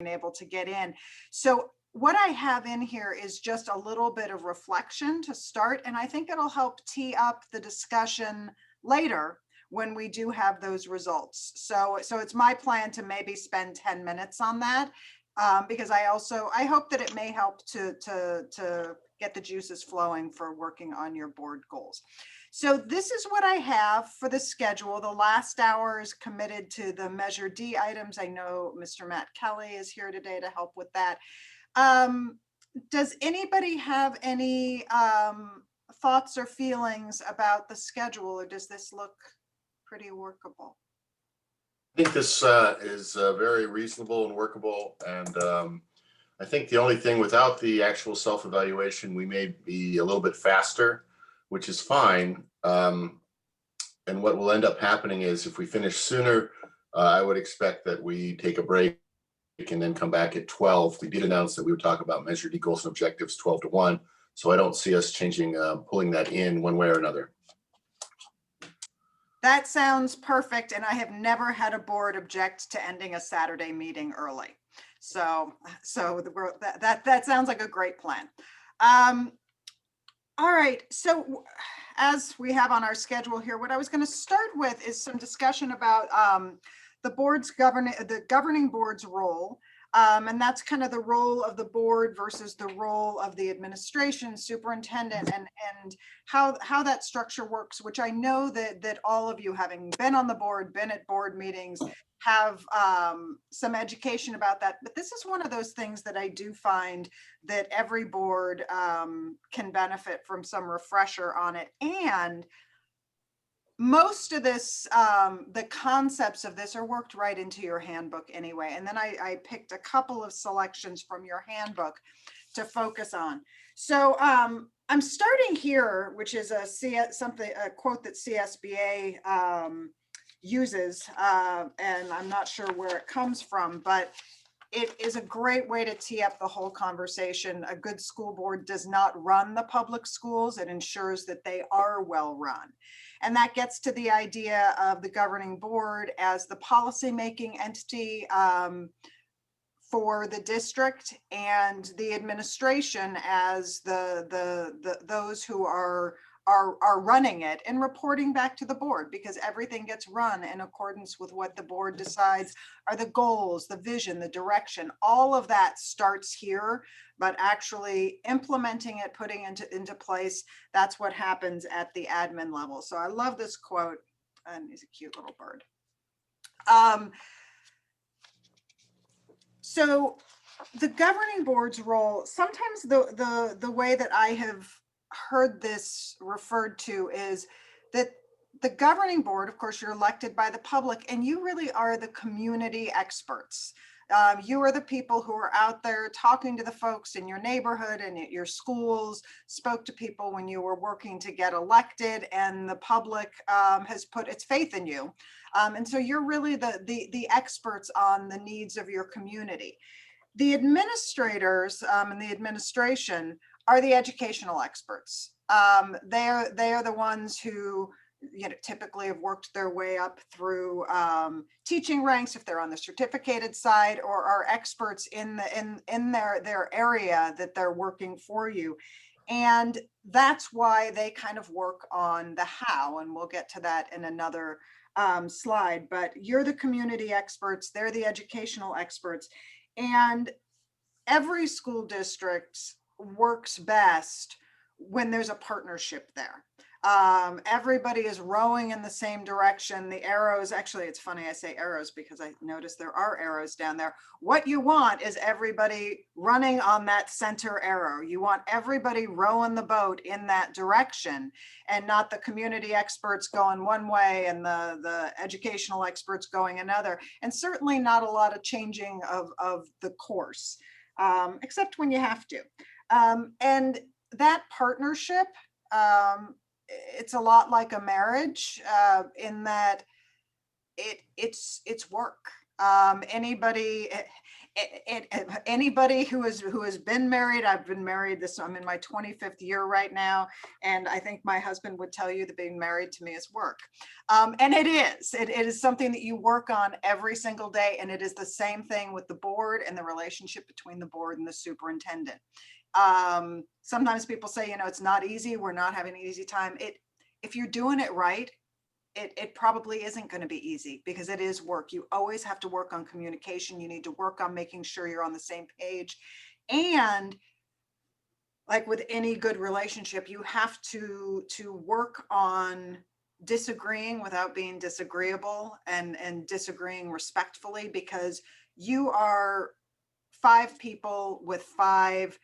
able to get in. So what I have in here is just a little bit of reflection to start, and I think it'll help tee up the discussion later when we do have those results. So it's my plan to maybe spend 10 minutes on that, because I hope that it may help to get the juices flowing for working on your board goals. So this is what I have for the schedule. The last hour is committed to the Measure D items. I know Mr. Matt Kelly is here today to help with that. Does anybody have any thoughts or feelings about the schedule, or does this look pretty workable? I think this is very reasonable and workable, and I think the only thing, without the actual self-evaluation, we may be a little bit faster, which is fine. And what will end up happening is, if we finish sooner, I would expect that we take a break and then come back at 12. We did announce that we would talk about Measure D goals and objectives 12 to 1. So I don't see us changing, pulling that in one way or another. That sounds perfect. And I have never had a board object to ending a Saturday meeting early. So that sounds like a great plan. All right, so as we have on our schedule here, what I was going to start with is some discussion about the governing board's role. And that's kind of the role of the board versus the role of the administration, superintendent, and how that structure works, which I know that all of you, having been on the board, been at board meetings, have some education about that. But this is one of those things that I do find that every board can benefit from some refresher on it. And most of this, the concepts of this are worked right into your handbook anyway. And then I picked a couple of selections from your handbook to focus on. So I'm starting here, which is a quote that CSBA uses, and I'm not sure where it comes from, but it is a great way to tee up the whole conversation. A good school board does not run the public schools. It ensures that they are well run. And that gets to the idea of the governing board as the policymaking entity for the district, and the administration as those who are running it and reporting back to the board, because everything gets run in accordance with what the board decides are the goals, the vision, the direction. All of that starts here, but actually implementing it, putting it into place, that's what happens at the admin level. So I love this quote, and he's a cute little bird. So the governing board's role, sometimes the way that I have heard this referred to is that the governing board, of course, you're elected by the public, and you really are the community experts. You are the people who are out there talking to the folks in your neighborhood and at your schools, spoke to people when you were working to get elected, and the public has put its faith in you. And so you're really the experts on the needs of your community. The administrators and the administration are the educational experts. They are the ones who, you know, typically have worked their way up through teaching ranks, if they're on the certificated side, or are experts in their area that they're working for you. And that's why they kind of work on the how, and we'll get to that in another slide. But you're the community experts, they're the educational experts, and every school district works best when there's a partnership there. Everybody is rowing in the same direction. The arrows, actually, it's funny I say arrows because I noticed there are arrows down there. What you want is everybody running on that center arrow. You want everybody rowing the boat in that direction, and not the community experts going one way and the educational experts going another. And certainly not a lot of changing of the course, except when you have to. And that partnership, it's a lot like a marriage in that it's work. Anybody who has been married, I've been married I'm in my 25th year right now, and I think my husband would tell you that being married to me is work. And it is something that you work on every single day, and it is the same thing with the board and the relationship between the board and the superintendent. Sometimes people say, it's not easy, we're not having an easy time. If you're doing it right, it probably isn't going to be easy, because it is work. You always have to work on communication. You need to work on making sure you're on the same page. And like with any good relationship, you have to work on disagreeing without being disagreeable, and disagreeing respectfully, because you are 5 people with 5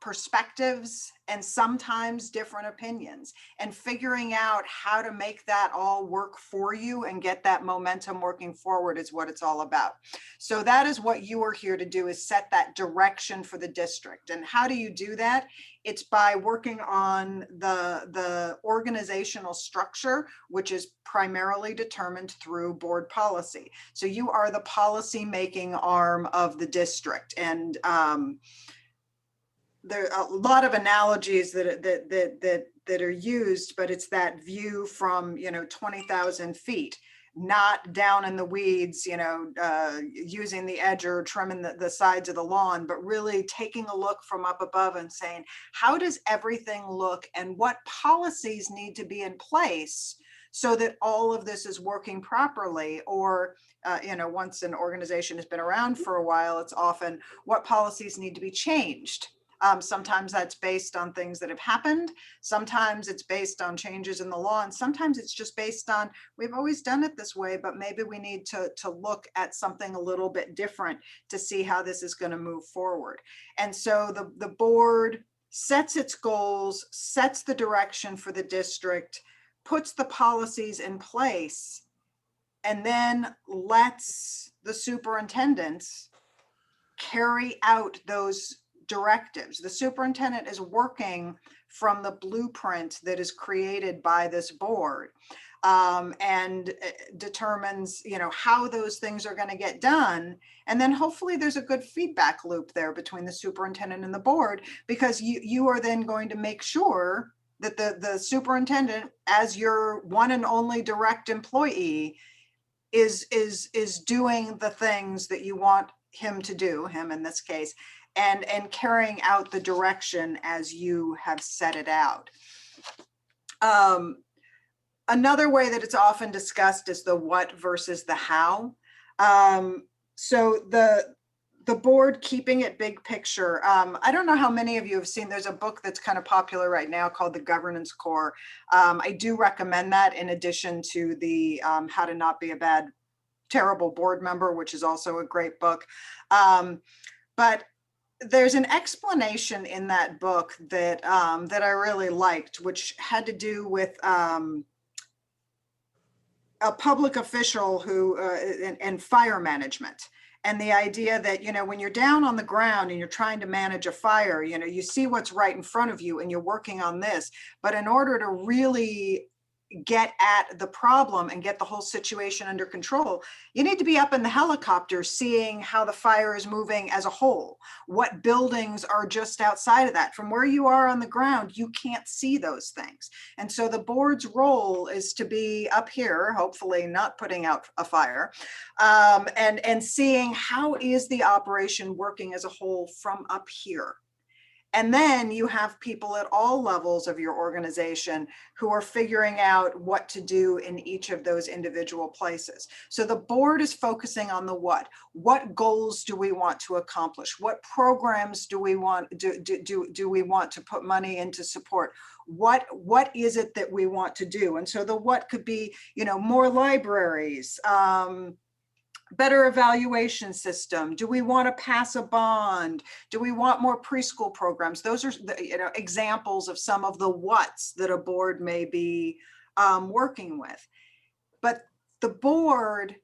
perspectives and sometimes different opinions, and figuring out how to make that all work for you and get that momentum working forward is what it's all about. So that is what you are here to do, is set that direction for the district. And how do you do that? It's by working on the organizational structure, which is primarily determined through board policy. So you are the policy making arm of the district. And there are a lot of analogies that are used, but it's that view from 20,000 feet, not down in the weeds, using the edger, trimming the sides of the lawn, but really taking a look from up above and saying, how does everything look, and what policies need to be in place so that all of this is working properly? Or once an organization has been around for a while, it's often what policies need to be changed. Sometimes that's based on things that have happened. Sometimes it's based on changes in the law. And sometimes it's just based on, we've always done it this way, but maybe we need to look at something a little bit different to see how this is going to move forward. And so the board sets its goals, sets the direction for the district, puts the policies in place, and then lets the superintendents carry out those directives. The superintendent is working from the blueprint that is created by this board, and determines, how those things are going to get done. And then hopefully there's a good feedback loop there between the superintendent and the board, because you are then going to make sure that the superintendent, as your one and only direct employee, is doing the things that you want him to do, him in this case, and carrying out the direction as you have set it out. Another way that it's often discussed is the what versus the how. So the board keeping it big picture. I don't know how many of you have seen, there's a book that's kind of popular right now called The Governance Core. I do recommend that, in addition to the How to Not Be a Terrible Board Member, which is also a great book. But there's an explanation in that book that I really liked, which had to do with a public official who and fire management. And the idea that, when you're down on the ground and you're trying to manage a fire, you see what's right in front of you and you're working on this. But in order to really get at the problem and get the whole situation under control, you need to be up in the helicopter seeing how the fire is moving as a whole. What buildings are just outside of that? From where you are on the ground, you can't see those things. And so the board's role is to be up here, hopefully not putting out a fire, and seeing how is the operation working as a whole from up here. And then you have people at all levels of your organization who are figuring out what to do in each of those individual places. So the board is focusing on the what. What goals do we want to accomplish? What programs do we want do we want to put money into support? What is it that we want to do? And so the what could be, more libraries, better evaluation system. Do we want to pass a bond? Do we want more preschool programs? Those are examples of some of the what's that a board may be working with. But the board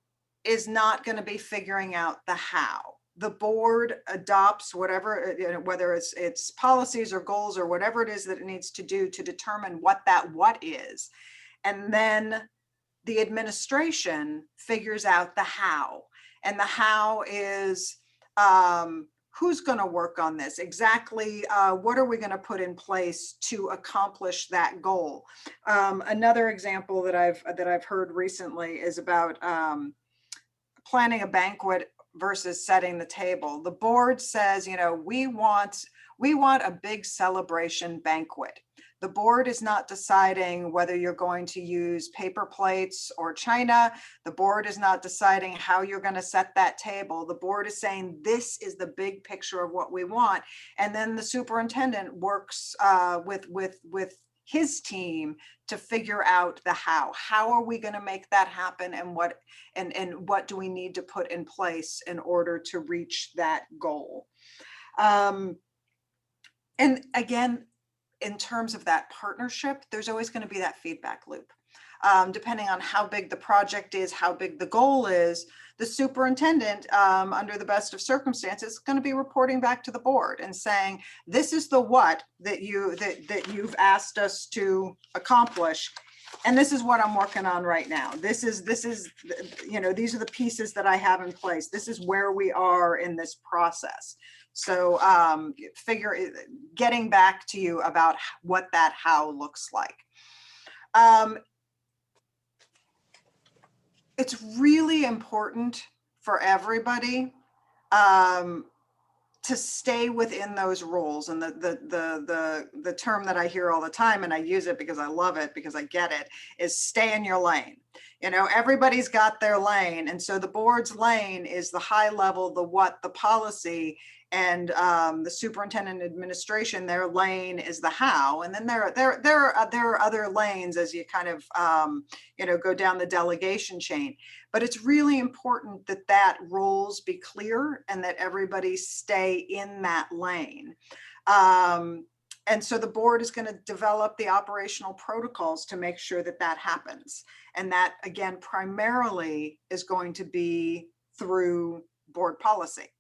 is not going to be figuring out the how. The board adopts whatever, whether it's policies or goals or whatever it is that it needs to do to determine what that what is. And then the administration figures out the how. And the how is, who's going to work on this? Exactly, what are we going to put in place to accomplish that goal? Another example that I've heard recently is about planning a banquet versus setting the table. The board says, you know, we want a big celebration banquet. The board is not deciding whether you're going to use paper plates or china. The board is not deciding how you're going to set that table. The board is saying, this is the big picture of what we want. And then the superintendent works with his team to figure out the how. How are we going to make that happen, and what do we need to put in place in order to reach that goal? And again, in terms of that partnership, there's always going to be that feedback loop. Depending on how big the project is, how big the goal is, the superintendent, under the best of circumstances, is going to be reporting back to the board and saying, this is the what that you've asked us to accomplish. And this is what I'm working on right now. This is, you know, these are the pieces that I have in place. This is where we are in this process. So getting back to you about what that how looks like. It's really important for everybody to stay within those rules. And the term that I hear all the time, and I use it because I love it, because I get it, is stay in your lane. You know, everybody's got their lane. And so the board's lane is the high level, the what, the policy, and the superintendent administration, their lane is the how. And then there are other lanes as you kind of, you know, go down the delegation chain. But it's really important that roles be clear and that everybody stay in that lane. And so the board is going to develop the operational protocols to make sure that that happens. And that, again, primarily is going to be through board policy.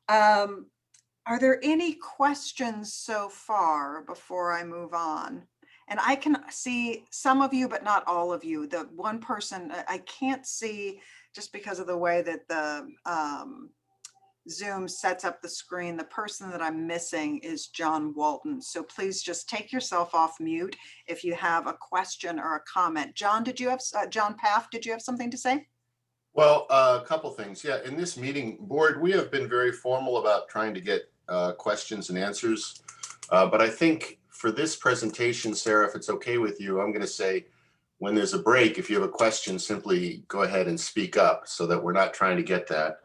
Are there any questions so far before I move on? And I can see some of you, but not all of you. The one person I can't see, just because of the way that the Zoom sets up the screen, the person that I'm missing is John Walton. So please just take yourself off mute if you have a question or a comment. John, John Paff, did you have something to say? Well, a couple things. Yeah, in this meeting, board, we have been very formal about trying to get questions and answers. But I think for this presentation, Sarah, if it's okay with you, I'm going to say, when there's a break, if you have a question, simply go ahead and speak up so that we're not trying to get that.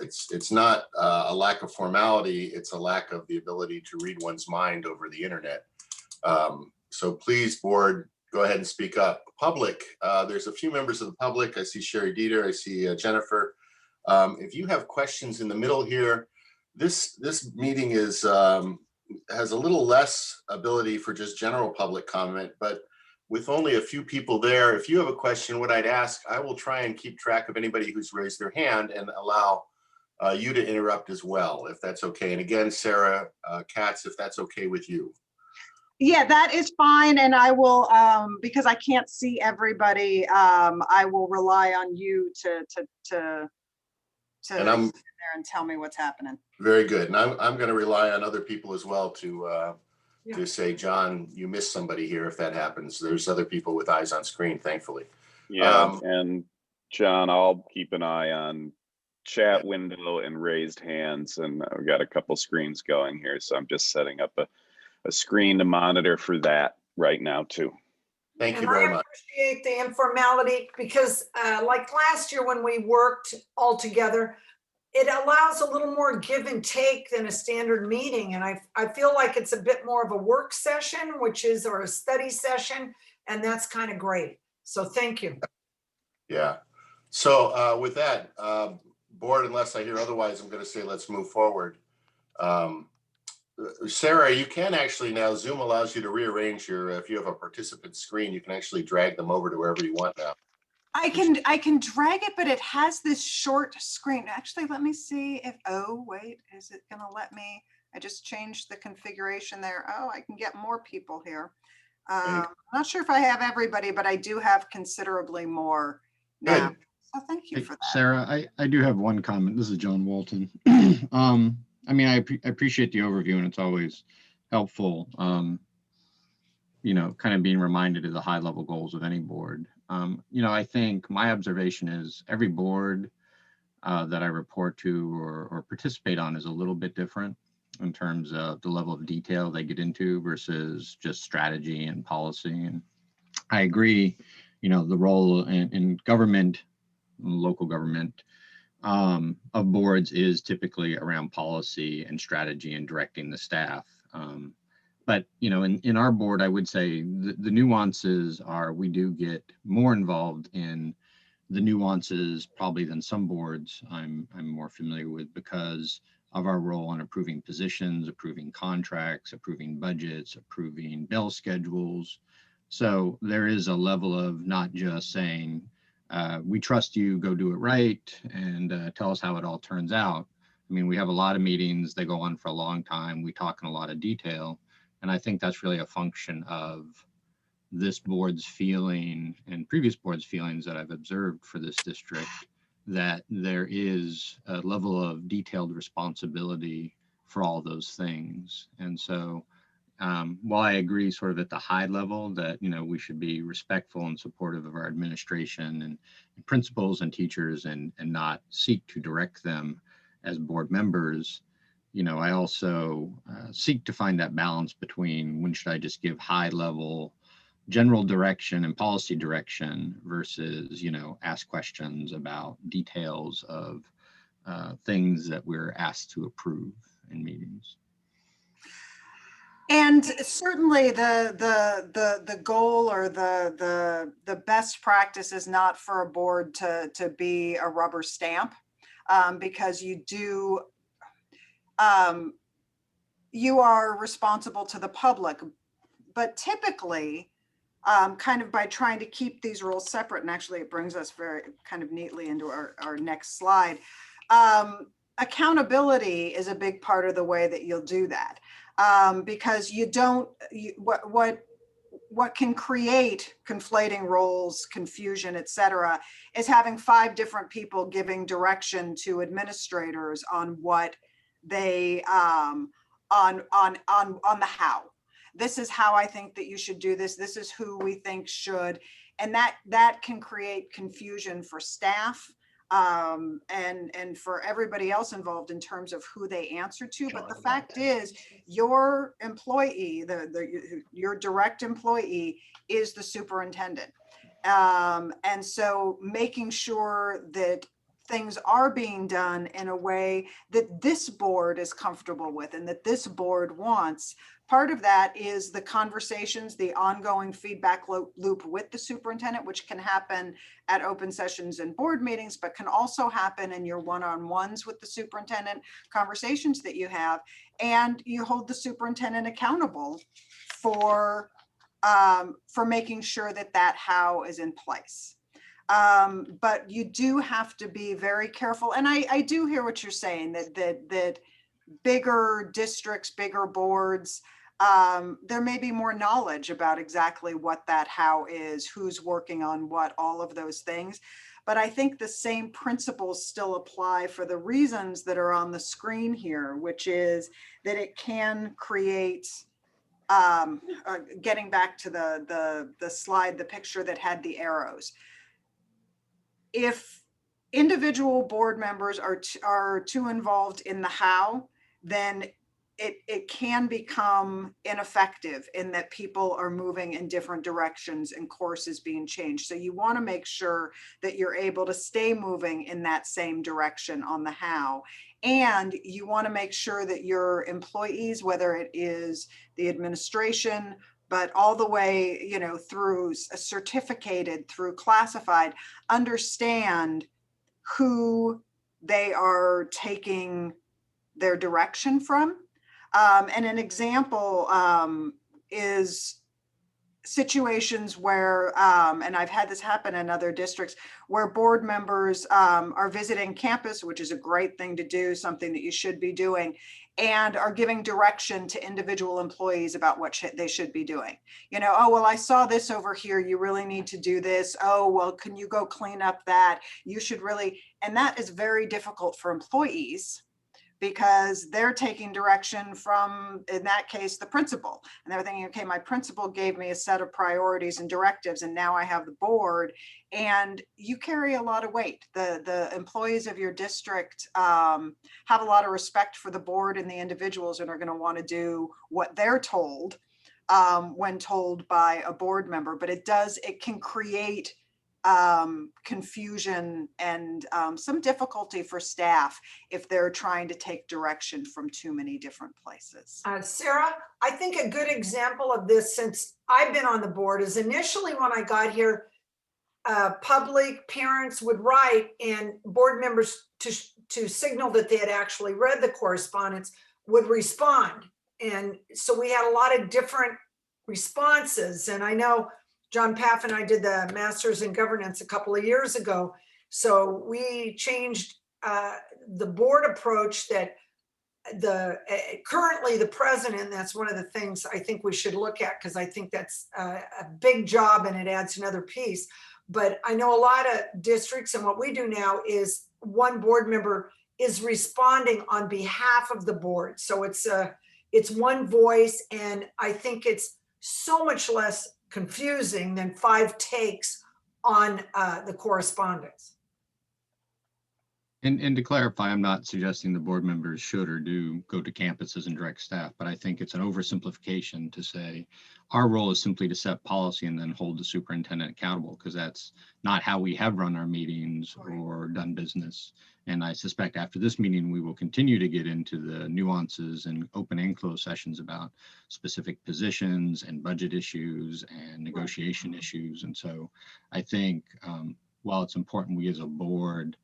It's not a lack of formality, it's a lack of the ability to read one's mind over the internet. So please, board, go ahead and speak up. Public, there's a few members of the public. I see Sherry Dieter, I see Jennifer. If you have questions in the middle here, this meeting is has a little less ability for just general public comment, but with only a few people there, if you have a question, what I'd ask, I will try and keep track of anybody who's raised their hand and allow you to interrupt as well, if that's okay. And again, Sarah Katz, if that's okay with you. Yeah, that is fine. And I will, because I can't see everybody, I will rely on you to And I'm sit there and tell me what's happening. very good. And I'm going to rely on other people as well to say, John, you missed somebody here. If that happens, there's other people with eyes on screen, thankfully. Yeah, and John, I'll keep an eye on chat window and raised hands, and I've got a couple screens going here, so I'm just setting up a screen to monitor for that right now too. Thank you very much. I appreciate the informality because like last year when we worked all together, it allows a little more give and take than a standard meeting. And I feel like it's a bit more of a work session, or a study session, and that's kind of great. So thank you. Yeah. So with that, board, unless I hear otherwise, I'm going to say let's move forward. Sarah, you can actually now, Zoom allows you to rearrange if you have a participant screen, you can actually drag them over to wherever you want now. I can drag it, but it has this short screen. Actually, let me see if, oh, wait, is it gonna let me? I just changed the configuration there. Oh, I can get more people here. I'm not sure if I have everybody, but I do have considerably more now. Good. So thank you Hey, for that. Sarah, I do have one comment. This is John Walton. I mean, I appreciate the overview, and it's always helpful, kind of being reminded of the high level goals of any board. I think my observation is every board that I report to or participate on is a little bit different in terms of the level of detail they get into versus just strategy and policy. And I agree, the role in government, local government, of boards is typically around policy and strategy and directing the staff. But in our board, I would say the nuances are we do get more involved in the nuances probably than some boards I'm more familiar with because of our role in approving positions, approving contracts, approving budgets, approving bill schedules. So there is a level of not just saying, we trust you, go do it right, and tell us how it all turns out. I mean, we have a lot of meetings, they go on for a long time, we talk in a lot of detail. And I think that's really a function of this board's feeling and previous boards' feelings that I've observed for this district, that there is a level of detailed responsibility for all those things. And so while I agree sort of at the high level that, we should be respectful and supportive of our administration and principals and teachers and not seek to direct them as board members, I also seek to find that balance between when should I just give high level general direction and policy direction versus, ask questions about details of things that we're asked to approve in meetings. And certainly the goal or the best practice is not for a board to be a rubber stamp, because you are responsible to the public, but typically kind of by trying to keep these roles separate, and actually it brings us very kind of neatly into our next slide. Accountability is a big part of the way that you'll do that, because what can create conflating roles, confusion, et cetera, is having 5 different people giving direction to administrators on what they on the how. This is how I think that you should do this. This is who we think should, and that can create confusion for staff, and for everybody else involved in terms of who they answer to. But the fact is, your employee, your direct employee, is the superintendent, and so making sure that things are being done in a way that this board is comfortable with and that this board wants. Part of that is the conversations, the ongoing feedback loop with the superintendent, which can happen at open sessions and board meetings, but can also happen in your one-on-ones with the superintendent, conversations that you have, and you hold the superintendent accountable for making sure that how is in place. But you do have to be very careful. And I do hear what you're saying, that bigger districts, bigger boards, there may be more knowledge about exactly what that how is, who's working on what, all of those things. But I think the same principles still apply for the reasons that are on the screen here, which is that it can create, getting back to the slide, the picture that had the arrows. If individual board members are too involved in the how, then it can become ineffective in that people are moving in different directions and courses being changed. So you want to make sure that you're able to stay moving in that same direction on the how. And you want to make sure that your employees, whether it is the administration, but all the way, through certificated, through classified, understand who they are taking their direction from. And an example is situations where, and I've had this happen in other districts, where board members are visiting campus, which is a great thing to do, something that you should be doing, and are giving direction to individual employees about what they should be doing. You know, oh, well, I saw this over here. You really need to do this. Oh, well, can you go clean up that? You should really, and that is very difficult for employees, because they're taking direction from, in that case, the principal. And they're thinking, okay, my principal gave me a set of priorities and directives, and now I have the board. And you carry a lot of weight. The employees of your district have a lot of respect for the board and the individuals, and are going to want to do what they're told when told by a board member. But it can create confusion and some difficulty for staff if they're trying to take direction from too many different places. Sarah, I think a good example of this, since I've been on the board, is initially when I got here, public parents would write, and board members, to signal that they had actually read the correspondence, would respond. And so we had a lot of different responses. And I know John Paff and I did the Masters in Governance a couple of years ago. So we changed the board approach, that currently the president, that's one of the things I think we should look at, because I think that's a big job and it adds another piece. But I know a lot of districts, and what we do now is one board member is responding on behalf of the board. So it's one voice, and I think it's so much less confusing than 5 takes on the correspondence. And to clarify, I'm not suggesting the board members should or do go to campuses and direct staff, but I think it's an oversimplification to say our role is simply to set policy and then hold the superintendent accountable, because that's not how we have run our meetings or done business. And I suspect after this meeting, we will continue to get into the nuances and open and closed sessions about specific positions and budget issues and negotiation issues. And so I think while it's important we as a board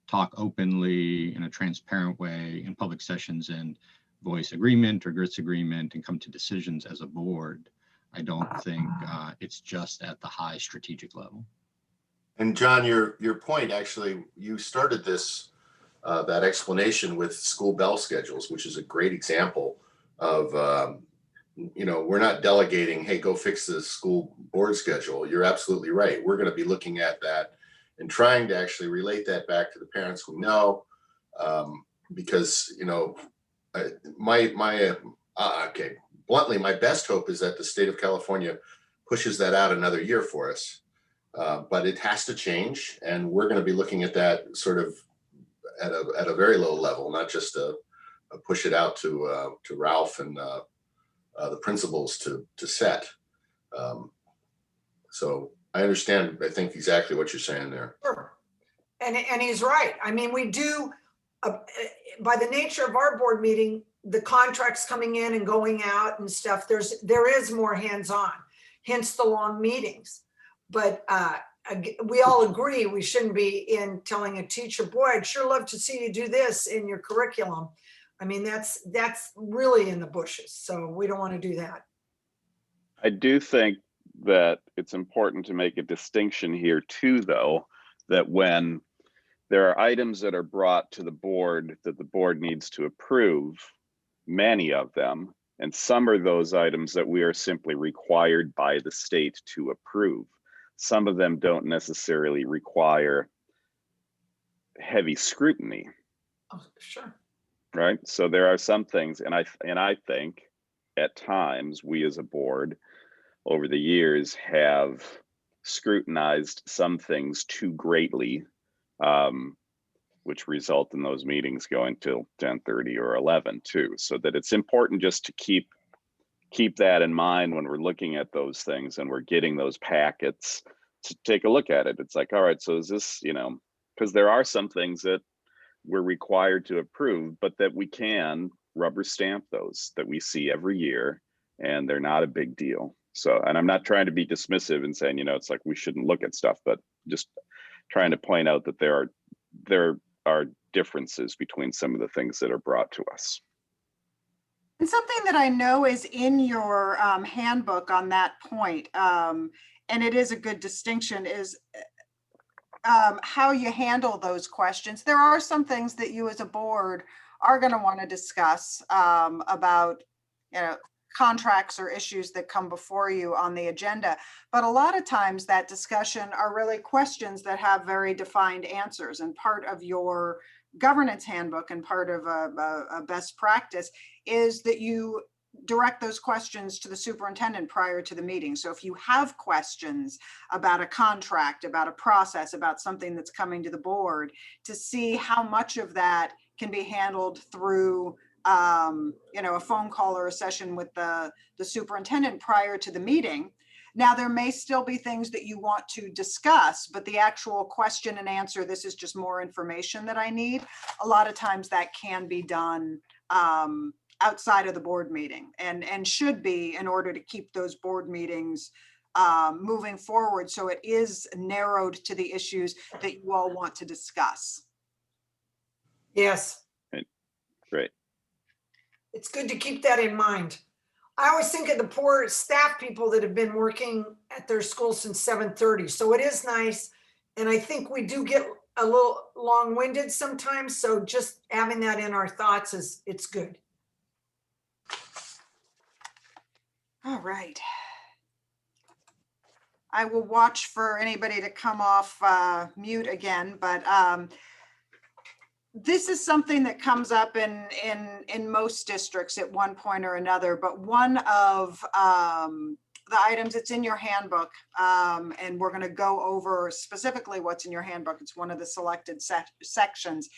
talk openly in a transparent way in public sessions and voice agreement or disagreement and come to decisions as a board, I don't think it's just at the high strategic level. And John, your point, actually, you started this, that explanation with school bell schedules, which is a great example of, you know, we're not delegating, hey, go fix the school board schedule. You're absolutely right. We're going to be looking at that and trying to actually relate that back to the parents we know, because, you know, okay, bluntly, my best hope is that the state of California pushes that out another year for us. But it has to change, and we're going to be looking at that sort of at a very low level, not just a push it out to Ralph and the principals to set. So I understand, I think, exactly what you're saying there. Sure. And he's right. I mean, we do, by the nature of our board meeting, the contracts coming in and going out and stuff, there is more hands-on, hence the long meetings. But we all agree we shouldn't be in telling a teacher, boy, I'd sure love to see you do this in your curriculum. I mean, that's really in the bushes. So we don't want to do that. I do think that it's important to make a distinction here too, though, that when there are items that are brought to the board that the board needs to approve, many of them, and some are those items that we are simply required by the state to approve. Some of them don't necessarily require heavy scrutiny. Oh, sure. Right. So there are some things, and I think at times we as a board over the years have scrutinized some things too greatly, which result in those meetings going till 10:30 or 11 too. So that it's important just to keep that in mind when we're looking at those things and we're getting those packets to take a look at it. It's like, all right, so is this, you know, because there are some things that we're required to approve, but that we can rubber stamp those that we see every year, and they're not a big deal. So, and I'm not trying to be dismissive and saying, you know, it's like we shouldn't look at stuff, but just trying to point out that there are differences between some of the things that are brought to us. And something that I know is in your handbook on that point, and it is a good distinction, is how you handle those questions. There are some things that you as a board are going to want to discuss about, you know, contracts or issues that come before you on the agenda. But a lot of times that discussion are really questions that have very defined answers, and part of your governance handbook and part of a best practice is that you direct those questions to the superintendent prior to the meeting. So if you have questions about a contract, about a process, about something that's coming to the board, to see how much of that can be handled through you know, a phone call or a session with the superintendent prior to the meeting. Now, there may still be things that you want to discuss, but the actual question and answer, this is just more information that I need. A lot of times that can be done outside of the board meeting, and should be, in order to keep those board meetings moving forward. So it is narrowed to the issues that you all want to discuss. Yes, Great. it's good to keep that in mind. I always think of the poor staff people that have been working at their school since 7:30. So it is nice. And I think we do get a little long-winded sometimes. So just having that in our thoughts it's good. All right. I will watch for anybody to come off mute again, but this is something that comes up in most districts at one point or another. But one of the items, it's in your handbook, and we're going to go over specifically what's in your handbook. It's one of the selected sections,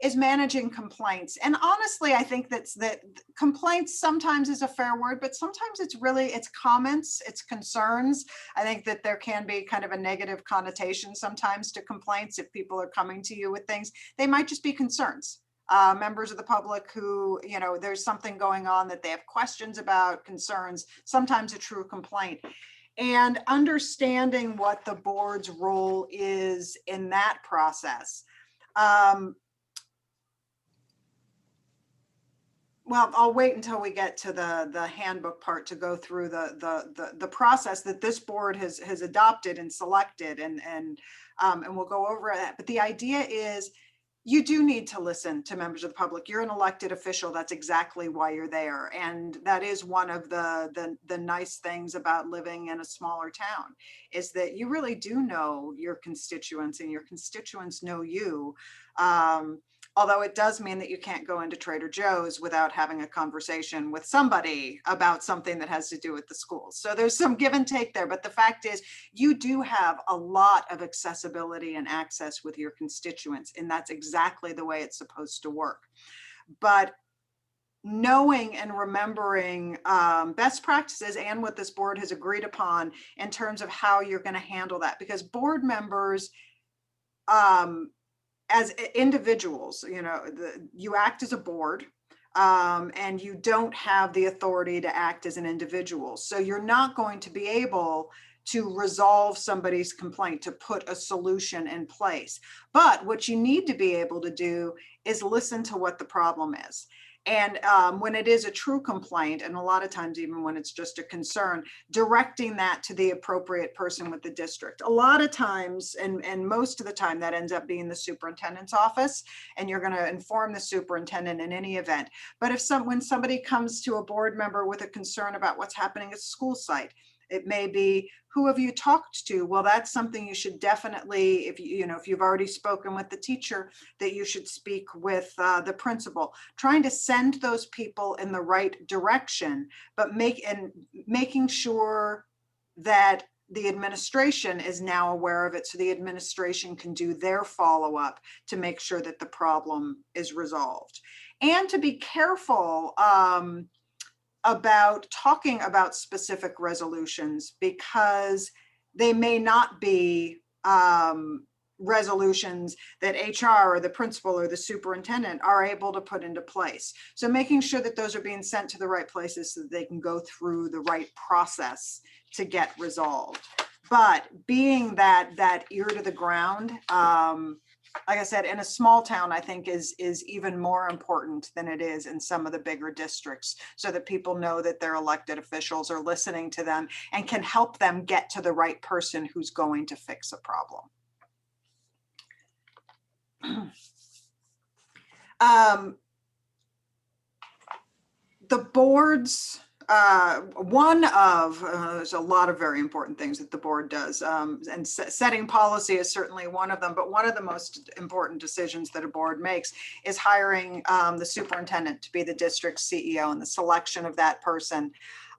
is managing complaints. And honestly, I think that complaints sometimes is a fair word, but sometimes it's comments, it's concerns. I think that there can be kind of a negative connotation sometimes to complaints. If people are coming to you with things, they might just be concerns. Members of the public who, you know, there's something going on that they have questions about, concerns, sometimes a true complaint. And understanding what the board's role is in that process. Well, I'll wait until we get to the handbook part to go through the process that this board has adopted and selected, and we'll go over that. But the idea is, you do need to listen to members of the public. You're an elected official. That's exactly why you're there. And that is one of the nice things about living in a smaller town, is that you really do know your constituents, and your constituents know you. Although it does mean that you can't go into Trader Joe's without having a conversation with somebody about something that has to do with the schools. So there's some give and take there. But the fact is, you do have a lot of accessibility and access with your constituents, and that's exactly the way it's supposed to work. But knowing and remembering best practices and what this board has agreed upon in terms of how you're going to handle that, because board members, as individuals, you know, you act as a board, and you don't have the authority to act as an individual. So you're not going to be able to resolve somebody's complaint, to put a solution in place. But what you need to be able to do is listen to what the problem is. And when it is a true complaint, and a lot of times even when it's just a concern, directing that to the appropriate person with the district. A lot of times, and most of the time, that ends up being the superintendent's office, and you're going to inform the superintendent in any event. But when somebody comes to a board member with a concern about what's happening at the school site, it may be, who have you talked to? Well, that's something you should definitely, if you've already spoken with the teacher, that you should speak with the principal. Trying to send those people in the right direction, but making sure that the administration is now aware of it, so the administration can do their follow-up to make sure that the problem is resolved. And to be careful about talking about specific resolutions, because they may not be resolutions that HR or the principal or the superintendent are able to put into place. So making sure that those are being sent to the right places so that they can go through the right process to get resolved. But being that ear to the ground, like I said, in a small town, I think is even more important than it is in some of the bigger districts, so that people know that their elected officials are listening to them and can help them get to the right person who's going to fix a problem. The board's there's a lot of very important things that the board does, and setting policy is certainly one of them, but one of the most important decisions that a board makes is hiring the superintendent to be the district CEO and the selection of that person.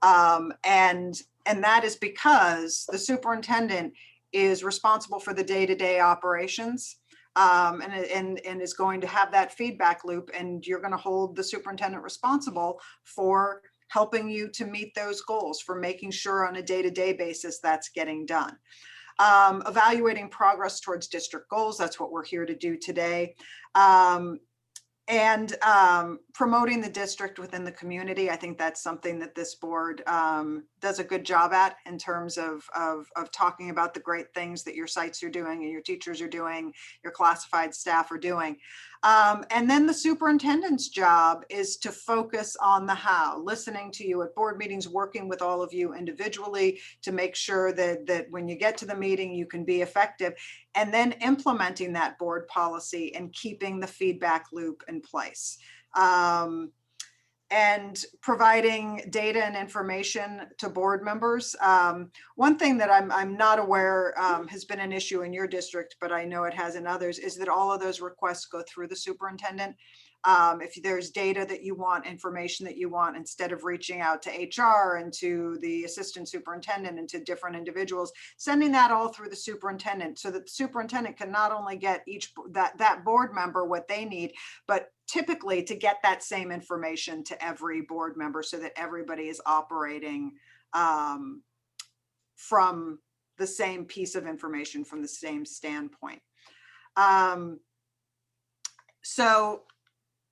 And that is because the superintendent is responsible for the day-to-day operations. And is going to have that feedback loop, and you're going to hold the superintendent responsible for helping you to meet those goals, for making sure on a day-to-day basis that's getting done. Evaluating progress towards district goals, that's what we're here to do today. And promoting the district within the community. I think that's something that this board does a good job at, in terms of talking about the great things that your sites are doing and your teachers are doing, your classified staff are doing. And then the superintendent's job is to focus on the how, listening to you at board meetings, working with all of you individually to make sure that when you get to the meeting, you can be effective, and then implementing that board policy and keeping the feedback loop in place. And providing data and information to board members. One thing that I'm not aware has been an issue in your district, but I know it has in others, is that all of those requests go through the superintendent. If there's data that you want, information that you want, instead of reaching out to HR and to the assistant superintendent and to different individuals, sending that all through the superintendent, so that the superintendent can not only get that board member what they need, but typically to get that same information to every board member, so that everybody is operating from the same piece of information, from the same standpoint. So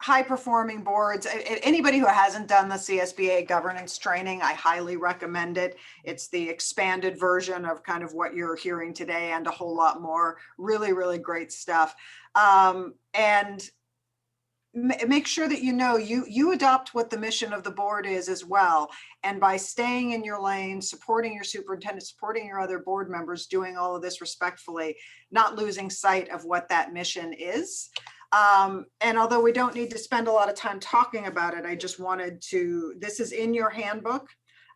high-performing boards, anybody who hasn't done the CSBA governance training, I highly recommend it. It's the expanded version of kind of what you're hearing today and a whole lot more. Really, really great stuff. And make sure that you adopt what the mission of the board is as well. And by staying in your lane, supporting your superintendent, supporting your other board members, doing all of this respectfully, not losing sight of what that mission is. And although we don't need to spend a lot of time talking about it, I just wanted to, this is in your handbook.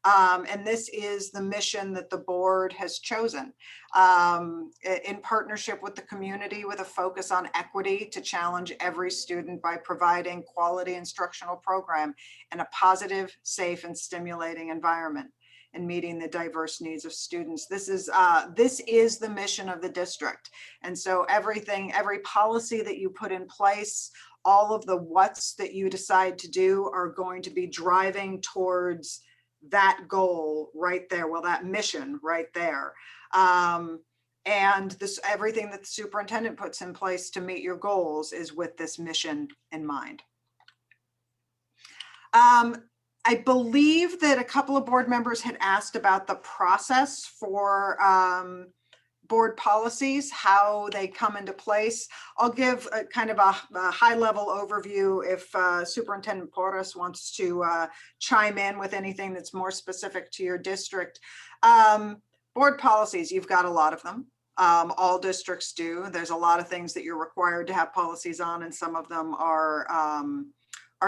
And this is the mission that the board has chosen, in partnership with the community, with a focus on equity, to challenge every student by providing quality instructional program and a positive, safe, and stimulating environment, and meeting the diverse needs of students. This is the mission of the district. And so every policy that you put in place, all of the what's that you decide to do are going to be driving towards that goal right there. Well, that mission right there. And everything that the superintendent puts in place to meet your goals is with this mission in mind. I believe that a couple of board members had asked about the process for board policies, how they come into place. I'll give a kind of a high-level overview if Superintendent Porras wants to chime in with anything that's more specific to your district. Board policies, you've got a lot of them. All districts do. There's a lot of things that you're required to have policies on, and some of them are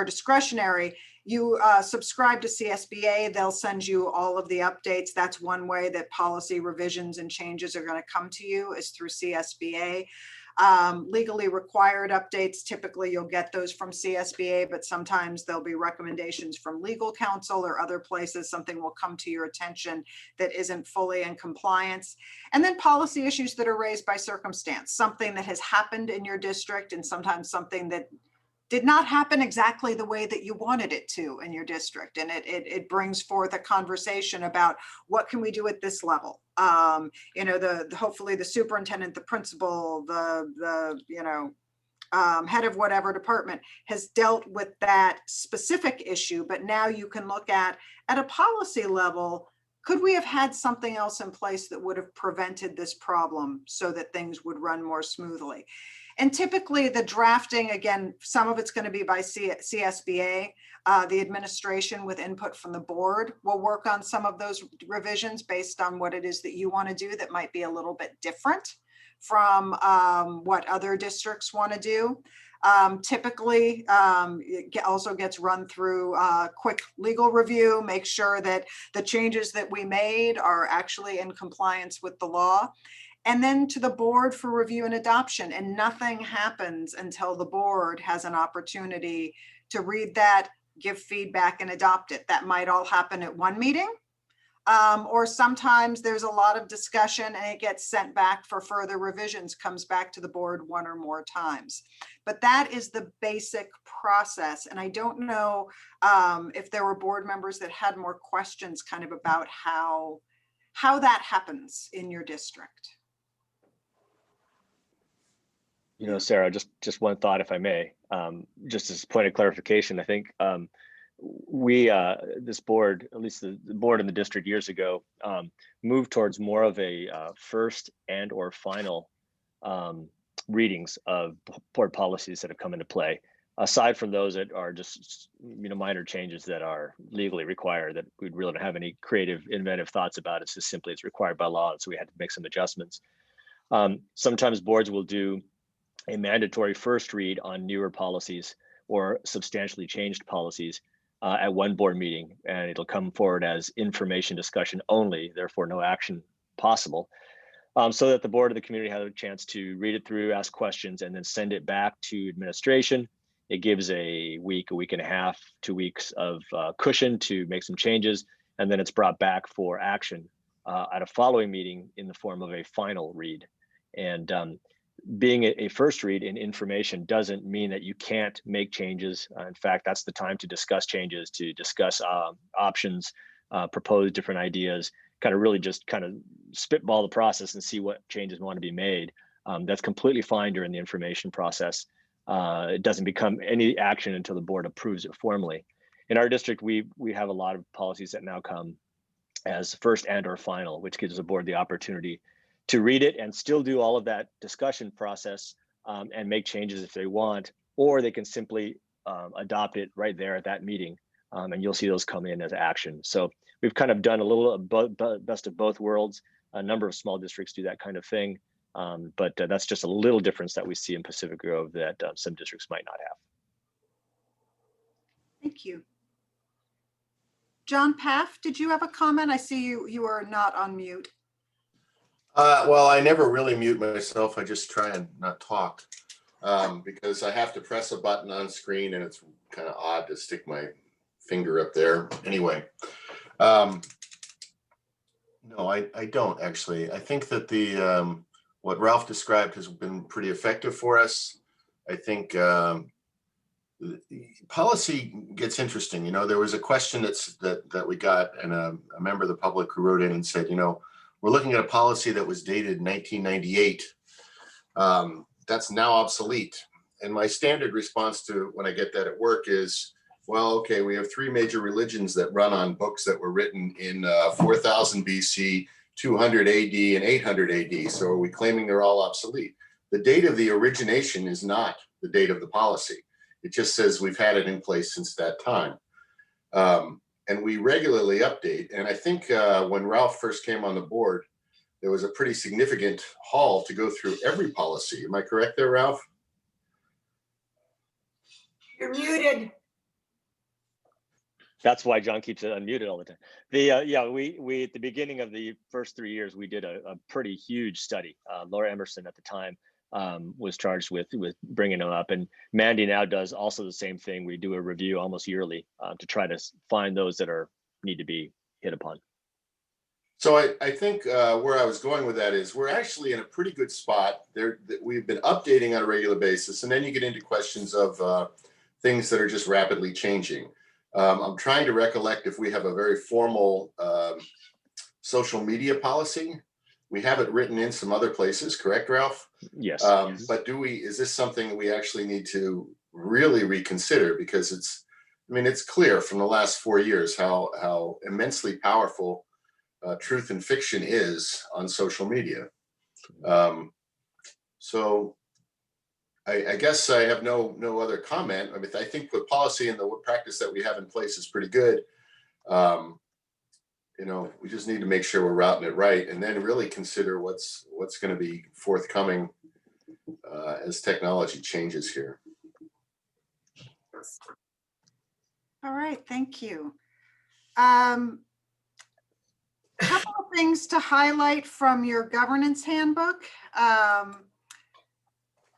discretionary. You subscribe to CSBA, they'll send you all of the updates. That's one way that policy revisions and changes are going to come to you, is through CSBA. Legally required updates, typically you'll get those from CSBA, but sometimes there'll be recommendations from legal counsel or other places. Something will come to your attention that isn't fully in compliance. And then policy issues that are raised by circumstance, something that has happened in your district, and sometimes something that did not happen exactly the way that you wanted it to in your district. And it brings forth a conversation about what can we do at this level. Hopefully the superintendent, the principal, the head of whatever department has dealt with that specific issue, but now you can look at a policy level, could we have had something else in place that would have prevented this problem so that things would run more smoothly? And typically the drafting, again, some of it's going to be by CSBA. The administration with input from the board will work on some of those revisions based on what it is that you want to do that might be a little bit different from what other districts want to do. Typically, it also gets run through quick legal review, make sure that the changes that we made are actually in compliance with the law, and then to the board for review and adoption. And nothing happens until the board has an opportunity to read that, give feedback, and adopt it. That might all happen at one meeting. Or sometimes there's a lot of discussion and it gets sent back for further revisions, comes back to the board one or more times. But that is the basic process. And I don't know if there were board members that had more questions kind of about how that happens in your district. You know, Sarah, just one thought, if I may, just as a point of clarification, I think we, this board, at least the board in the district years ago, moved towards more of a first and or final readings of board policies that have come into play, aside from those that are just, you know, minor changes that are legally required that we really don't have any creative, inventive thoughts about. It's just simply it's required by law, and so we had to make some adjustments. Sometimes boards will do a mandatory first read on newer policies or substantially changed policies at one board meeting, and it'll come forward as information discussion only, therefore no action possible, so that the board of the community had a chance to read it through, ask questions, and then send it back to administration. It gives a week and a half, 2 weeks of cushion to make some changes, and then it's brought back for action at a following meeting in the form of a final read. And being a first read in information doesn't mean that you can't make changes. In fact, that's the time to discuss changes, to discuss options, propose different ideas, kind of really just kind of spitball the process and see what changes want to be made. That's completely fine during the information process. It doesn't become any action until the board approves it formally. In our district, we have a lot of policies that now come as first and or final, which gives the board the opportunity to read it and still do all of that discussion process and make changes if they want, or they can simply adopt it right there at that meeting, and you'll see those come in as action. So we've kind of done a little best of both worlds. A number of small districts do that kind of thing, but that's just a little difference that we see in Pacific Grove that some districts might not have. Thank you. John Paff, did you have a comment? I see you are not on mute. Well, I never really mute myself. I just try and not talk because I have to press a button on screen and it's kind of odd to stick my finger up there. Anyway, no, I don't actually. I think that the what Ralph described has been pretty effective for us. I think policy gets interesting. You know, there was a question that we got, and a member of the public who wrote in and said, you know, we're looking at a policy that was dated 1998. That's now obsolete. And my standard response to when I get that at work is, well, okay, we have three major religions that run on books that were written in 4000 BC, 200 AD, and 800 AD. So are we claiming they're all obsolete? The date of the origination is not the date of the policy. It just says we've had it in place since that time. And we regularly update. And I think when Ralph first came on the board, there was a pretty significant haul to go through every policy. Am I correct there, Ralph? You're muted. That's why John keeps it unmuted all the time. Yeah, we at the beginning of the first 3 years, we did a pretty huge study. Laura Emerson at the time was charged with bringing them up, and Mandy now does also the same thing. We do a review almost yearly to try to find those that need to be hit upon. So I think where I was going with that is we're actually in a pretty good spot there. We've been updating on a regular basis, and then you get into questions of things that are just rapidly changing. I'm trying to recollect if we have a very formal social media policy. We have it written in some other places, correct, Ralph? Yes. But is this something we actually need to really reconsider? Because it's clear from the last 4 years how immensely powerful truth and fiction is on social media. So I guess I have no other comment. I mean, I think the policy and the practice that we have in place is pretty good. We just need to make sure we're routing it right, and then really consider what's going to be forthcoming as technology changes here. All right, thank you. Couple of things to highlight from your governance handbook.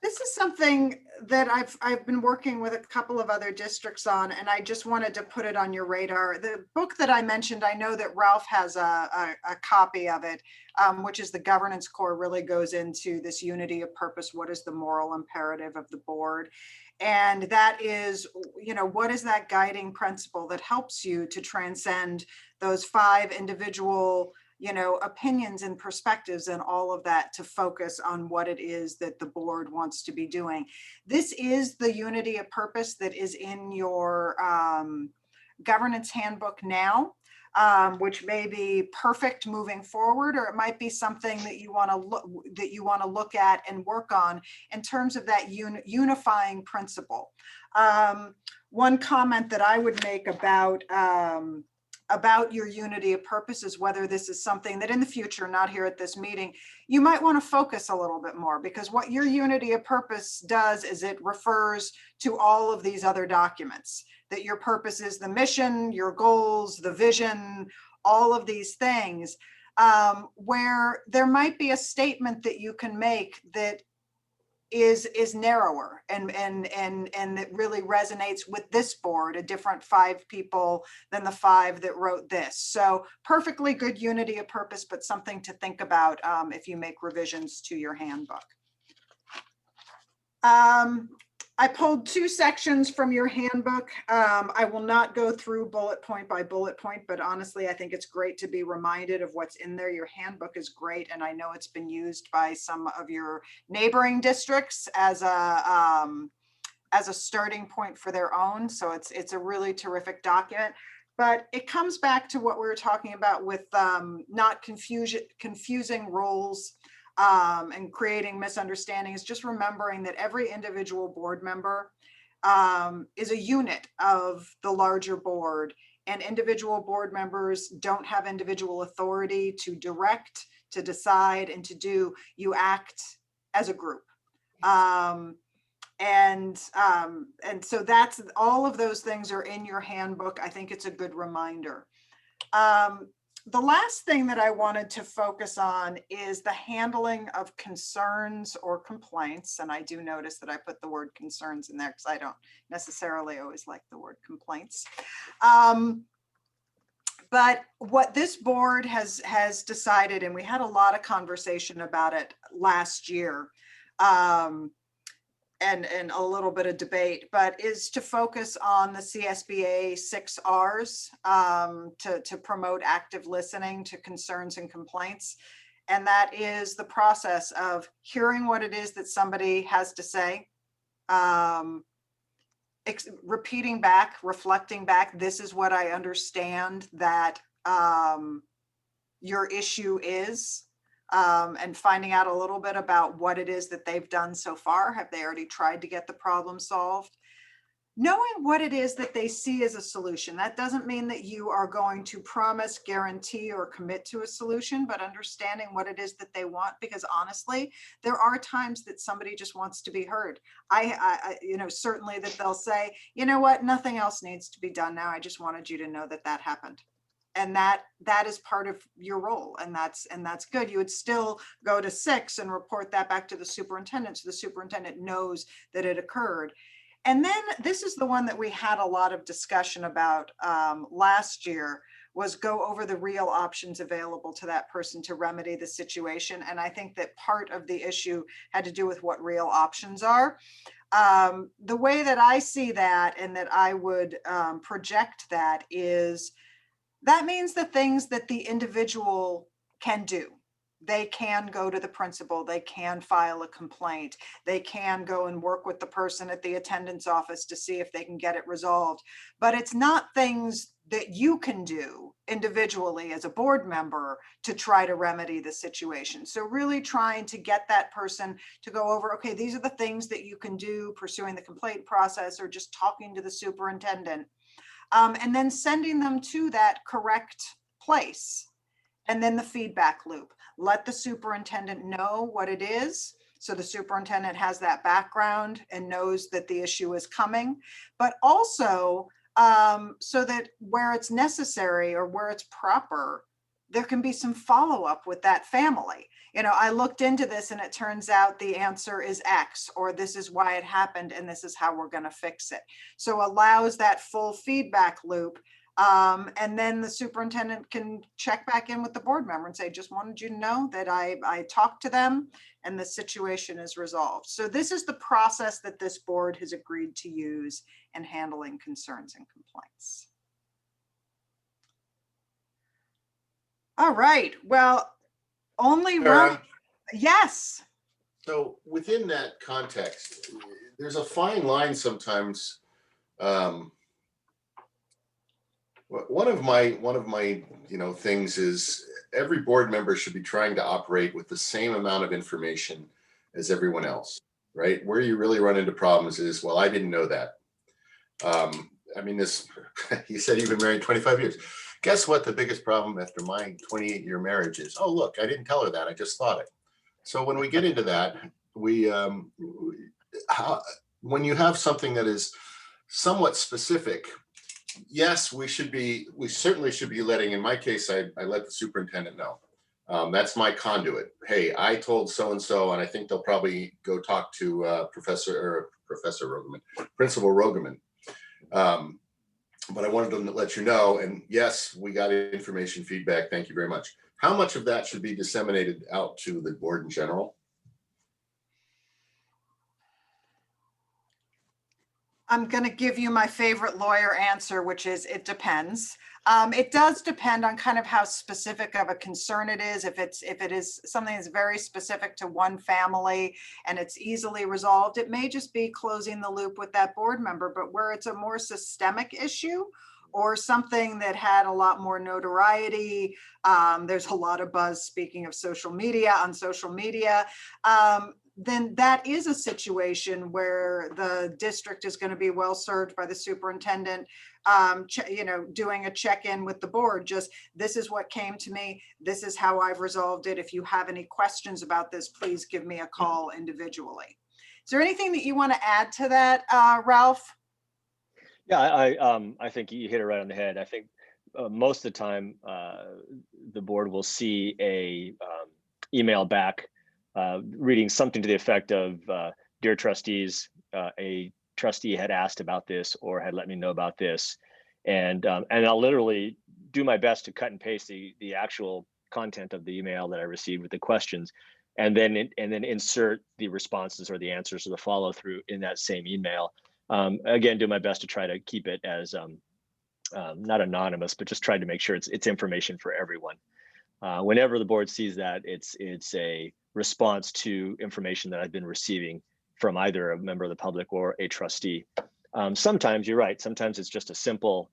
This is something that I've been working with a couple of other districts on, and I just wanted to put it on your radar. The book that I mentioned, I know that Ralph has a copy of it, which is the governance core, really goes into this unity of purpose. What is the moral imperative of the board? And that is, what is that guiding principle that helps you to transcend those 5 individual opinions and perspectives and all of that to focus on what it is that the board wants to be doing. This is the unity of purpose that is in your governance handbook now, which may be perfect moving forward, or it might be something that you want to look at and work on in terms of that unifying principle. One comment that I would make about your unity of purpose is whether this is something that in the future, not here at this meeting, you might want to focus a little bit more, because what your unity of purpose does is it refers to all of these other documents, that your purpose is the mission, your goals, the vision, all of these things, where there might be a statement that you can make that is narrower and that really resonates with this board, a different 5 people than the 5 that wrote this. So perfectly good unity of purpose, but something to think about if you make revisions to your handbook. I pulled 2 sections from your handbook. I will not go through bullet point by bullet point, but honestly, I think it's great to be reminded of what's in there. Your handbook is great, and I know it's been used by some of your neighboring districts as a starting point for their own. So it's a really terrific document. But it comes back to what we were talking about with not confusing roles and creating misunderstandings, just remembering that every individual board member is a unit of the larger board, and individual board members don't have individual authority to direct, to decide, and to do. You act as a group. And so that's all of those things are in your handbook. I think it's a good reminder. The last thing that I wanted to focus on is the handling of concerns or complaints. And I do notice that I put the word concerns in there because I don't necessarily always like the word complaints. But what this board has decided, and we had a lot of conversation about it last year, and a little bit of debate, but is to focus on the CSBA 6 R's to promote active listening to concerns and complaints. And that is the process of hearing what it is that somebody has to say, repeating back, reflecting back, this is what I understand that your issue is. And finding out a little bit about what it is that they've done so far. Have they already tried to get the problem solved? Knowing what it is that they see as a solution. That doesn't mean that you are going to promise, guarantee, or commit to a solution, but understanding what it is that they want, because honestly, there are times that somebody just wants to be heard. I certainly that they'll say, you know what, nothing else needs to be done now. I just wanted you to know that that happened. And that is part of your role, and that's good. You would still go to 6 and report that back to the superintendent, so the superintendent knows that it occurred. And then this is the one that we had a lot of discussion about last year, was go over the real options available to that person to remedy the situation. And I think that part of the issue had to do with what real options are. The way that I see that, and that I would project that, is that means the things that the individual can do. they can go to the principal, they can file a complaint, they can go and work with the person at the attendance office to see if they can get it resolved. But it's not things that you can do individually as a board member to try to remedy the situation. So really trying to get that person to go over, okay, these are the things that you can do pursuing the complaint process or just talking to the superintendent. And then sending them to that correct place. And then the feedback loop. Let the superintendent know what it is. So the superintendent has that background and knows that the issue is coming, but also so that where it's necessary or where it's proper, there can be some follow-up with that family. You know, I looked into this and it turns out the answer is X, or this is why it happened and this is how we're going to fix it. So allows that full feedback loop. And then the superintendent can check back in with the board member and say, just wanted you to know that I talked to them and the situation is resolved. So this is the process that this board has agreed to use in handling concerns and complaints. All right, well, only one, yes. So within that context, there's a fine line sometimes. One of my things is every board member should be trying to operate with the same amount of information as everyone else, right? Where you really run into problems is, well, I didn't know that. I mean, you said you've been married 25 years. Guess what the biggest problem after my 28-year marriage is? Oh, look, I didn't tell her that. I just thought it. So when we get into that, when you have something that is somewhat specific, yes, we certainly should be letting, in my case, I let the superintendent know. That's my conduit. Hey, I told so-and-so, and I think they'll probably go talk to Principal Rogerman. But I wanted to let you know, and yes, we got information feedback. Thank you very much. How much of that should be disseminated out to the board in general? I'm going to give you my favorite lawyer answer, which is it depends. It does depend on kind of how specific of a concern it is. If it is something that's very specific to one family and it's easily resolved, it may just be closing the loop with that board member. But where it's a more systemic issue or something that had a lot more notoriety, there's a lot of buzz, speaking of social media, on social media, then that is a situation where the district is going to be well served by the superintendent, doing a check-in with the board. Just, this is what came to me. This is how I've resolved it. If you have any questions about this, please give me a call individually. Is there anything that you want to add to that, Ralph? Yeah, I think you hit it right on the head. I think most of the time the board will see a email back reading something to the effect of, dear trustees, a trustee had asked about this or had let me know about this. And I'll literally do my best to cut and paste the actual content of the email that I received with the questions, and then insert the responses or the answers or the follow through in that same email. Again, do my best to try to keep it as not anonymous, but just try to make sure it's information for everyone. Whenever the board sees that, it's a response to information that I've been receiving from either a member of the public or a trustee. Sometimes you're right. Sometimes it's just a simple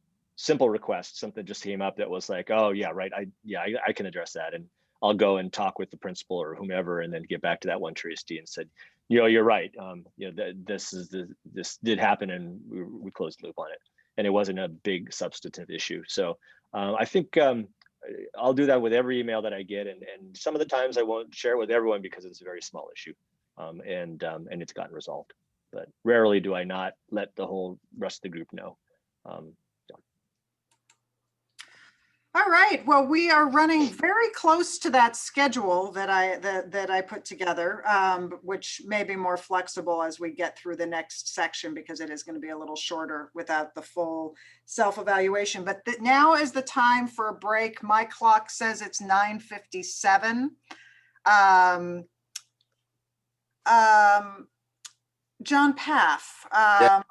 request. Something just came up that was like, oh yeah, right. I can address that, and I'll go and talk with the principal or whomever, and then get back to that one trustee and said, you're right. This did happen, and we closed the loop on it, and it wasn't a big substantive issue. So I think I'll do that with every email that I get, and some of the times I won't share it with everyone because it's a very small issue, and it's gotten resolved. But rarely do I not let the whole rest of the group know. All right. Well, we are running very close to that schedule that I put together, which may be more flexible as we get through the next section, because it is going to be a little shorter without the full self-evaluation. But now is the time for a break. My clock says it's 9:57. John Paff, Yeah.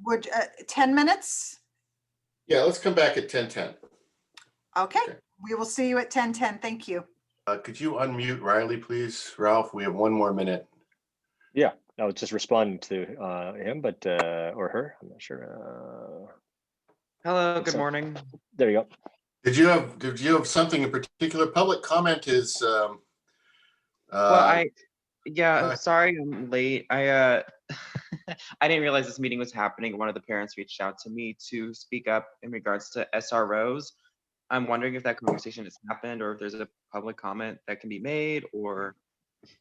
would 10 minutes? Yeah, let's come back at 10:10. Okay, we will see you at 10:10. Thank you. Could you unmute Riley, please? Ralph, we have one more minute. Yeah, I was just responding to him, but or her. I'm not sure. Hello, good So- morning. There you go. Did you have something in particular? Public comment is Well, go yeah, I'm ahead. sorry I'm late. I didn't realize this meeting was happening. One of the parents reached out to me to speak up in regards to SROs. I'm wondering if that conversation has happened or if there's a public comment that can be made or.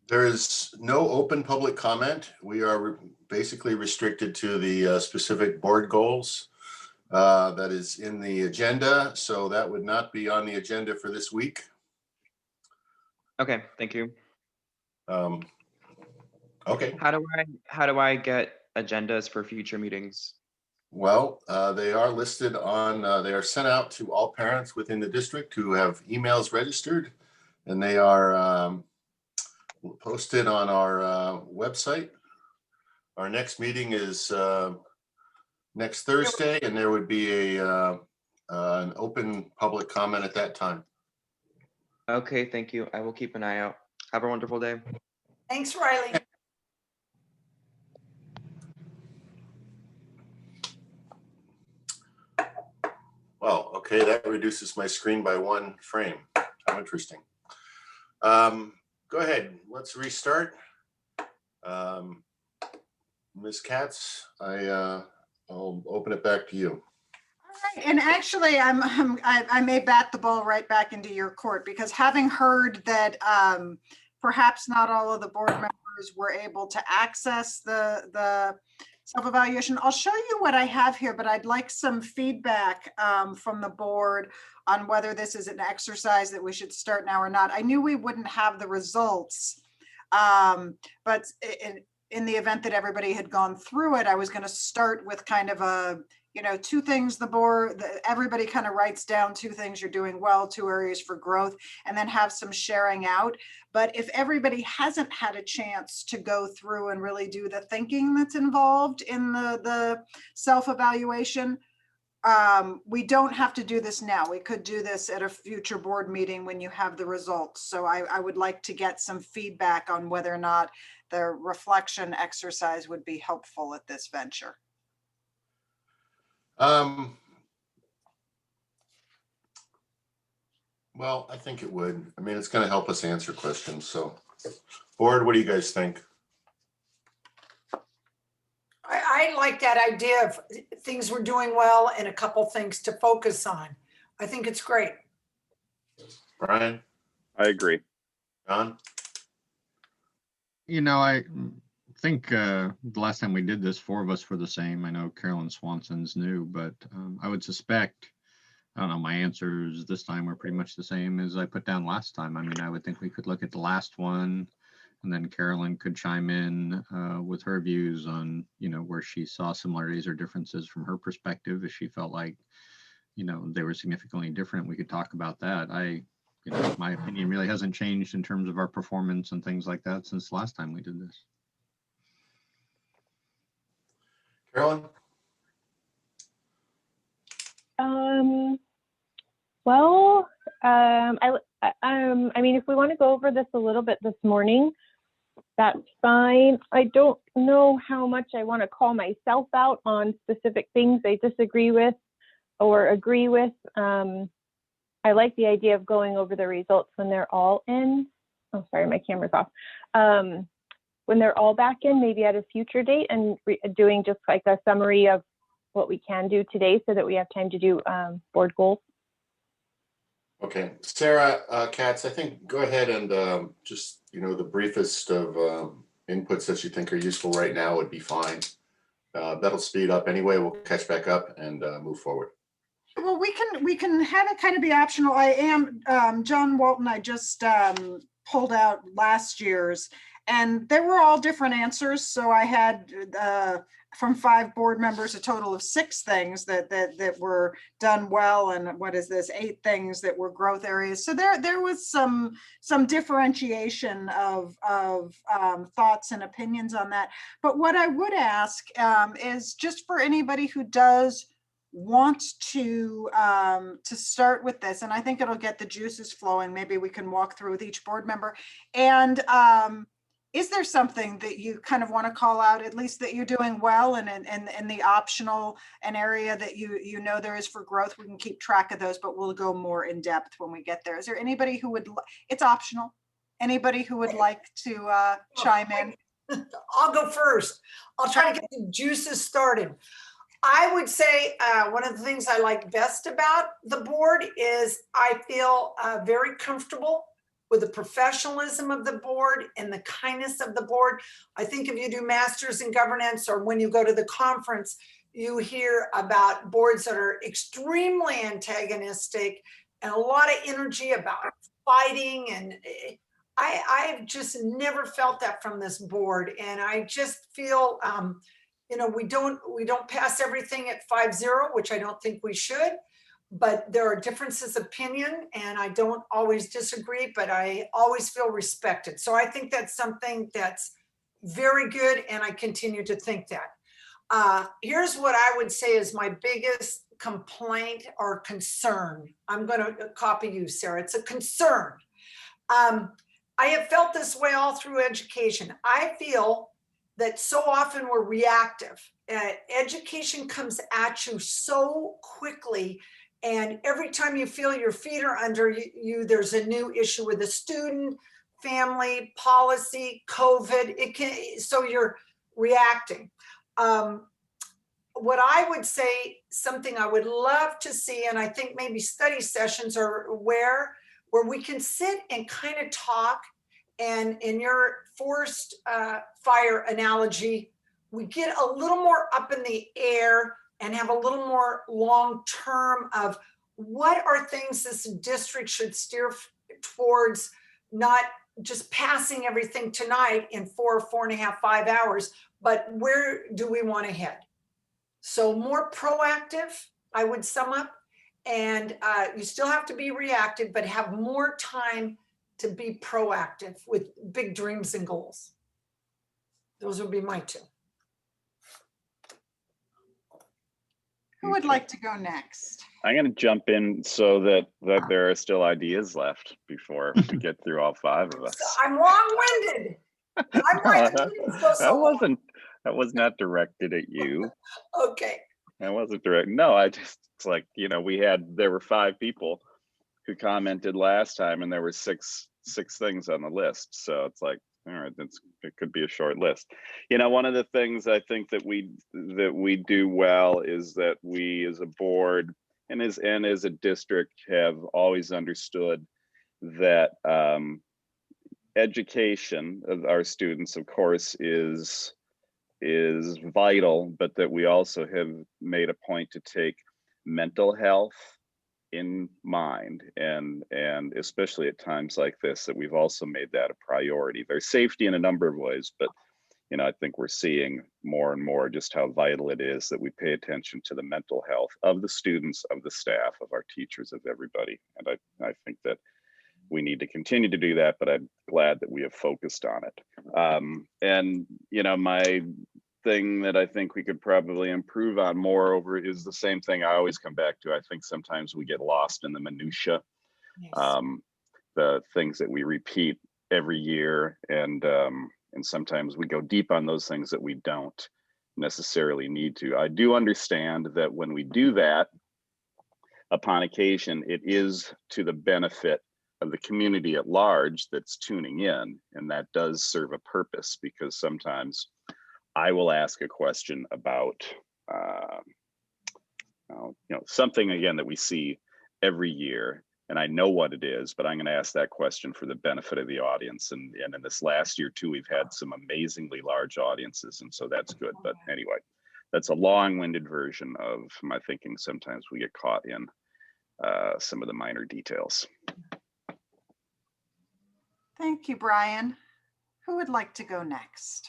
There is no open public comment. We are basically restricted to the specific board goals that is in the agenda. So that would not be on the agenda for this week. Okay, thank you. Okay. How do I get agendas for future meetings? Well, they are listed on, they are sent out to all parents within the district who have emails registered, and they are posted on our website. Our next meeting is next Thursday, and there would be an open public comment at that time. Okay, thank you. I will keep an eye out. Have a wonderful day. Thanks, Riley. Well, okay, that reduces my screen by one frame. How interesting. Go ahead, let's restart. Ms. Katz, I'll open it back to you. All right, and actually, I may bat the ball right back into your court, because having heard that perhaps not all of the board members were able to access the self-evaluation, I'll show you what I have here, but I'd like some feedback from the board on whether this is an exercise that we should start now or not. I knew we wouldn't have the results, but in the event that everybody had gone through it, I was going to start with kind of a, two things everybody kind of writes down, two things you're doing well, two areas for growth, and then have some sharing out. But if everybody hasn't had a chance to go through and really do the thinking that's involved in the self-evaluation, we don't have to do this now. We could do this at a future board meeting when you have the results. So I would like to get some feedback on whether or not the reflection exercise would be helpful at this venture. Well, I think it would. I mean, it's going to help us answer questions. So, board, what do you guys think? I like that idea of things we're doing well and a couple things to focus on. I think it's great. Brian? I agree. John? I think the last time we did this, 4 of us were the same. I know Carolyn Swanson's new, but I would suspect, I don't know, my answers this time were pretty much the same as I put down last time. I mean, I would think we could look at the last one, and then Carolyn could chime in with her views on, where she saw similarities or differences from her perspective. If she felt like, they were significantly different, we could talk about that. My opinion really hasn't changed in terms of our performance and things like that since the last time we did this. Carolyn? Well, I mean, if we want to go over this a little bit this morning, that's fine. I don't know how much I want to call myself out on specific things I disagree with or agree with. I like the idea of going over the results when they're all in. Oh, sorry, my camera's off. When they're all back in, maybe at a future date, and doing just like a summary of what we can do today so that we have time to do board goals. Okay, Sarah Katz, I think go ahead and just, the briefest of inputs that you think are useful right now would be fine. That'll speed up anyway. We'll catch back up and move forward. Well, we can have it kind of be optional. I am John Walton. I just pulled out last year's, and there were all different answers. So I had from 5 board members a total of 6 things that were done well, and what is this, 8 things that were growth areas. So there was some differentiation of thoughts and opinions on that. But what I would ask is just for anybody who does want to start with this, and I think it'll get the juices flowing. Maybe we can walk through with each board member. And is there something that you kind of want to call out, at least that you're doing well, and in the optional, an area that you know there is for growth? We can keep track of those, but we'll go more in depth when we get there. Is there anybody who would, it's optional, anybody who would like to chime in? I'll go first. I'll try to get the juices started. I would say one of the things I like best about the board is I feel very comfortable with the professionalism of the board and the kindness of the board. I think if you do masters in governance, or when you go to the conference, you hear about boards that are extremely antagonistic and a lot of energy about fighting, and I've just never felt that from this board. And I just feel, you know, we don't pass everything at 5-0, which I don't think we should, but there are differences of opinion, and I don't always disagree, but I always feel respected. So I think that's something that's very good, and I continue to think that. Here's what I would say is my biggest complaint or concern. I'm going to copy you, Sarah. It's a concern. I have felt this way all through education. I feel that so often we're reactive. Education comes at you so quickly, and every time you feel your feet are under you, there's a new issue with a student, family, policy, COVID. So you're reacting. What I would say, something I would love to see, and I think maybe study sessions are where we can sit and kind of talk. And in your forest fire analogy, we get a little more up in the air and have a little more long term of what are things this district should steer towards, not just passing everything tonight in 4.5, 5 hours, but where do we want to head? So more proactive, I would sum up, and you still have to be reactive, but have more time to be proactive with big dreams and goals. Those would be my two. Who would like to go next? I'm going to jump in so that there are still ideas left before we get through all 5 of us. I'm long-winded. That was not directed at you. Okay. That wasn't direct. No, it's like, you know, there were 5 people who commented last time, and there were six things on the list. So it's like, all right, it could be a short list. You know, one of the things I think that we do well is that we as a board and as a district have always understood that education of our students, of course, is vital, but that we also have made a point to take mental health in mind, and especially at times like this, that we've also made that a priority. There's safety in a number of ways, but you know, I think we're seeing more and more just how vital it is that we pay attention to the mental health of the students, of the staff, of our teachers, of everybody. And I think that we need to continue to do that, but I'm glad that we have focused on it. And you know, my thing that I think we could probably improve on moreover is the same thing I always come back to. I think sometimes we get lost in the minutia, Yes. The things that we repeat every year, and sometimes we go deep on those things that we don't necessarily need to. I do understand that when we do that, upon occasion, it is to the benefit of the community at large that's tuning in, and that does serve a purpose, because sometimes I will ask a question about you know, something again that we see every year, and I know what it is, but I'm going to ask that question for the benefit of the audience. And in this last year too, we've had some amazingly large audiences, and so that's good. But anyway, that's a long-winded version of my thinking. Sometimes we get caught in some of the minor details. Thank you, Brian. Who would like to go next?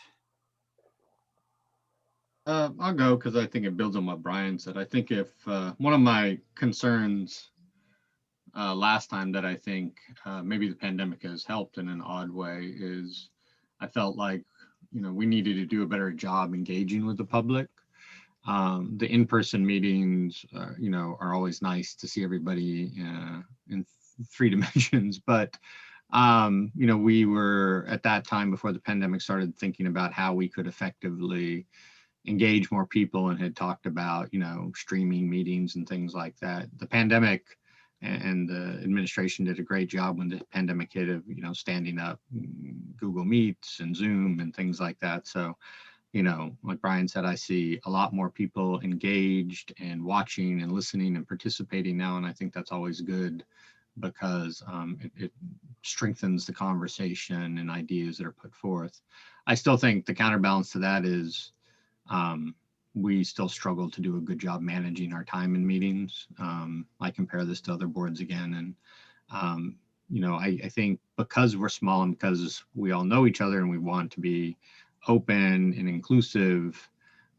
I'll go because I think it builds on what Brian said. I think if one of my concerns last time that I think maybe the pandemic has helped in an odd way is I felt like, you know, we needed to do a better job engaging with the public. The in-person meetings, you know, are always nice to see everybody in 3 dimensions. But, you know, we were at that time before the pandemic started thinking about how we could effectively engage more people and had talked about, you know, streaming meetings and things like that. The pandemic and the administration did a great job when the pandemic hit of, you know, standing up Google Meets and Zoom and things like that. So, you know, like Brian said, I see a lot more people engaged and watching and listening and participating now. And I think that's always good because it strengthens the conversation and ideas that are put forth. I still think the counterbalance to that is we still struggle to do a good job managing our time in meetings. I compare this to other boards again. And, you know, I think because we're small and because we all know each other and we want to be open and inclusive,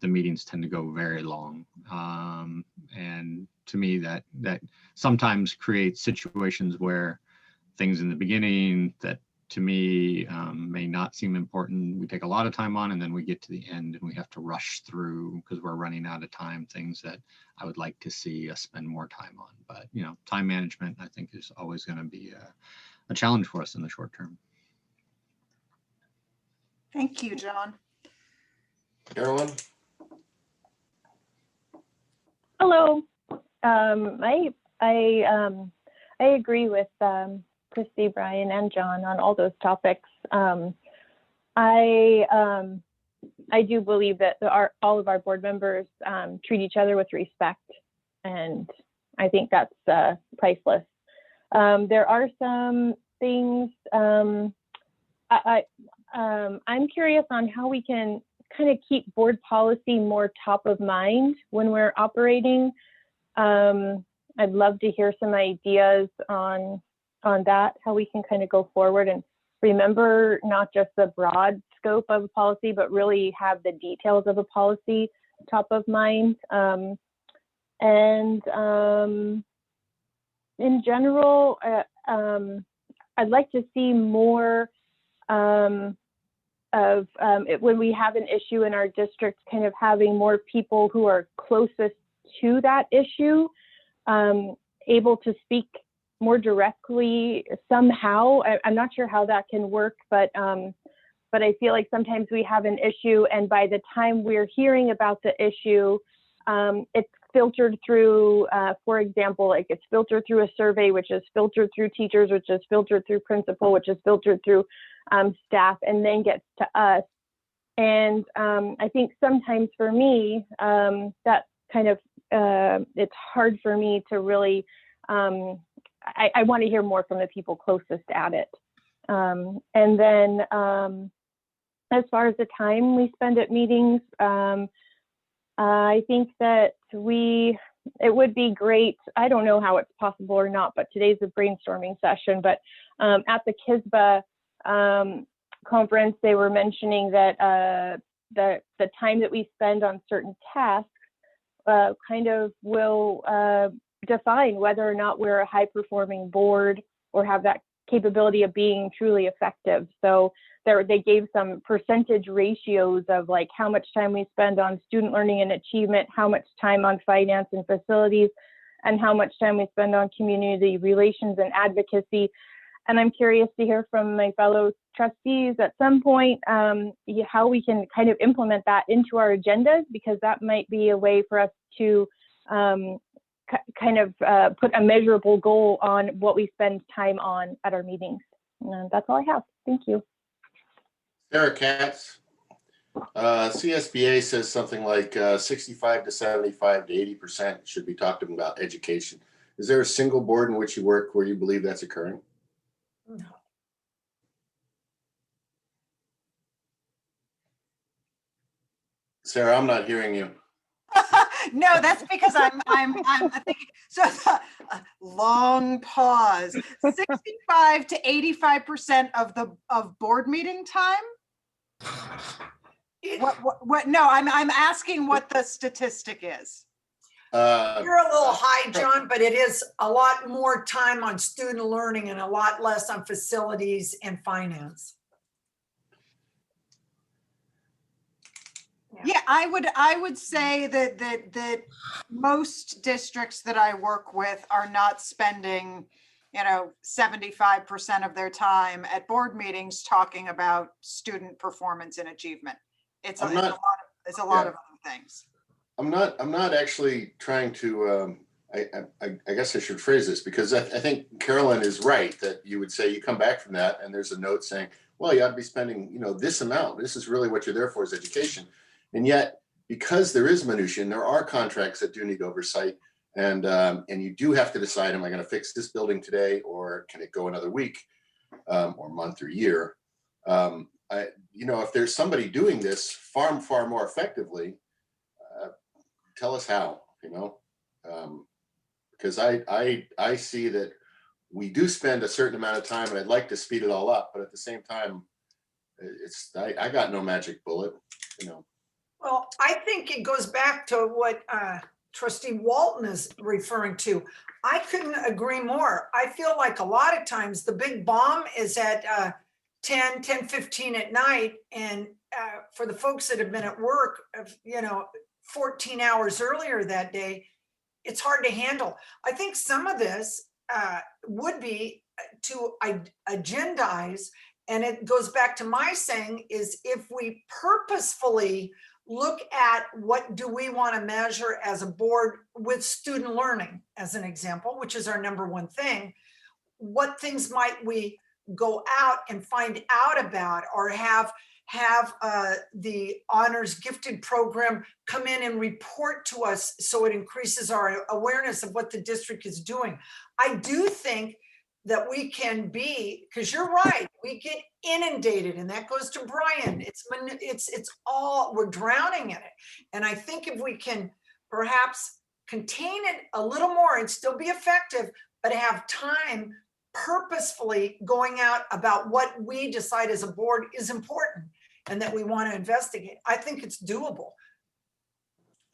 the meetings tend to go very long. And to me, that sometimes creates situations where things in the beginning that to me may not seem important, we take a lot of time on, and then we get to the end and we have to rush through because we're running out of time, things that I would like to see us spend more time on. But, you know, time management, I think, is always going to be a challenge for us in the short term. Thank you, John. Carolyn? Hello. I agree with Christy, Brian, and John on all those topics. I do believe that all of our board members treat each other with respect, and I think that's priceless. There are some things I'm curious on how we can kind of keep board policy more top of mind when we're operating. I'd love to hear some ideas on that, how we can kind of go forward and remember not just the broad scope of a policy, but really have the details of a policy top of mind. In general, I'd like to see more when we have an issue in our district, kind of having more people who are closest to that issue, able to speak more directly somehow. I'm not sure how that can work, but I feel like sometimes we have an issue, and by the time we're hearing about the issue, it's filtered through, for example, like it's filtered through a survey, which is filtered through teachers, which is filtered through principal, which is filtered through staff, and then gets to us. And I think sometimes for me, that kind of, it's hard for me to really, I want to hear more from the people closest at it. And then as far as the time we spend at meetings, I think that it would be great. I don't know how it's possible or not, but today's a brainstorming session. But at the KISBA conference, they were mentioning that the time that we spend on certain tasks kind of will define whether or not we're a high-performing board or have that capability of being truly effective. So they gave some percentage ratios of like how much time we spend on student learning and achievement, how much time on finance and facilities, and how much time we spend on community relations and advocacy. And I'm curious to hear from my fellow trustees at some point how we can kind of implement that into our agendas, because that might be a way for us to kind of put a measurable goal on what we spend time on at our meetings. And that's all I have. Thank you. Sarah Katz, CSBA says something like 65 to 75 to 80% should be talking about education. Is there a single board in which you work where you believe that's occurring? No. Sarah, I'm not hearing you. No, that's because I'm thinking, so long pause. 65 to 85% of board meeting time? What no, I'm asking what the statistic is. You're a little high, John, but it is a lot more time on student learning and a lot less on facilities and finance. Yeah, I would say that most districts that I work with are not spending, 75% of their time at board meetings talking about student performance and achievement. It's a I'm lot not- of, it's a lot yeah. of other things. I'm not actually trying to, I guess I should phrase this, because I think Carolyn is right that you would say you come back from that and there's a note saying, well, you ought to be spending, this amount. This is really what you're there for, is education. And yet, because there is minutia and there are contracts that do need oversight, and you do have to decide, am I going to fix this building today, or can it go another week, or month or year? If there's somebody doing this far more effectively, tell us how, because I see that we do spend a certain amount of time, and I'd like to speed it all up, but at the same time, I got no magic bullet. Well, I think it goes back to what Trustee Walton is referring to. I couldn't agree more. I feel like a lot of times the big bomb is at 10:15 at night. And for the folks that have been at work, 14 hours earlier that day, it's hard to handle. I think some of this would be to agendize, and it goes back to my saying, is if we purposefully look at what do we want to measure as a board with student learning, as an example, which is our number one thing, what things might we go out and find out about, or have the honors gifted program come in and report to us, so it increases our awareness of what the district is doing. I do think that we can be, because you're right, we get inundated, and that goes to Brian. It's all, we're drowning in it. And I think if we can perhaps contain it a little more and still be effective, but have time purposefully going out about what we decide as a board is important and that we want to investigate, I think it's doable.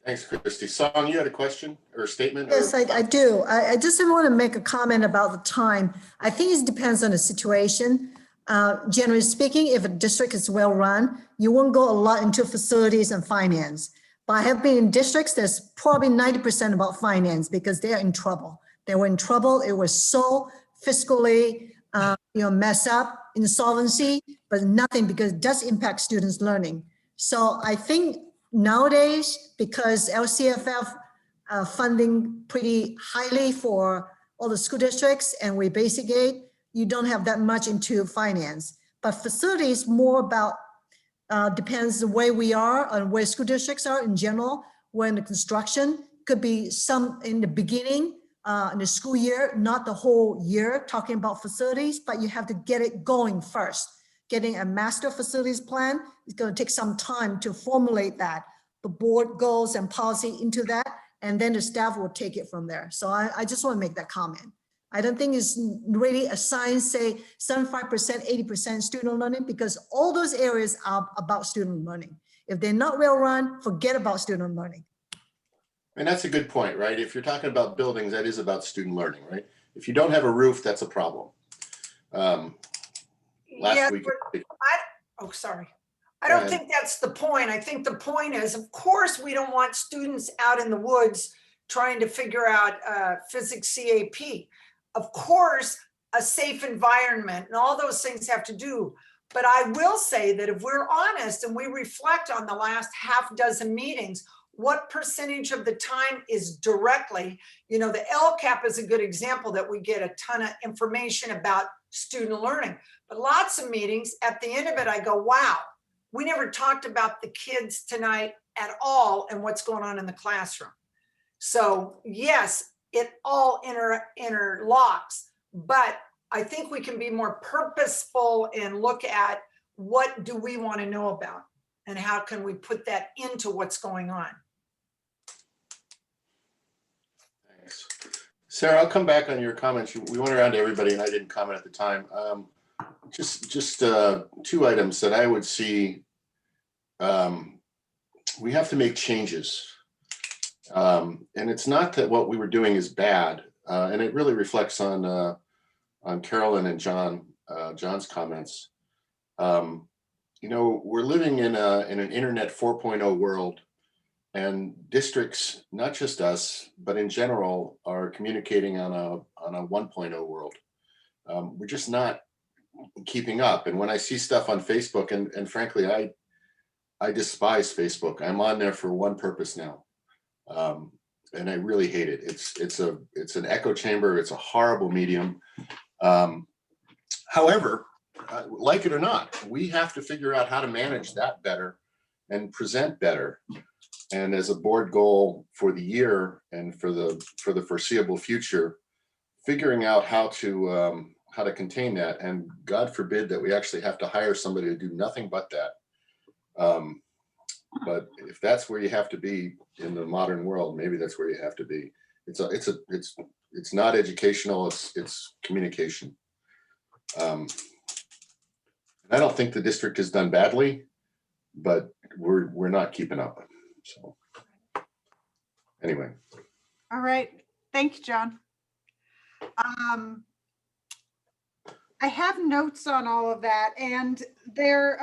Thanks, Christy. Song, you had a question or a statement? Yes, I do. I just want to make a comment about the time. I think it depends on the situation. Generally speaking, if a district is well run, you won't go a lot into facilities and finance. But I have been in districts that's probably 90% about finance, because they're in trouble. They were in trouble. It was so fiscally, mess up, insolvency, but nothing, because it does impact students' learning. So I think nowadays, because LCFF funding pretty highly for all the school districts, and we basic aid, you don't have that much into finance. But facilities more about, depends the way we are and where school districts are in general. When the construction could be some in the beginning, in the school year, not the whole year talking about facilities, but you have to get it going first. Getting a master facilities plan is going to take some time to formulate that. The board goals and policy into that, and then the staff will take it from there. So I just want to make that comment. I don't think it's really a science, say 75%, 80% student learning, because all those areas are about student learning. If they're not well run, forget about student learning. And that's a good point, right? If you're talking about buildings, that is about student learning, right? If you don't have a roof, that's a problem. Last week. Sorry. I don't think that's the point. I think the point is, of course, we don't want students out in the woods trying to figure out physics CAP. Of course, a safe environment and all those things have to do. But I will say that if we're honest and we reflect on the last half dozen meetings, what percentage of the time is directly, the Lcap is a good example that we get a ton of information about student learning. But lots of meetings, at the end of it, I go, wow, we never talked about the kids tonight at all and what's going on in the classroom. So yes, it all interlocks, but I think we can be more purposeful and look at what do we want to know about and how can we put that into what's going on. Thanks. Sarah, I'll come back on your comments. We went around to everybody and I didn't comment at the time. Just two items that I would see. We have to make changes. And it's not that what we were doing is bad. And it really reflects on Carolyn and John's comments. you know, we're living in an internet 4.0 world, and districts, not just us, but in general, are communicating on a 1.0 world. We're just not keeping up. And when I see stuff on Facebook, and frankly, I despise Facebook. I'm on there for one purpose now. And I really hate it. It's an echo chamber. It's a horrible medium. However, like it or not, we have to figure out how to manage that better and present better. And as a board goal for the year and for the foreseeable future, figuring out how to contain that. And God forbid that we actually have to hire somebody to do nothing but that. But if that's where you have to be in the modern world, maybe that's where you have to be. It's not educational. It's communication. I don't think the district has done badly, but we're not keeping up. So anyway. All right. Thank you, John. I have notes on all of that, and there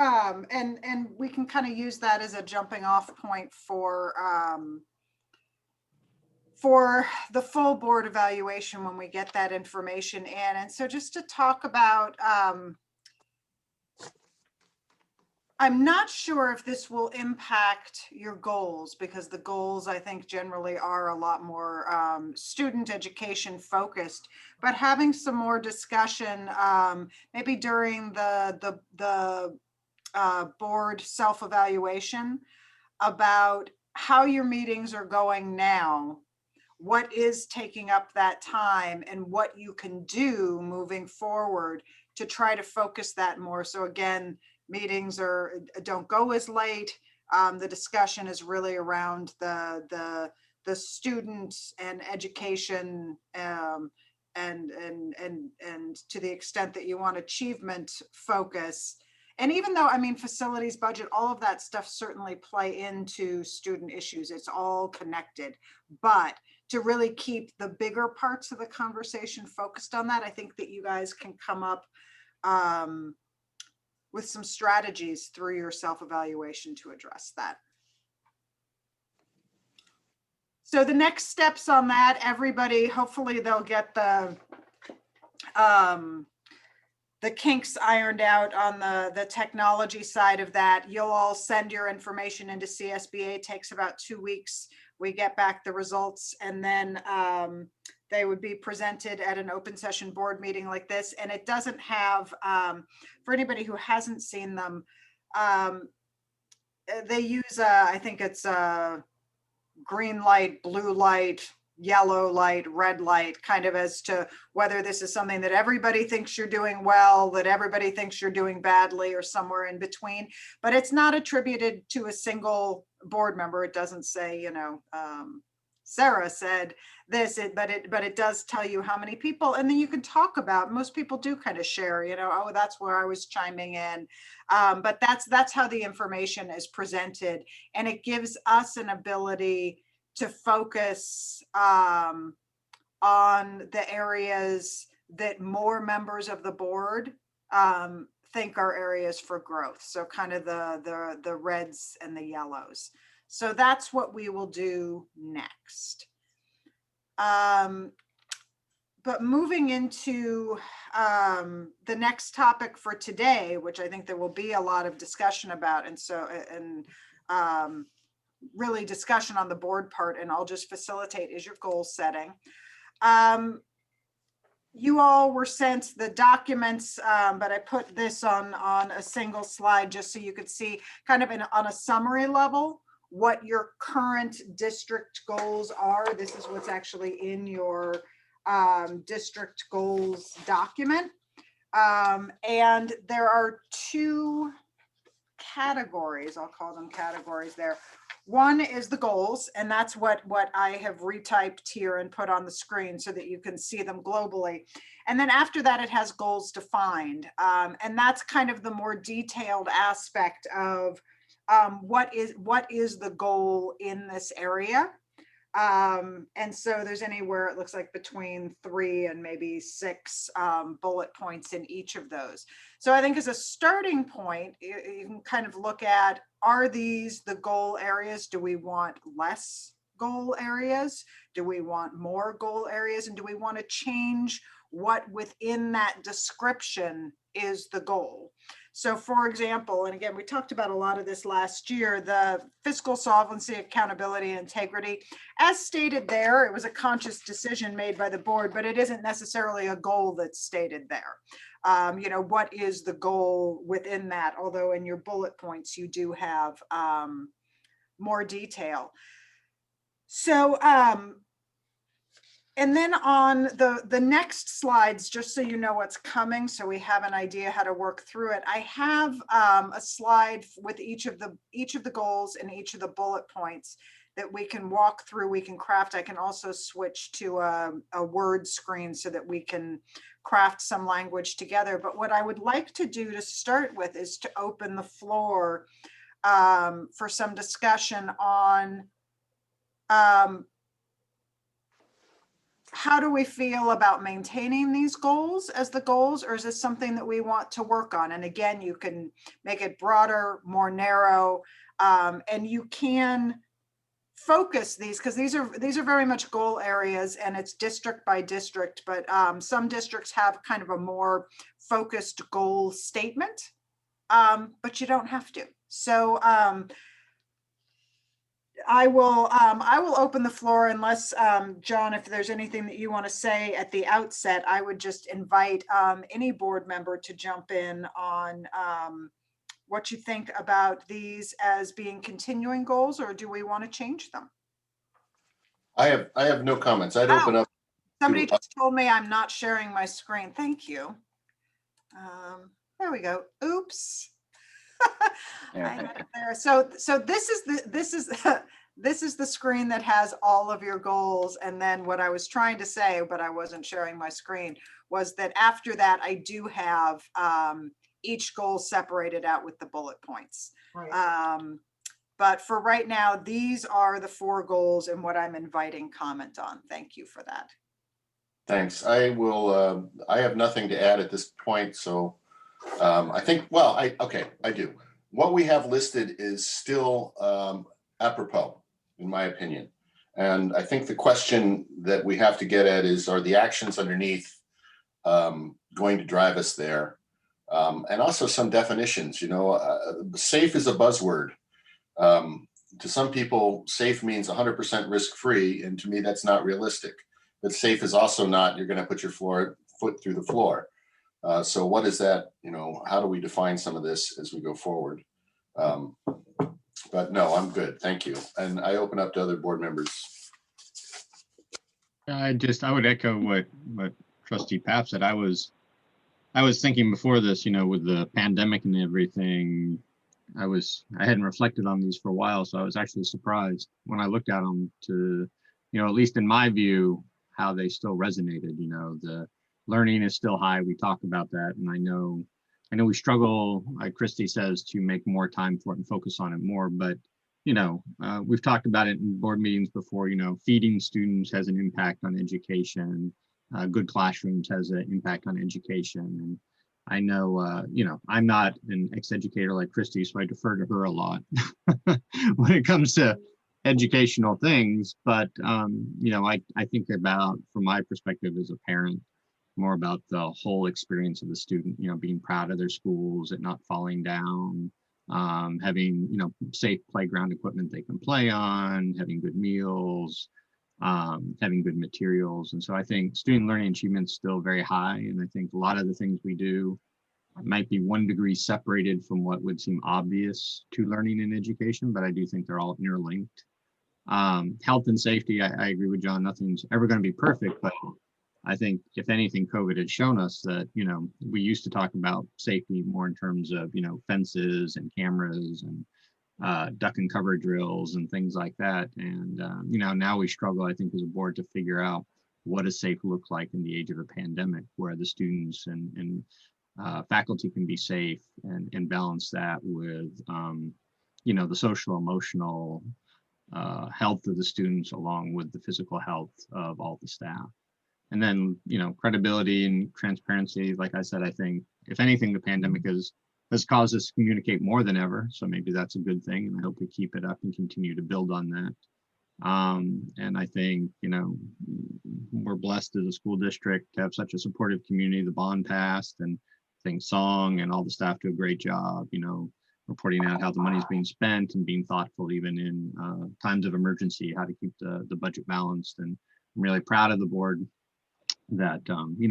and we can kind of use that as a jumping off point for the full board evaluation when we get that information in. And so just to talk about, I'm not sure if this will impact your goals, because the goals, I think, generally are a lot more student education focused, but having some more discussion maybe during the board self-evaluation about how your meetings are going now, what is taking up that time, and what you can do moving forward to try to focus that more. So again, meetings don't go as late. The discussion is really around the students and education, and to the extent that you want achievement focus. And even though, I mean, facilities budget, all of that stuff certainly play into student issues. It's all connected, but to really keep the bigger parts of the conversation focused on that, I think that you guys can come up with some strategies through your self-evaluation to address that. So the next steps on that, everybody, hopefully they'll get the kinks ironed out on the technology side of that. You'll all send your information into CSBA. It takes about 2 weeks. We get back the results, and then they would be presented at an open session board meeting like this. And it doesn't have, for anybody who hasn't seen them, they use, I think it's a green light, blue light, yellow light, red light, kind of as to whether this is something that everybody thinks you're doing well, that everybody thinks you're doing badly, or somewhere in between. But it's not attributed to a single board member. It doesn't say, you know, Sarah said this, but it does tell you how many people, and then you can talk about, most people do kind of share, you know, oh, that's where I was chiming in. But that's how the information is presented, and it gives us an ability to focus on the areas that more members of the board think are areas for growth. So kind of the reds and the yellows. So that's what we will do next. But moving into the next topic for today, which I think there will be a lot of discussion about, and really discussion on the board part, and I'll just facilitate, is your goal setting. You all were sent the documents, but I put this on a single slide just so you could see kind of on a summary level what your current district goals are. This is what's actually in your district goals document. And there are 2 categories, I'll call them categories there. One is the goals, and that's what I have retyped here and put on the screen so that you can see them globally. And then after that, it has goals defined. And that's kind of the more detailed aspect of what is the goal in this area. And so there's anywhere, it looks like between 3 and maybe 6 bullet points in each of those. So I think as a starting point, you can kind of look at, are these the goal areas? Do we want less goal areas? Do we want more goal areas? And do we want to change what within that description is the goal? So for example, and again, we talked about a lot of this last year, the fiscal solvency, accountability, and integrity, as stated there, it was a conscious decision made by the board, but it isn't necessarily a goal that's stated there. What is the goal within that? Although in your bullet points, you do have more detail. So, and then on the next slides, just so you know what's coming, so we have an idea how to work through it, I have a slide with each of the goals and each of the bullet points that we can walk through, we can craft. I can also switch to a word screen so that we can craft some language together. But what I would like to do to start with is to open the floor for some discussion on how do we feel about maintaining these goals as the goals, or is this something that we want to work on? And again, you can make it broader, more narrow, and you can focus these, because these are very much goal areas and it's district by district, but some districts have kind of a more focused goal statement, but you don't have to. So I will open the floor unless, John, if there's anything that you want to say at the outset. I would just invite any board member to jump in on what you think about these as being continuing goals, or do we want to change them? I have no comments. I'd open up. Somebody just told me I'm not sharing my screen. Thank you. There we go. Oops. I had it there. So this is the screen that has all of your goals. And then what I was trying to say, but I wasn't sharing my screen, was that after that, I do have each goal separated out with the bullet points. Right. But for right now, these are the 4 goals and what I'm inviting comment on. Thank you for that. Thanks. I will. I have nothing to add at this point. So I think. Well, I do. What we have listed is still apropos, in my opinion. And I think the question that we have to get at is: are the actions underneath going to drive us there? And also some definitions. Safe is a buzzword. To some people, safe means 100% risk-free, and to me, that's not realistic. But safe is also not you're going to put your foot through the floor. So what is that? How do we define some of this as we go forward? But no, I'm good. Thank you. And I open up to other board members. I would echo what Trustee Papp said. I was thinking before this, with the pandemic and everything, I hadn't reflected on these for a while, so I was actually surprised when I looked at them to, at least in my view, how they still resonated. The learning is still high. We talk about that, and I know we struggle, like Christy says, to make more time for it and focus on it more. But we've talked about it in board meetings before. Feeding students has an impact on education. Good classrooms has an impact on education. And I know, I'm not an ex-educator like Christy, so I defer to her a lot when it comes to educational things. But, I think about, from my perspective as a parent, more about the whole experience of the student, being proud of their schools, it not falling down, having, safe playground equipment they can play on, having good meals, having good materials. And so I think student learning achievement is still very high. And I think a lot of the things we do might be 1 degree separated from what would seem obvious to learning and education, but I do think they're all interlinked. Health and safety, I agree with John, nothing's ever going to be perfect, but I think if anything, COVID had shown us that, we used to talk about safety more in terms of, fences and cameras and duck and cover drills and things like that. And, now we struggle, I think, as a board to figure out what does safe look like in the age of a pandemic, where the students and faculty can be safe and balance that with, the social, emotional health of the students along with the physical health of all the staff. And then, credibility and transparency, like I said, I think if anything, the pandemic has caused us to communicate more than ever. So maybe that's a good thing. And I hope we keep it up and continue to build on that. And I think, we're blessed as a school district to have such a supportive community. The bond passed, and I think Song and all the staff do a great job, reporting out how the money is being spent and being thoughtful even in times of emergency, how to keep the budget balanced. And I'm really proud of the board that,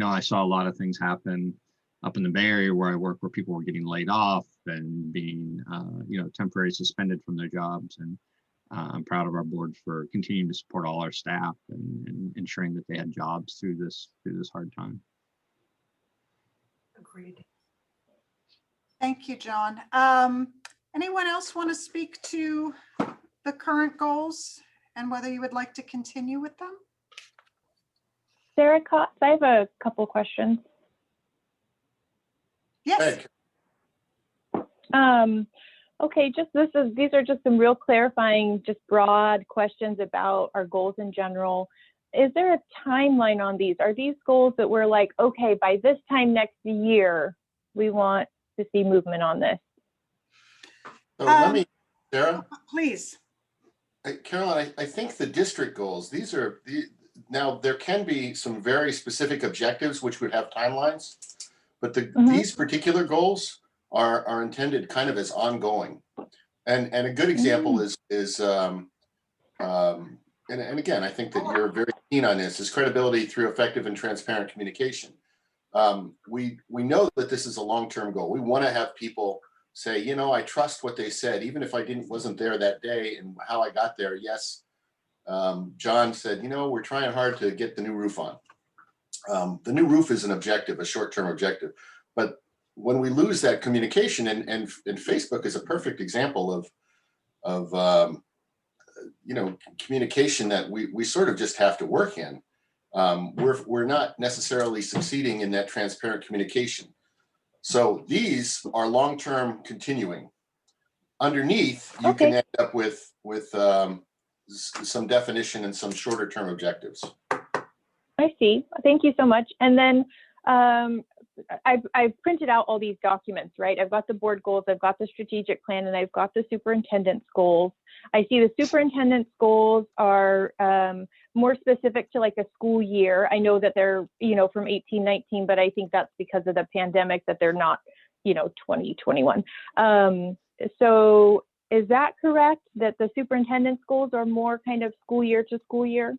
I saw a lot of things happen up in the Bay Area where I work, where people were getting laid off and being, temporarily suspended from their jobs. And I'm proud of our board for continuing to support all our staff and ensuring that they had jobs through this hard time. Agreed. Thank you, John. Anyone else want to speak to the current goals and whether you would like to continue with them? Sarah Cox, I have a couple questions. Yes. Okay, these are just some real clarifying, just broad questions about our goals in general. Is there a timeline on these? Are these goals that we're like, okay, by this time next year, we want to see movement on this? So let me, Sarah. Please. Caroline, I think the district goals, now there can be some very specific objectives which would have timelines, but these particular goals are intended kind of as ongoing. And a good example is and again, I think that you're very keen on this, is credibility through effective and transparent communication. We know that this is a long-term goal. We want to have people say, I trust what they said, even if I wasn't there that day and how I got there. Yes, John said, we're trying hard to get the new roof on. The new roof is an objective, a short-term objective. But when we lose that communication, and Facebook is a perfect example of communication that we sort of just have to work in. We're not necessarily succeeding in that transparent communication. So these are long-term continuing. Underneath, you can end up with some definition and some shorter-term objectives. I see. Thank you so much. And then I've printed out all these documents, right? I've got the board goals, I've got the strategic plan, and I've got the superintendent's goals. I see the superintendent's goals are more specific to like a school year. I know that they're, from 18-19, but I think that's because of the pandemic that they're not, 2021. So is that correct, that the superintendent's goals are more kind of school year to school year?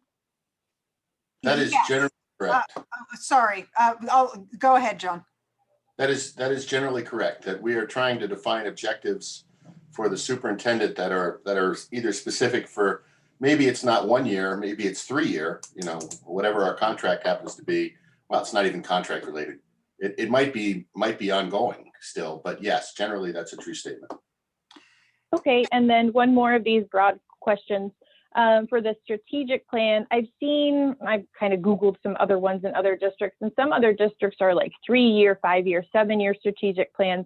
That is generally correct. Sorry, I'll go ahead, John. That is generally correct, that we are trying to define objectives for the superintendent that are either specific for, maybe it's not 1 year, maybe it's 3 year, whatever our contract happens to be. Well, it's not even contract related. It might be ongoing still, but yes, generally that's a true statement. Okay, and then one more of these broad questions. For the strategic plan, I've kind of Googled some other ones in other districts, and some other districts are like 3-year, 5-year, 7-year strategic plans.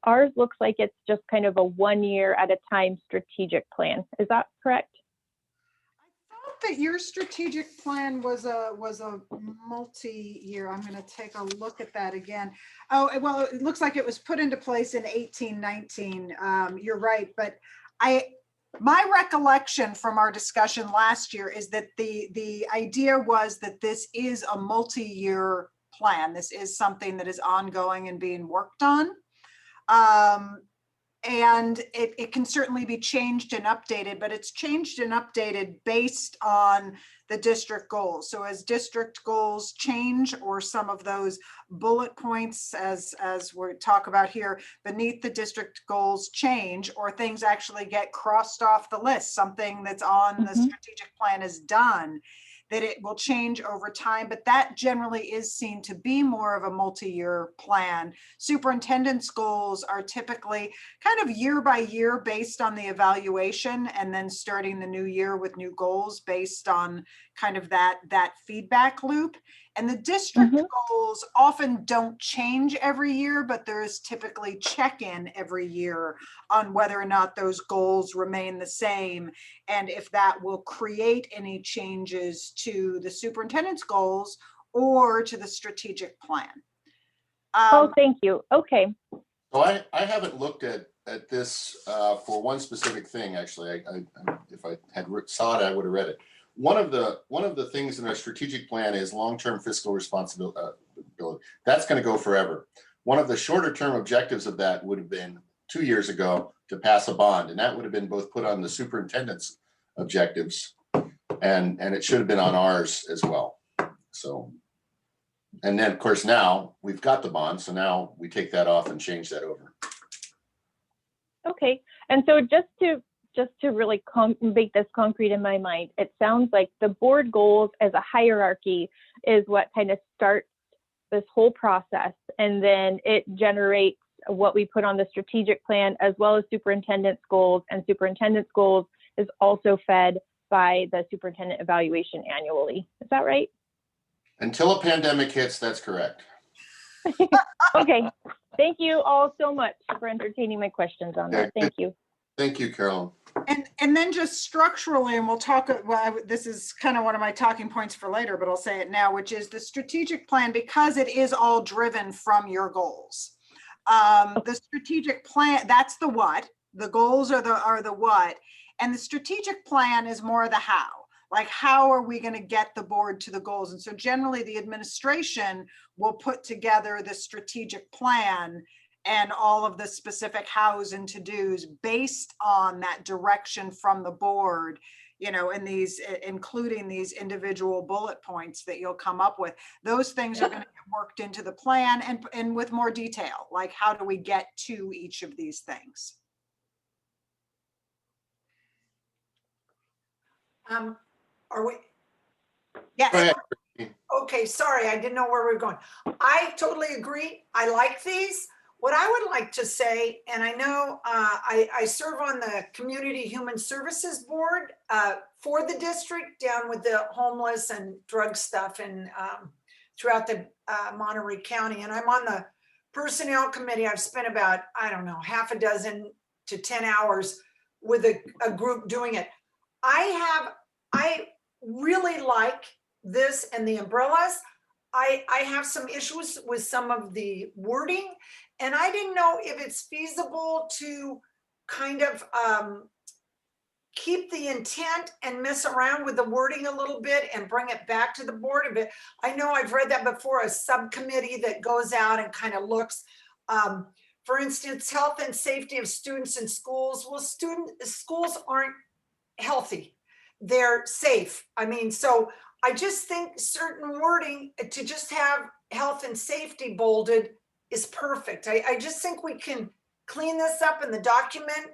Ours looks like it's just kind of a 1 year at a time strategic plan. Is that correct? I thought that your strategic plan was a multi-year. I'm going to take a look at that again. Oh, well, it looks like it was put into place in 18-19. You're right, but my recollection from our discussion last year is that the idea was that this is a multi-year plan. This is something that is ongoing and being worked on. And it can certainly be changed and updated, but it's changed and updated based on the district goals. So as district goals change, or some of those bullet points, as we talk about here, beneath the district goals change, or things actually get crossed off the list, something that's on the strategic plan is done, that it will change over time, but that generally is seen to be more of a multi-year plan. Superintendent's goals are typically kind of year by year based on the evaluation, and then starting the new year with new goals based on kind of that feedback loop. And the district goals often don't change every year, but there is typically check-in every year on whether or not those goals remain the same, and if that will create any changes to the superintendent's goals or to the strategic plan. Oh, thank you. Okay. So I haven't looked at this for one specific thing, actually. If I had saw it, I would have read it. One of the things in our strategic plan is long-term fiscal responsibility. That's going to go forever. One of the shorter term objectives of that would have been 2 years ago to pass a bond, and that would have been both put on the superintendent's objectives, and it should have been on ours as well. So, and then of course now we've got the bond, so now we take that off and change that over. Okay. And so just to really make this concrete in my mind, it sounds like the board goals as a hierarchy is what kind of starts this whole process, and then it generates what we put on the strategic plan as well as superintendent's goals, and superintendent's goals is also fed by the superintendent evaluation annually. Is that right? Until a pandemic hits, that's correct. Okay. Thank you all so much for entertaining my questions on that. Thank you. Thank you, Carolyn. And then just structurally, and we'll talk, well, this is kind of one of my talking points for later, but I'll say it now, which is the strategic plan, because it is all driven from your goals. The strategic plan, that's the what, the goals are the what, and the strategic plan is more the how. Like, how are we going to get the board to the goals? And so generally the administration will put together the strategic plan and all of the specific hows and to-dos based on that direction from the board, you know, and these, including these individual bullet points that you'll come up with. Those things are going to get worked into the plan and with more detail, like how do we get to each of these things? Are we? Yes. Go ahead. Okay, sorry, I didn't know where we were going. I totally agree. I like these. What I would like to say, and I know I serve on the Community Human Services Board for the district, down with the homeless and drug stuff and throughout the Monterey County. And I'm on the Personnel Committee. I've spent about, I don't know, half a dozen to 10 hours with a group doing it. I really like this and the umbrellas. I have some issues with some of the wording, and I didn't know if it's feasible to kind of keep the intent and mess around with the wording a little bit and bring it back to the board a bit. I know I've read that before, a subcommittee that goes out and kind of looks, for instance, health and safety of students in schools. Well, schools aren't healthy. They're safe. I mean, so I just think certain wording to just have health and safety bolded is perfect. I just think we can clean this up in the document,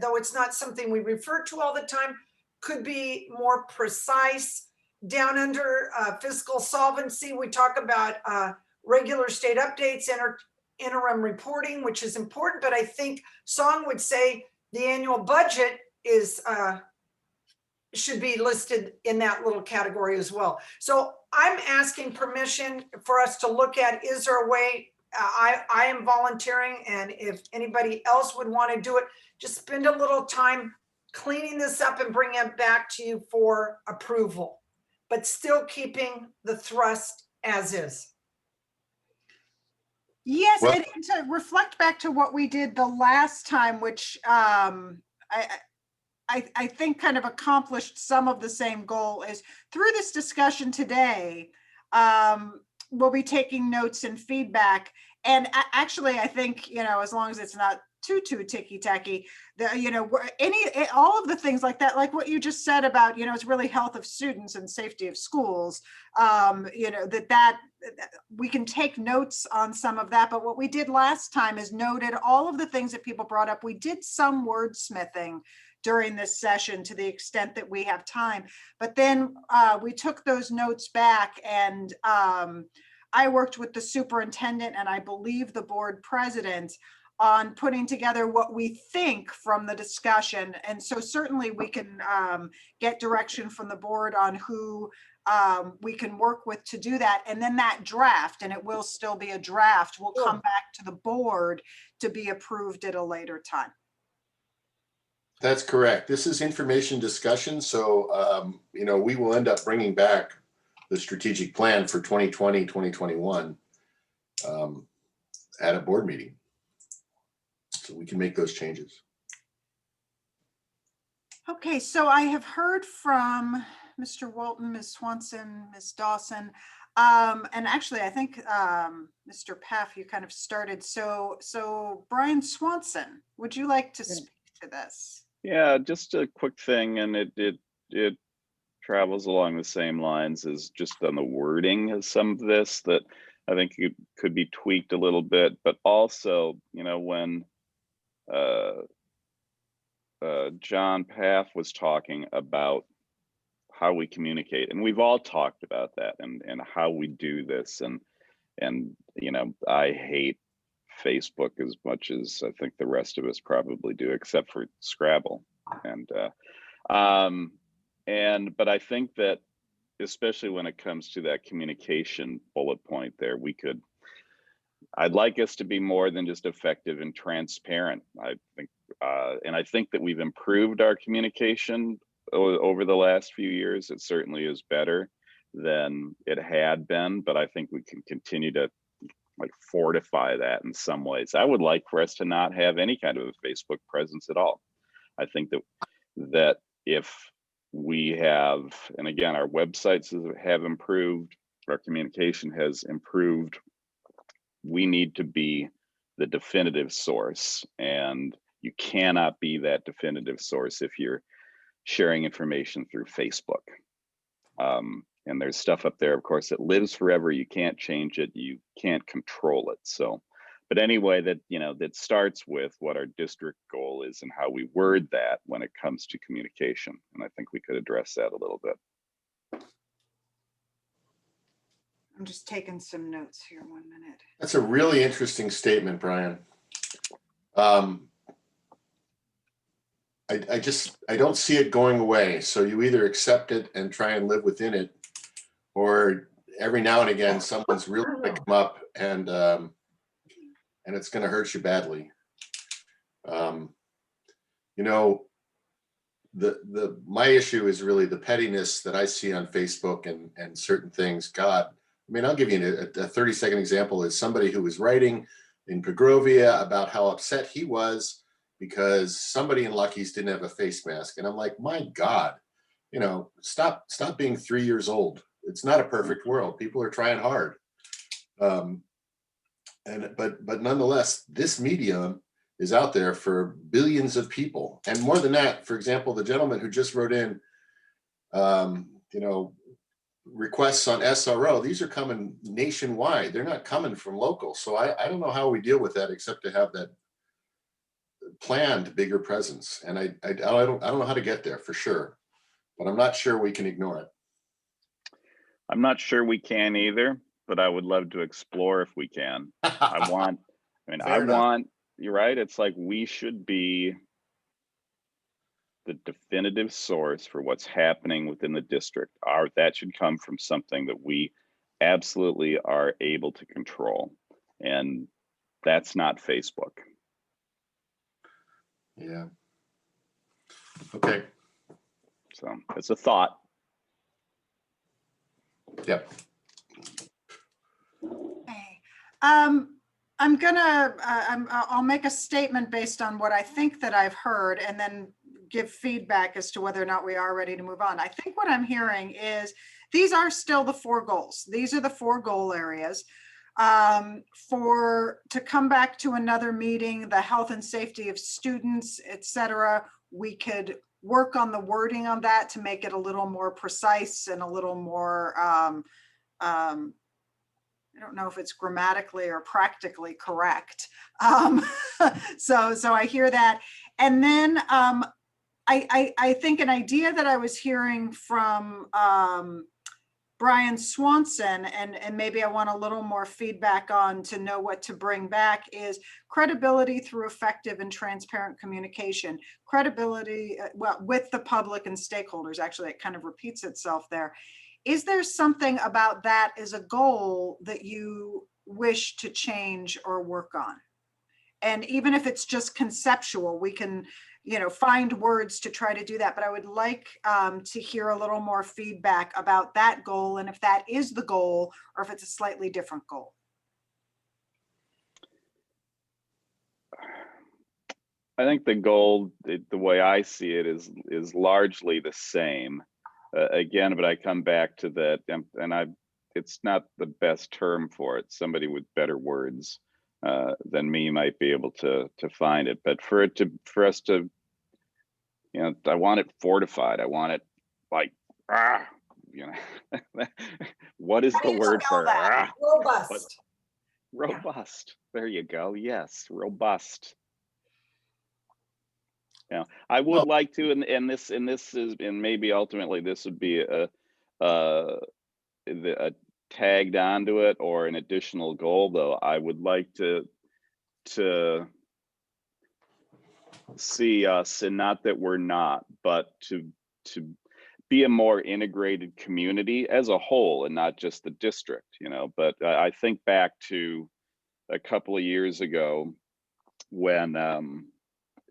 though it's not something we refer to all the time, could be more precise. Down under fiscal solvency, we talk about regular state updates, interim reporting, which is important, but I think Song would say the annual budget is should be listed in that little category as well. So I'm asking permission for us to look at, is there a way, I am volunteering, and if anybody else would want to do it, just spend a little time cleaning this up and bring it back to you for approval, but still keeping the thrust as is. Yes, Well- and to reflect back to what we did the last time, which I think kind of accomplished some of the same goal, is through this discussion today, we'll be taking notes and feedback. And actually, I think, you know, as long as it's not too ticky-tacky, you know, all of the things like that, like what you just said about, you know, it's really health of students and safety of schools, you know, that we can take notes on some of that. But what we did last time is noted all of the things that people brought up. We did some wordsmithing during this session to the extent that we have time. But then we took those notes back, and I worked with the superintendent and I believe the board president on putting together what we think from the discussion. And so certainly we can get direction from the board on who we can work with to do that. And then that draft, and it will still be a draft, will come back to the board to be approved at a later time. That's correct. This is information discussion. So, you know, we will end up bringing back the strategic plan for 2020, 2021 at a board meeting. So we can make those changes. Okay, so I have heard from Mr. Walton, Ms. Swanson, Ms. Dawson, and actually I think Mr. Paff, you kind of started. So Brian Swanson, would you like to speak to this? Yeah, just a quick thing, and it travels along the same lines as just on the wording of some of this that I think it could be tweaked a little bit, but also, you know, when John Paff was talking about how we communicate, and we've all talked about that and how we do this, and you know, I hate Facebook as much as I think the rest of us probably do, except for Scrabble. But I think that especially when it comes to that communication bullet point there, I'd like us to be more than just effective and transparent. I think, and I think that we've improved our communication over the last few years. It certainly is better than it had been, but I think we can continue to like fortify that in some ways. I would like for us to not have any kind of a Facebook presence at all. I think that if we have, and again, our websites have improved, our communication has improved, we need to be the definitive source, and you cannot be that definitive source if you're sharing information through Facebook. And there's stuff up there, of course, that lives forever. You can't change it. You can't control it. So, but anyway, that, you know, that starts with what our district goal is and how we word that when it comes to communication. And I think we could address that a little bit. I'm just taking some notes here, 1 minute. That's a really interesting statement, Brian. I don't see it going away. So you either accept it and try and live within it, or every now and again, someone's really going to come up and it's going to hurt you badly. You know, my issue is really the pettiness that I see on Facebook and certain things. God, I mean, I'll give you a 30-second example. Is somebody who was writing in Pagrovia about how upset he was because somebody in Lucky's didn't have a face mask. And I'm like, my God, you know, stop being 3 years old. It's not a perfect world. People are trying hard. But nonetheless, this medium is out there for billions of people. And more than that, for example, the gentleman who just wrote in, you know, requests on SRO, these are coming nationwide. They're not coming from local. So I don't know how we deal with that except to have that planned bigger presence. And I don't know how to get there for sure, but I'm not sure we can ignore it. I'm not sure we can either, but I would love to explore if we can. You're right. It's like we should be the definitive source for what's happening within the district. That should come from something that we absolutely are able to control. And that's not Facebook. Yeah. Okay. So it's a thought. Yep. Okay. I'll make a statement based on what I think that I've heard and then give feedback as to whether or not we are ready to move on. I think what I'm hearing is these are still the 4 goals. These are the 4 goal areas. To come back to another meeting, the health and safety of students, et cetera, we could work on the wording on that to make it a little more precise and a little more, I don't know if it's grammatically or practically correct. So I hear that. And then I think an idea that I was hearing from Brian Swanson, and maybe I want a little more feedback on to know what to bring back, is credibility through effective and transparent communication. Credibility, well, with the public and stakeholders. Actually, it kind of repeats itself there. Is there something about that as a goal that you wish to change or work on? And even if it's just conceptual, we can, find words to try to do that. But I would like to hear a little more feedback about that goal, and if that is the goal or if it's a slightly different goal. I think the goal, the way I see it, is largely the same. Again, but I come back to that, and it's not the best term for it. Somebody with better words than me might be able to find it. But for us to, I want it fortified. I want it like, what is the word for Robust. Robust? There you go. Yes, robust. Yeah, I would like to, and this is, and maybe ultimately this would be a tagged onto it or an additional goal, though. I would like to see us, and not that we're not, but to be a more integrated community as a whole, and not just the district, But I think back to a couple of years ago when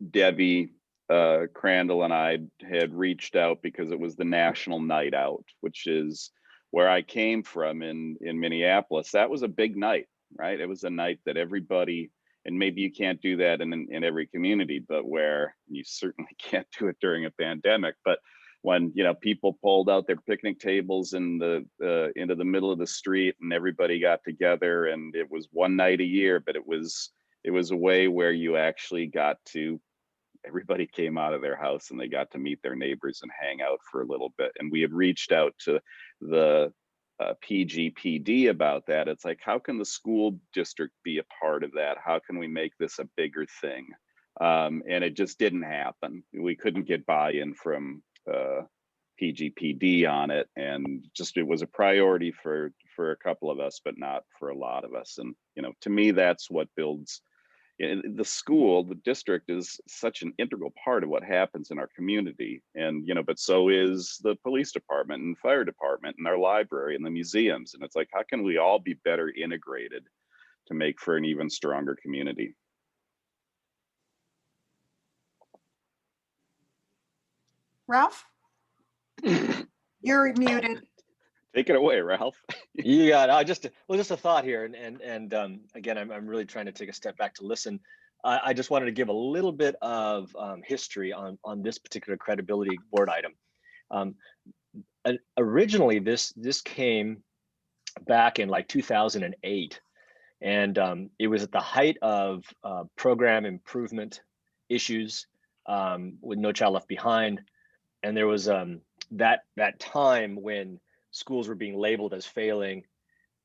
Debbie Crandall and I had reached out because it was the National Night Out, which is where I came from in Minneapolis. That was a big night, right? It was a night that everybody, and maybe you can't do that in every community, but where you certainly can't do it during a pandemic. But when people pulled out their picnic tables into the middle of the street, and everybody got together, and it was one night a year, but it was a way where you actually got to, everybody came out of their house and they got to meet their neighbors and hang out for a little bit. And we had reached out to the PGPD about that. It's like, how can the school district be a part of that? How can we make this a bigger thing? And it just didn't happen. We couldn't get buy-in from PGPD on it, and just it was a priority for a couple of us, but not for a lot of us. And to me, that's what builds. The school, the district, is such an integral part of what happens in our community. And, but so is the police department and fire department and our library and the museums. And it's like, how can we all be better integrated to make for an even stronger community? Ralph? You're muted. Take it away, Ralph. You got just a thought here, and again, I'm really trying to take a step back to listen. I just wanted to give a little bit of history on this particular credibility board item. Originally, this came back in like 2008, and it was at the height of program improvement issues with No Child Left Behind, and there was that time when schools were being labeled as failing,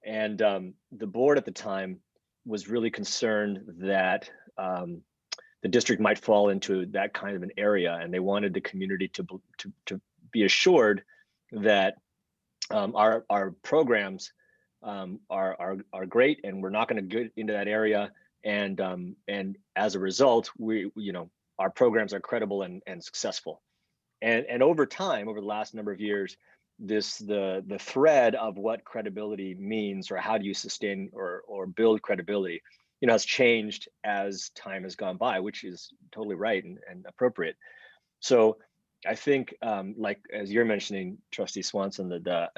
and the board at the time was really concerned that the district might fall into that kind of an area, and they wanted the community to be assured that our programs are great, and we're not going to get into that area, and as a result, our programs are credible and successful, and over time, over the last number of years, the thread of what credibility means, or how do you sustain or build credibility, has changed as time has gone by, which is totally right and appropriate. So I think, like as you're mentioning, Trustee Swanson, that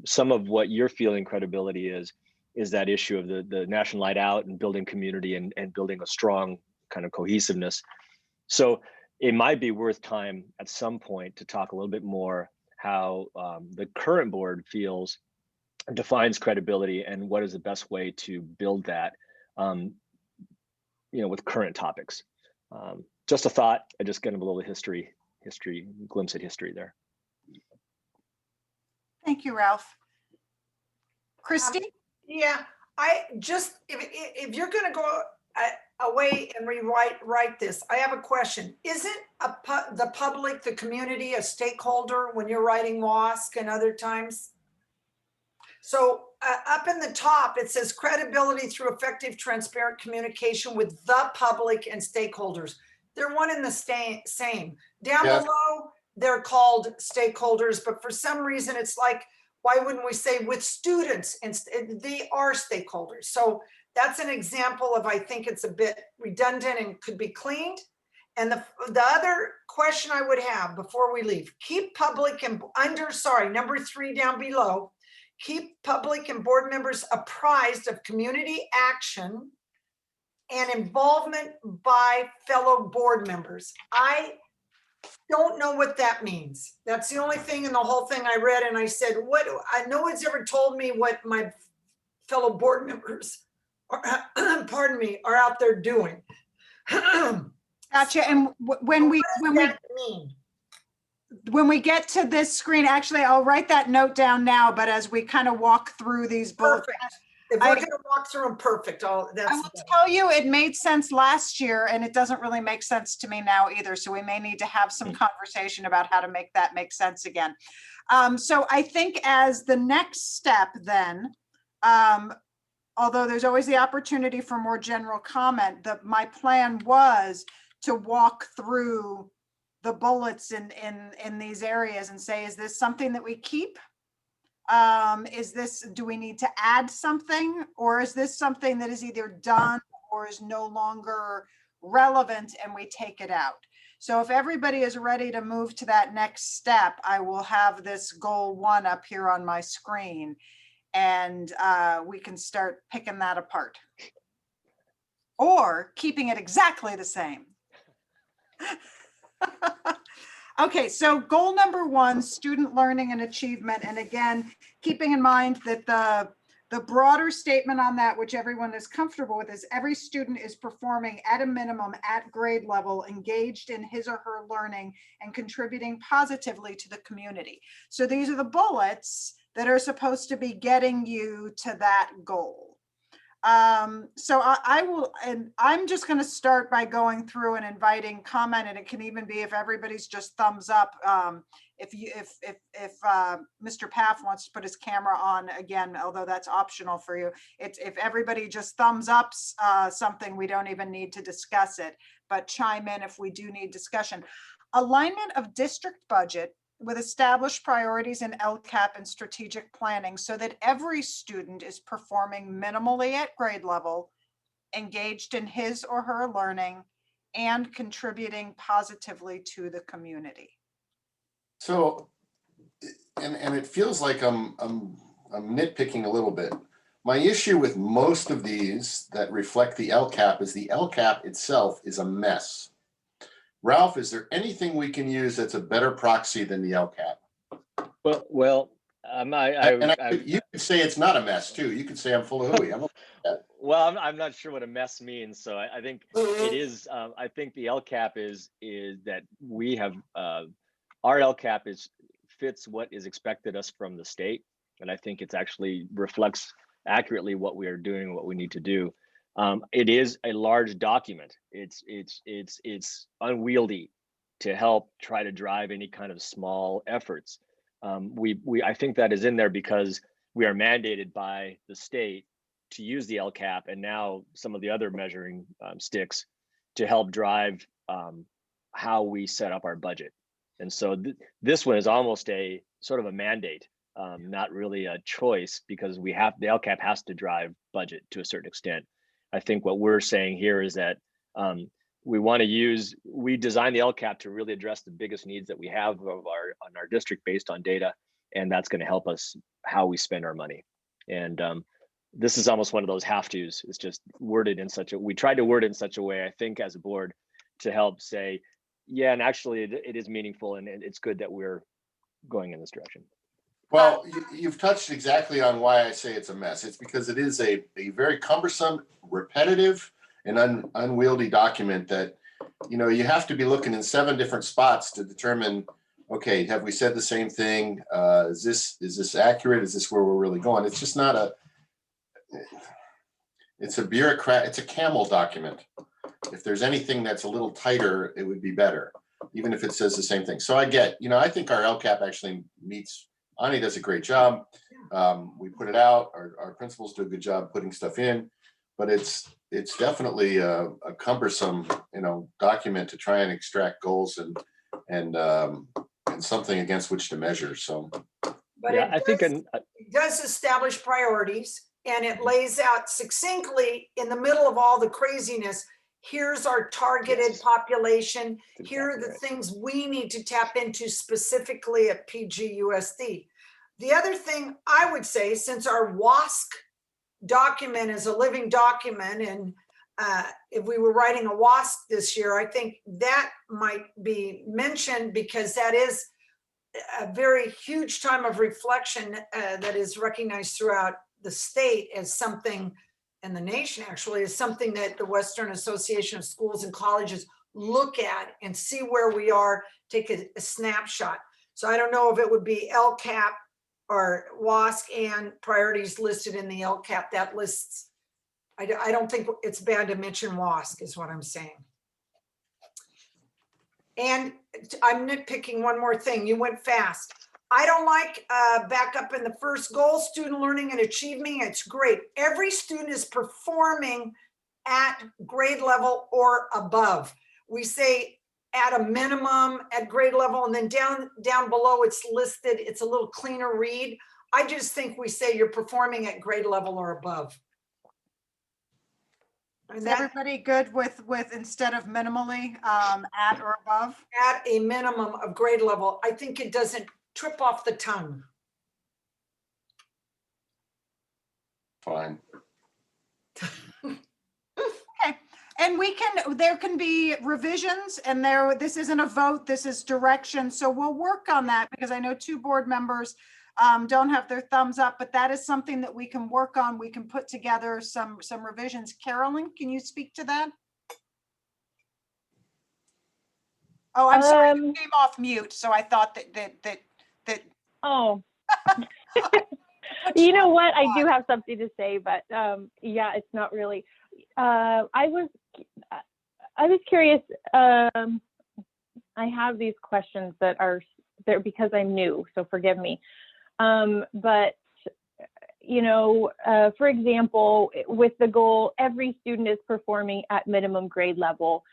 some of what you're feeling credibility is that issue of the National Night Out and building community and building a strong kind of cohesiveness. So it might be worth time at some point to talk a little bit more how the current board defines credibility, and what is the best way to build that, with current topics. Just a thought. I just got a little history glimpse at history there. Thank you, Ralph. Christy? Yeah, I just, if you're going to go away and write this, I have a question. Isn't the public, the community, a stakeholder when you're writing WASC and other times? So up in the top, it says credibility through effective, transparent communication with the public and stakeholders. They're one and the same. Down Yeah. below, they're called stakeholders, but for some reason, it's like, why wouldn't we say with students? And they are stakeholders. So that's an example of, I think it's a bit redundant and could be cleaned. And the other question I would have before we leave, keep public and number 3 down below, keep public and board members apprised of community action and involvement by fellow board members. I don't know what that means. That's the only thing in the whole thing I read. And I said, no one's ever told me what my fellow board members are, pardon me, are out there doing. Gotcha. And when we get to this screen, actually, I'll write that note down now, but as we kind of walk through these bullets. Perfect. If we're going to walk through them, perfect. I will tell you, it made sense last year, and it doesn't really make sense to me now either. So we may need to have some conversation about how to make that make sense again. So I think as the next step then, although there's always the opportunity for more general comment, my plan was to walk through the bullets in these areas and say, is this something that we keep? Do we need to add something, or is this something that is either done or is no longer relevant and we take it out? So if everybody is ready to move to that next step, I will have this goal 1 up here on my screen, and we can start picking that apart or keeping it exactly the same. Okay, so goal number 1, student learning and achievement. And again, keeping in mind that the broader statement on that, which everyone is comfortable with, is every student is performing at a minimum at grade level, engaged in his or her learning and contributing positively to the community. So these are the bullets that are supposed to be getting you to that goal. So I will, and I'm just going to start by going through and inviting comment, and it can even be if everybody's just thumbs up. If Mr. Paff wants to put his camera on again, although that's optional for you, if everybody just thumbs up something, we don't even need to discuss it, but chime in if we do need discussion. Alignment of district budget with established priorities in Lcap and strategic planning so that every student is performing minimally at grade level, engaged in his or her learning, and contributing positively to the community. So, and it feels like I'm nitpicking a little bit. My issue with most of these that reflect the Lcap is the Lcap itself is a mess. Ralph, is there anything we can use that's a better proxy than the Lcap? Well, you could say it's not a mess too. You could say I'm full of hooey. Well, I'm not sure what a mess means. So I think it is. I think the Lcap is that we have our Lcap fits what is expected us from the state, and I think it's actually reflects accurately what we are doing, what we need to do. It is a large document. It's unwieldy to help try to drive any kind of small efforts. I think that is in there because we are mandated by the state to use the Lcap and now some of the other measuring sticks to help drive how we set up our budget. And so this one is almost a sort of a mandate, not really a choice, because the Lcap has to drive budget to a certain extent. I think what we're saying here is that we designed the Lcap to really address the biggest needs that we have on our district based on data, and that's going to help us how we spend our money. And this is almost one of those have-tos. It's just worded in we tried to word it in such a way, I think, as a board to help say, yeah, and actually it is meaningful, and it's good that we're going in this direction. Well, you've touched exactly on why I say it's a mess. It's because it is a very cumbersome, repetitive, and unwieldy document that, you have to be looking in 7 different spots to determine, okay, have we said the same thing? Is this accurate? Is this where we're really going? It's just not it's a bureaucrat, it's a camel document. If there's anything that's a little tighter, it would be better, even if it says the same thing. So I think our Lcap actually meets Ani does a great job. We put it out, our principals do a good job putting stuff in, but it's definitely a cumbersome, document to try and extract goals and something against which to measure. So, But Yeah, I think it does establish priorities, and it lays out succinctly in the middle of all the craziness. Here's our targeted Yes. population. That's Here are exactly the right. things we need to tap into specifically at PGUSD. The other thing I would say, since our WASC document is a living document, and if we were writing a WASC this year, I think that might be mentioned, because that is a very huge time of reflection that is recognized throughout the state as something, and the nation actually, is something that the Western Association of Schools and Colleges look at and see where we are, take a snapshot. So I don't know if it would be Lcap or WASC and priorities listed in the Lcap. That lists, I don't think it's bad to mention WASC is what I'm saying. And I'm nitpicking one more thing. You went fast. I don't like back up in the first goal, student learning and achieving. It's great. Every student is performing at grade level or above. We say at a minimum at grade level, and then down below it's listed. It's a little cleaner read. I just think we say you're performing at grade level or above. And Is that, everybody good with instead of minimally, at or above? at a minimum of grade level, I think it doesn't trip off the tongue. Fine. Okay, and there can be revisions, and this isn't a vote, this is direction. So we'll work on that, because I know 2 board members don't have their thumbs up, but that is something that we can work on. We can put together some revisions. Carolyn, can you speak to that? Oh, I'm sorry, you came off mute, so I thought that. Oh. You know what? I do have something to say, but yeah, it's not really. I was curious. I have these questions that are there because I'm new, so forgive me. But for example, with the goal, every student is performing at minimum grade level.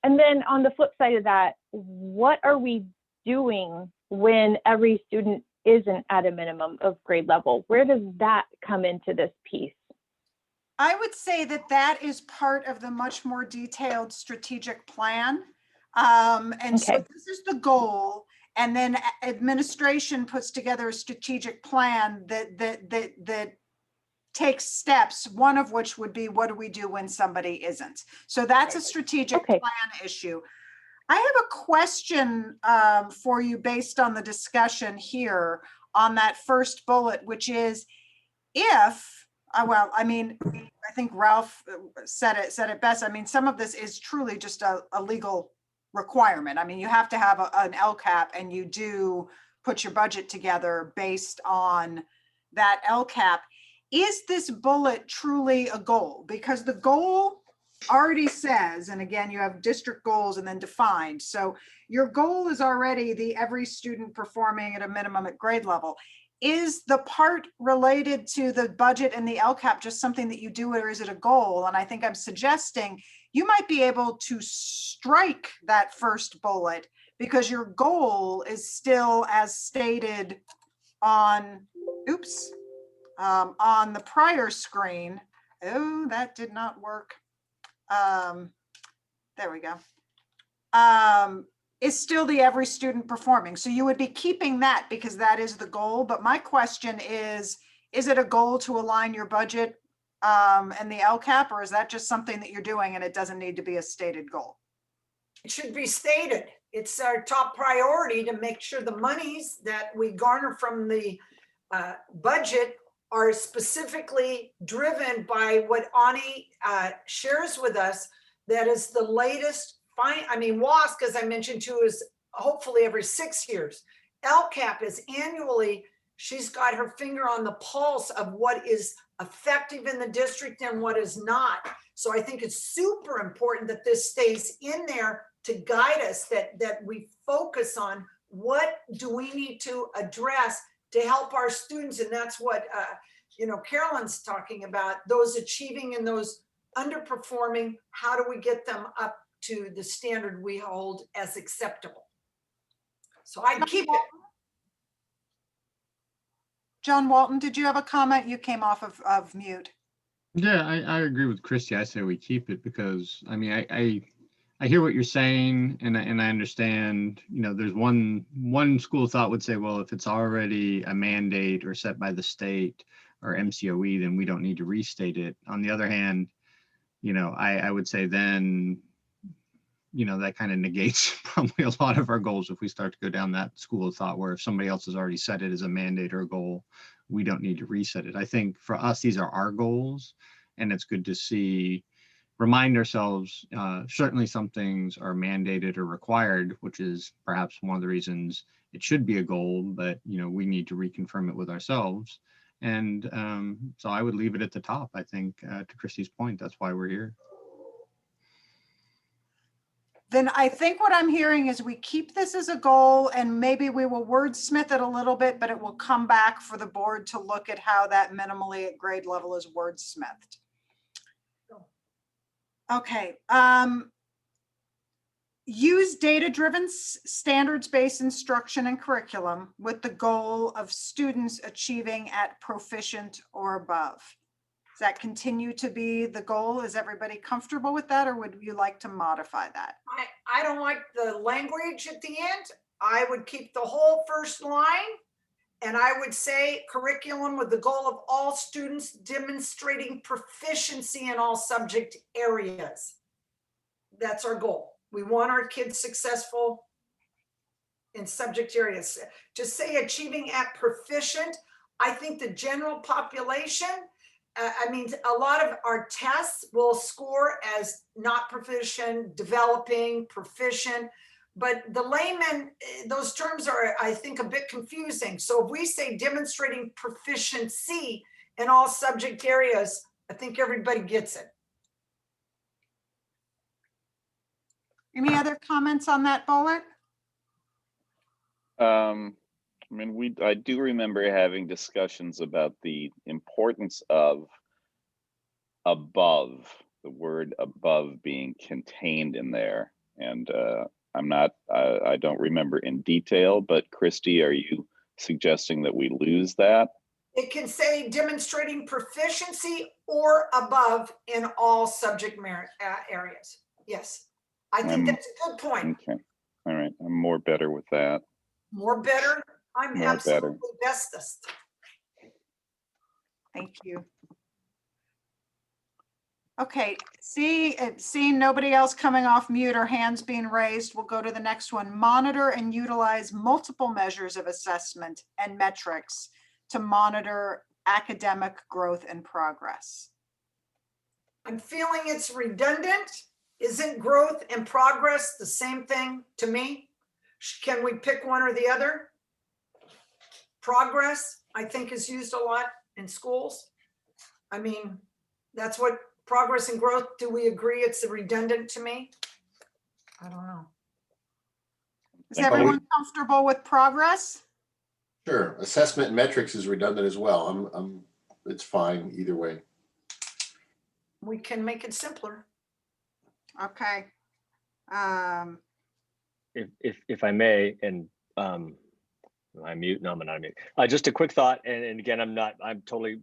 And then on the flip side of that, what are we doing when every student isn't at a minimum of grade level? Where does that come into this piece? I would say that is part of the much more detailed strategic plan. And so Okay. this is the goal. And then administration puts together a strategic plan that takes steps, one of which would be, what do we do when somebody isn't? So that's a strategic plan issue. I have a question for you based on the discussion here on that first bullet, which is if, well, I mean, I think Ralph said it best. I mean, some of this is truly just a legal requirement. I mean, you have to have an Lcap, and you do put your budget together based on that Lcap. Is this bullet truly a goal? Because the goal already says, and again, you have district goals and then defined. So your goal is already every student performing at a minimum at grade level. Is the part related to the budget and the Lcap just something that you do, or is it a goal? And I think I'm suggesting you might be able to strike that first bullet, because your goal is still as stated on, on the prior screen. Oh, that did not work. There we go. Is still the every student performing. So you would be keeping that because that is the goal. But my question is it a goal to align your budget and the Lcap, or is that just something that you're doing and it doesn't need to be a stated goal? It should be stated. It's our top priority to make sure the monies that we garner from the budget are specifically driven by what Ani shares with us. That is the latest WASC, as I mentioned too, is hopefully every 6 years. Lcap is annually. She's got her finger on the pulse of what is effective in the district and what is not. So I think it's super important that this stays in there to guide us, that we focus on what do we need to address to help our students. And that's what, Carolyn's talking about, those achieving and those underperforming. How do we get them up to the standard we hold as acceptable? So I'd keep it. John Walton, did you have a comment? You came off of mute. Yeah, I agree with Christy. I say we keep it because, I mean, I hear what you're saying, and I understand, there's one school of thought would say, well, if it's already a mandate or set by the state or MCOE, then we don't need to restate it. On the other hand, I would say then, that kind of negates probably a lot of our goals if we start to go down that school of thought where if somebody else has already set it as a mandate or a goal, we don't need to reset it. I think for us, these are our goals, and it's good to remind ourselves, certainly some things are mandated or required, which is perhaps one of the reasons it should be a goal, but we need to reconfirm it with ourselves. And so I would leave it at the top. I think to Christy's point, that's why we're here. Then I think what I'm hearing is we keep this as a goal, and maybe we will wordsmith it a little bit, but it will come back for the board to look at how that minimally at grade level is wordsmithed. Okay. Use data-driven standards-based instruction and curriculum with the goal of students achieving at proficient or above. Does that continue to be the goal? Is everybody comfortable with that, or would you like to modify that? I don't like the language at the end. I would keep the whole first line, and I would say curriculum with the goal of all students demonstrating proficiency in all subject areas. That's our goal. We want our kids successful in subject areas. To say achieving at proficient, I think the general population, a lot of our tests will score as not proficient, developing, proficient, but the layman, those terms are, I think, a bit confusing. So if we say demonstrating proficiency in all subject areas, I think everybody gets it. Any other comments on that bullet? I do remember having discussions about the importance of above, the word above being contained in there. And I don't remember in detail, but Christy, are you suggesting that we lose that? It can say demonstrating proficiency or above in all subject areas. Yes, I think that's a good point. Okay, all right, I'm more better with that. More better? I'm More absolutely better. bestest. Thank you. Okay, seeing nobody else coming off mute or hands being raised, we'll go to the next one. Monitor and utilize multiple measures of assessment and metrics to monitor academic growth and progress. I'm feeling it's redundant. Isn't growth and progress the same thing to me? Can we pick one or the other? Progress, I think, is used a lot in schools. I mean, that's what progress and growth, do we agree it's redundant to me? I don't know. Is everyone comfortable with progress? Sure. Assessment and metrics is redundant as well. It's fine either way. We can make it simpler. Okay. If I may, and I'm mute. No, I'm not mute. Just a quick thought, and again, I'm totally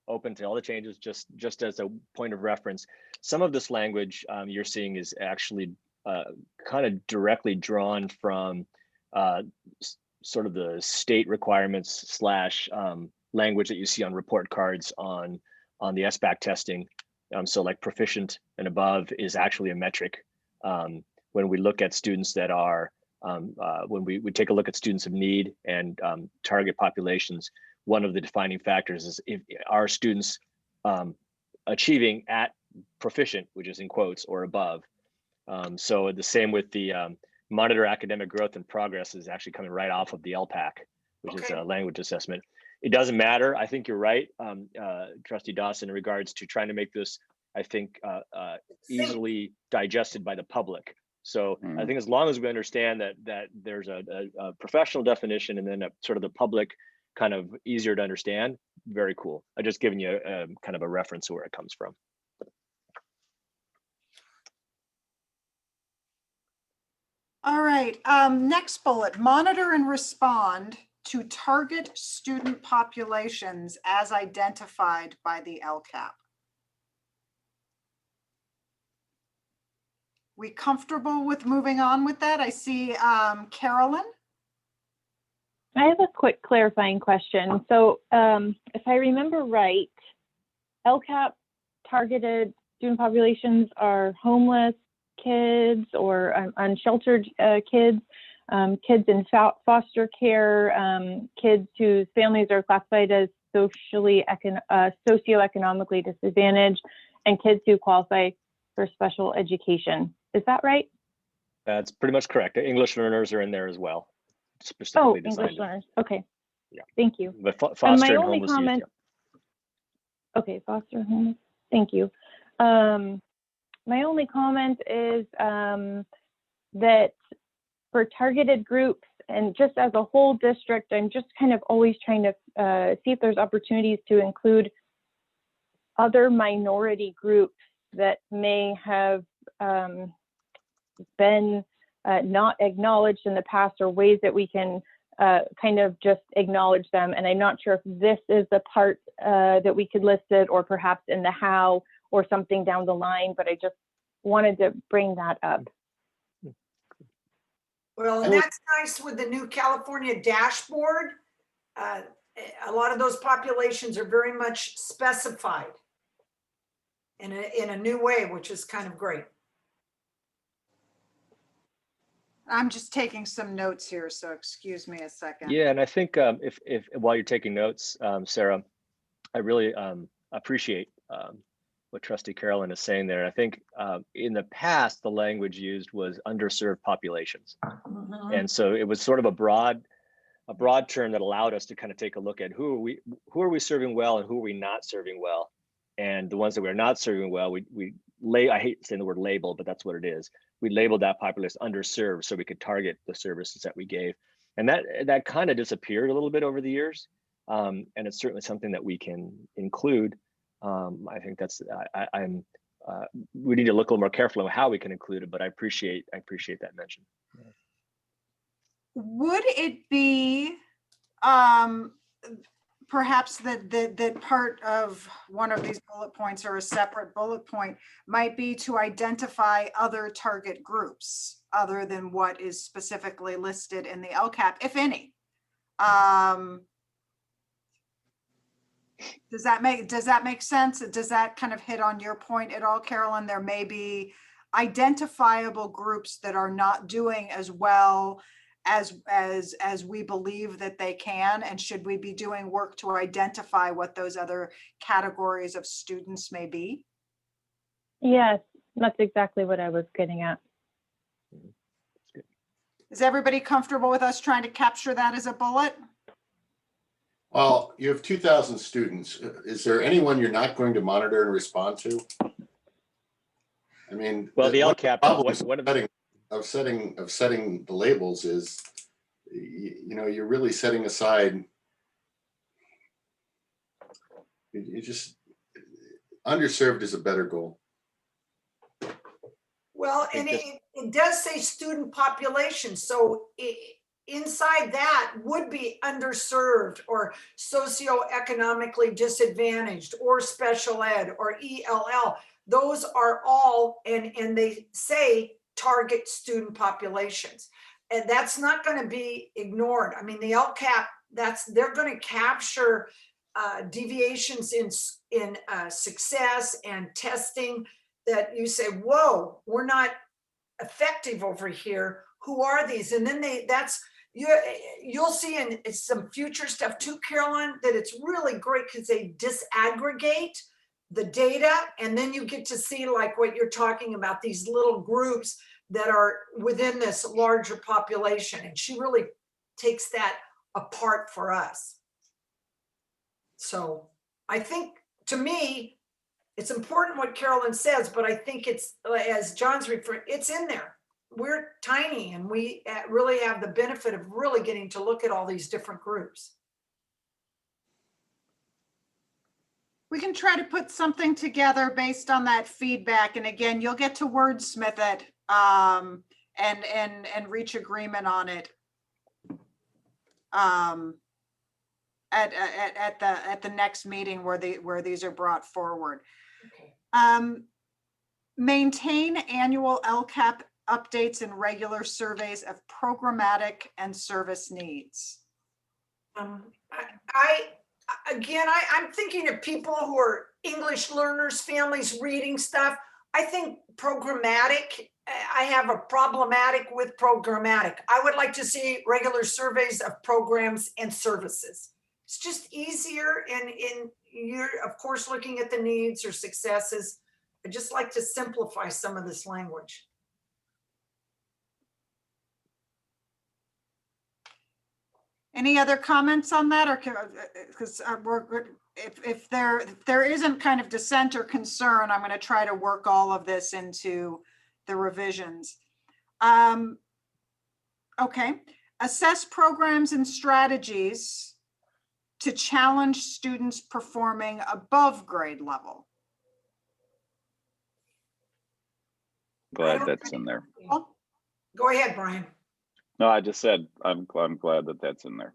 open to all the changes. Just as a point of reference, some of this language you're seeing is actually kind of directly drawn from sort of the state requirements / language that you see on report cards on the SBAC testing. So like proficient and above is actually a metric. When we look at students that are, when we take a look at students of need and target populations, one of the defining factors is if our students achieving at proficient, which is in quotes, or above. So the same with the monitor academic growth and progress is actually coming right off of the LPAC, which is a language assessment. It doesn't matter. I think you're right, Trustee Dawson, in regards to trying to make this, I think, easily digested by the public. So I think as long as we understand that there's a professional definition and then a sort of the public kind of easier to understand, very cool. I just given you a kind of a reference to where it comes from. All right, next bullet, monitor and respond to target student populations as identified by the LCAP. We comfortable with moving on with that? I see Carolyn. I have a quick clarifying question. So if I remember right, LCAP targeted student populations are homeless kids or unsheltered kids, kids in foster care, kids whose families are classified as socioeconomically disadvantaged, and kids who qualify for special education. Is that right? That's pretty much correct. English learners are in there as well. Oh, Specifically English designed. learners. Okay. Yeah. Thank you. But And foster my and only homeless youth, comment. Okay, foster homeless. Thank you. My only comment is that for targeted groups and just as a whole district, I'm just kind of always trying to see if there's opportunities to include other minority groups that may have been not acknowledged in the past, or ways that we can kind of just acknowledge them. And I'm not sure if this is the part that we could list it, or perhaps in the how or something down the line, but I just wanted to bring that up. Well, and that's nice with the new California dashboard. A lot of those populations are very much specified in a new way, which is kind of great. I'm just taking some notes here, so excuse me a second. Yeah, and I think if while you're taking notes, Sarah, I really appreciate what Trustee Carolyn is saying there. I think in the past, the language used was underserved populations. And so it was sort of a broad term that allowed us to kind of take a look at who are we serving well and who are we not serving well. And the ones that we're not serving well, I hate saying the word label, but that's what it is. We labeled that populace underserved so we could target the services that we gave. And that kind of disappeared a little bit over the years. And it's certainly something that we can include. I think that's, we need to look a little more carefully on how we can include it, but I appreciate that mention. Would it be perhaps that part of one of these bullet points, or a separate bullet point, might be to identify other target groups other than what is specifically listed in the LCAP, if any? Does that make sense? Does that kind of hit on your point at all, Carolyn? There may be identifiable groups that are not doing as well as we believe that they can, and should we be doing work to identify what those other categories of students may be? Yes, that's exactly what I was getting at. Is everybody comfortable with us trying to capture that as a bullet? Well, you have 2,000 students. Is there anyone you're not going to monitor and respond to? I mean, well, the LCAP of setting the labels is, you're really setting aside, you just, underserved is a better goal. Well, and it does say student population. So inside that would be underserved or socioeconomically disadvantaged or special ed or ELL. Those are all, and they say target student populations. And that's not going to be ignored. I mean, the LCAP, they're going to capture deviations in success and testing that you say, whoa, we're not effective over here. Who are these? And then you'll see in some future stuff too, Carolyn, that it's really great because they disaggregate the data, and then you get to see like what you're talking about, these little groups that are within this larger population. And she really takes that apart for us. So I think, to me, it's important what Carolyn says, but I think it's, as John's referring, it's in there. We're tiny and we really have the benefit of really getting to look at all these different groups. we can try to put something together based on that feedback. And again, you'll get to wordsmith it and reach agreement on it at the next meeting where these are brought forward. Maintain annual Lcap updates and regular surveys of programmatic and service needs. I'm thinking of people who are English learners, families reading stuff. I think programmatic, I have a problematic with programmatic. I would like to see regular surveys of programs and services. It's just easier, and you're of course looking at the needs or successes. I just like to simplify some of this language. Any other comments on that, or because if there isn't kind of dissent or concern, I'm going to try to work all of this into the revisions. Okay, assess programs and strategies to challenge students performing above grade level. Glad that's in there. Go ahead, Brian. No, I just said, I'm glad that that's in there.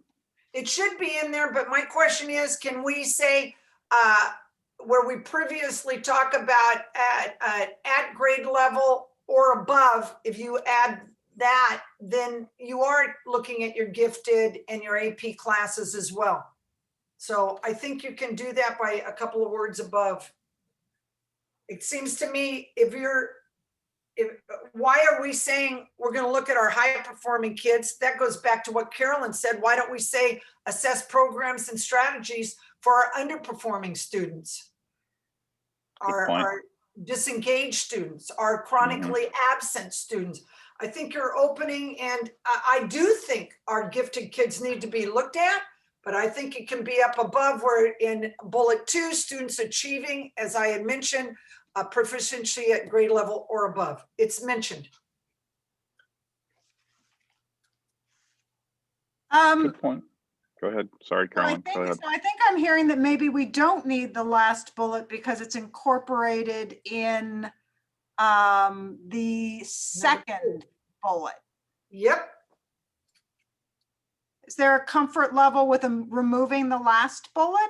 It should be in there, but my question is, can we say, where we previously talk about at grade level or above, if you add that, then you are looking at your gifted and your AP classes as well. So I think you can do that by a couple of words above. It seems to me, why are we saying we're going to look at our high performing kids? That goes back to what Carolyn said. Why don't we say assess programs and strategies for our underperforming students, our disengaged students, our chronically absent students? I think you're opening, and I do think our gifted kids need to be looked at, but I think it can be up above where in bullet 2, students achieving, as I had mentioned, proficiency at grade level or above. It's mentioned. Good point. Go ahead. Sorry, Carolyn. Go ahead. So I think I'm hearing that maybe we don't need the last bullet because it's incorporated in the second bullet. Yep. Is there a comfort level with removing the last bullet?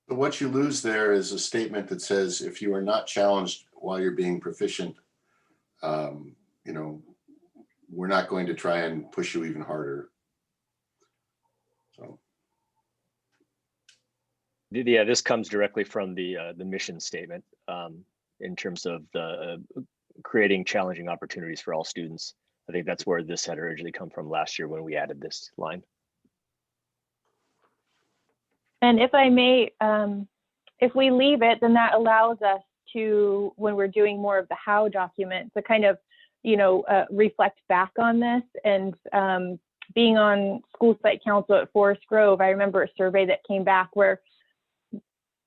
But what you lose there is a statement that says, if you are not challenged while you're being proficient, you know, we're not going to try and push you even harder. So. Yeah, this comes directly from the mission statement in terms of the creating challenging opportunities for all students. I think that's where this had originally come from last year when we added this line. And if I may, if we leave it, then that allows us to, when we're doing more of the how document, to kind of, you know, reflect back on this. And being on school site council at Forest Grove, I remember a survey that came back where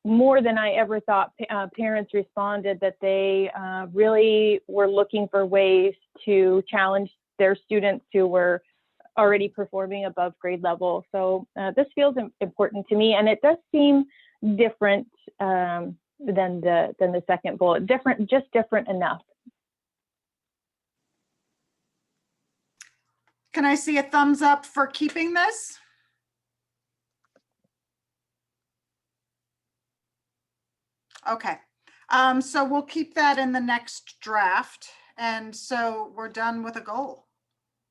more than I ever thought parents responded that they really were looking for ways to challenge their students who were already performing above grade level. So this feels important to me, and it does seem different than the second bullet. Different, just different enough. Can I see a thumbs up for keeping this? Okay, so we'll keep that in the next draft. And so we're done with a goal.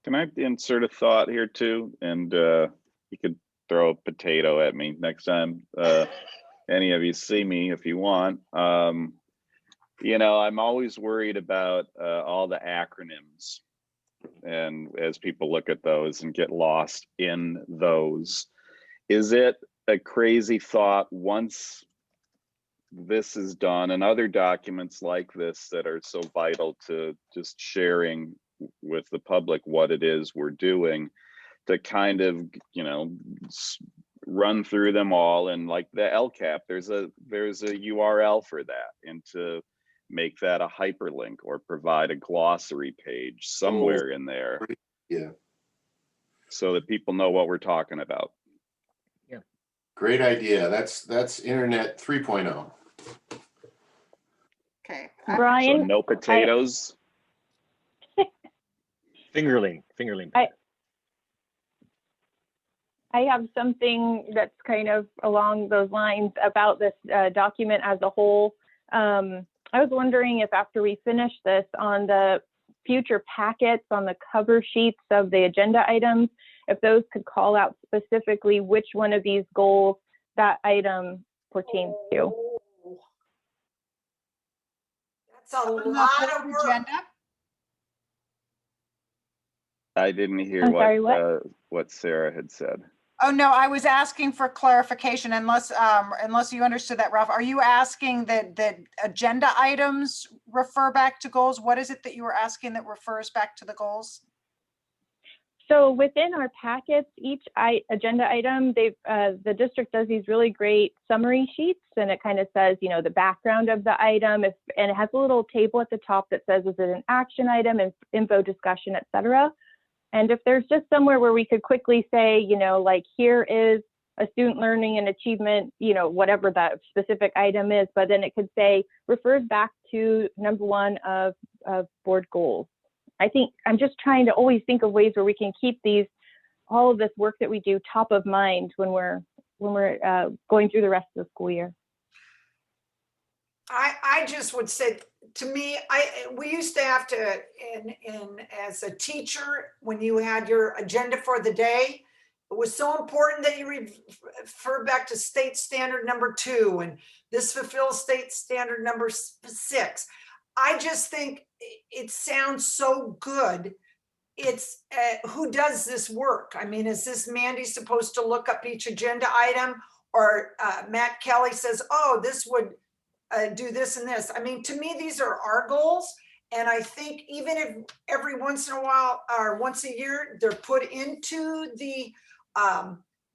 Can I insert a thought here too? And you could throw a potato at me next time any of you see me if you want. You know, I'm always worried about all the acronyms. And as people look at those and get lost in those, is it a crazy thought once this is done and other documents like this that are so vital to just sharing with the public what it is we're doing, to kind of, you know, run through them all, and like the Lcap, there's a URL for that, and to make that a hyperlink or provide a glossary page somewhere in there. Yeah. So that people know what we're talking about. Yeah. Great idea. That's internet 3.0. Okay. So Brian, no potatoes. Fingerling. I have something that's kind of along those lines about this document as a whole. I was wondering if after we finish this, on the future packets, on the cover sheets of the agenda items, if those could call out specifically which one of these goals that item pertains to. That's a On the lot of board work. agenda. I didn't hear I'm sorry, what? what Sarah had said. Oh, no, I was asking for clarification unless you understood that, Ralph. Are you asking that agenda items refer back to goals? What is it that you were asking that refers back to the goals? So within our packets, each agenda item, the district does these really great summary sheets, and it kind of says, you know, the background of the item, and it has a little table at the top that says, is it an action item, info, discussion, et cetera. And if there's just somewhere where we could quickly say, you know, like, here is a student learning and achievement, you know, whatever that specific item is, but then it could say, refers back to number 1 of board goals. I think I'm just trying to always think of ways where we can keep all of this work that we do top of mind when we're going through the rest of the school year. I just would say, to me, we used to have to, as a teacher, when you had your agenda for the day, it was so important that you refer back to state standard number 2, and this fulfills state standard number 6. I just think it sounds so good. It's who does this work? I mean, is this Mandy supposed to look up each agenda item, or Matt Kelly says, oh, this would do this and this? I mean, to me, these are our goals. And I think even if every once in a while or once a year, they're put into the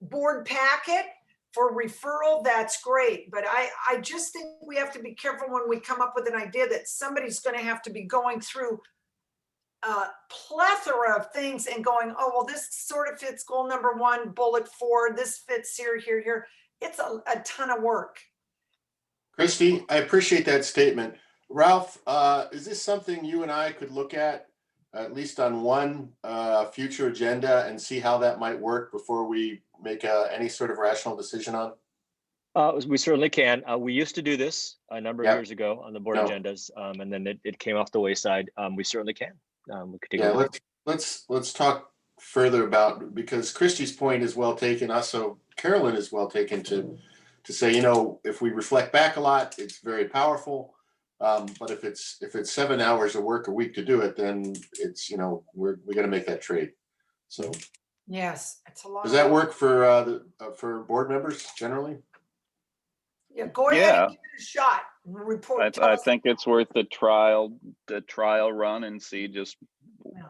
board packet for referral, that's great. But I just think we have to be careful when we come up with an idea that somebody's going to have to be going through a plethora of things and going, oh, well, this sort of fits goal number 1, bullet 4. This fits here. It's a ton of work. Christy, I appreciate that statement. Ralph, is this something you and I could look at least on one future agenda, and see how that might work before we make any sort of rational decision on? We certainly can. We used to do this a number of Yep. years ago on the board No. agendas, and then it came off the wayside. We certainly can. We could take a Yeah, look. let's talk further about, because Christy's point is well taken. Also, Carolyn is well taken to say, you know, if we reflect back a lot, it's very powerful. But if it's 7 hours of work a week to do it, then it's, you know, we got to make that trade. So Yes, it's a lot. does that work for board members generally? Yeah, go ahead Yeah. and give it a shot. Report. I think it's worth the trial run and see just Yeah.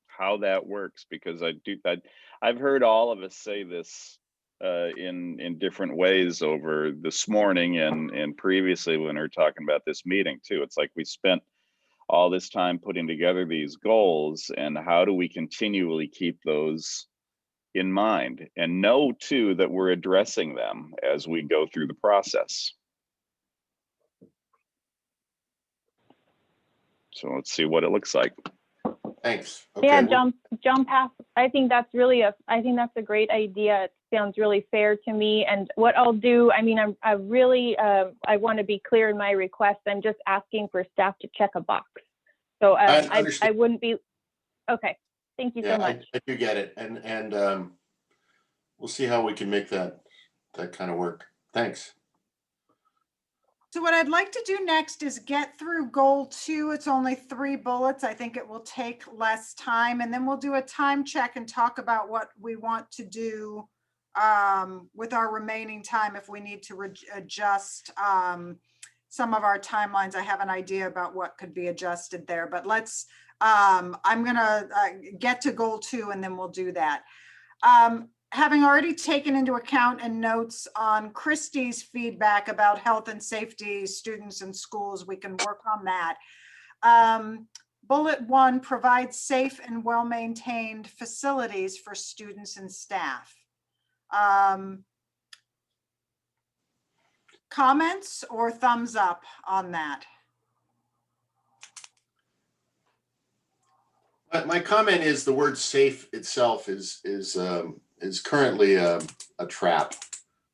how that works, because I've heard all of us say this in different ways over this morning and previously when we were talking about this meeting too. It's like we spent all this time putting together these goals, and how do we continually keep those in mind and know too that we're addressing them as we go through the process. So let's see what it looks like. Thanks. Okay. Yeah, jump past. I think that's a great idea. It sounds really fair to me. And what I'll do, I mean, I I want to be clear in my request. I'm just asking for staff to check a box. So I wouldn't be, okay. Thank you so much. I do get it. And we'll see how we can make that kind of work. Thanks. So what I'd like to do next is get through goal 2. It's only 3 bullets. I think it will take less time, and then we'll do a time check and talk about what we want to do with our remaining time if we need to adjust some of our timelines. I have an idea about what could be adjusted there, but let's, I'm gonna get to goal 2 and then we'll do that. Having already taken into account and notes on Christy's feedback about health and safety, students and schools, we can work on that. Bullet 1, provide safe and well-maintained facilities for students and staff. comments or thumbs up on that? My comment is the word safe itself is currently a trap,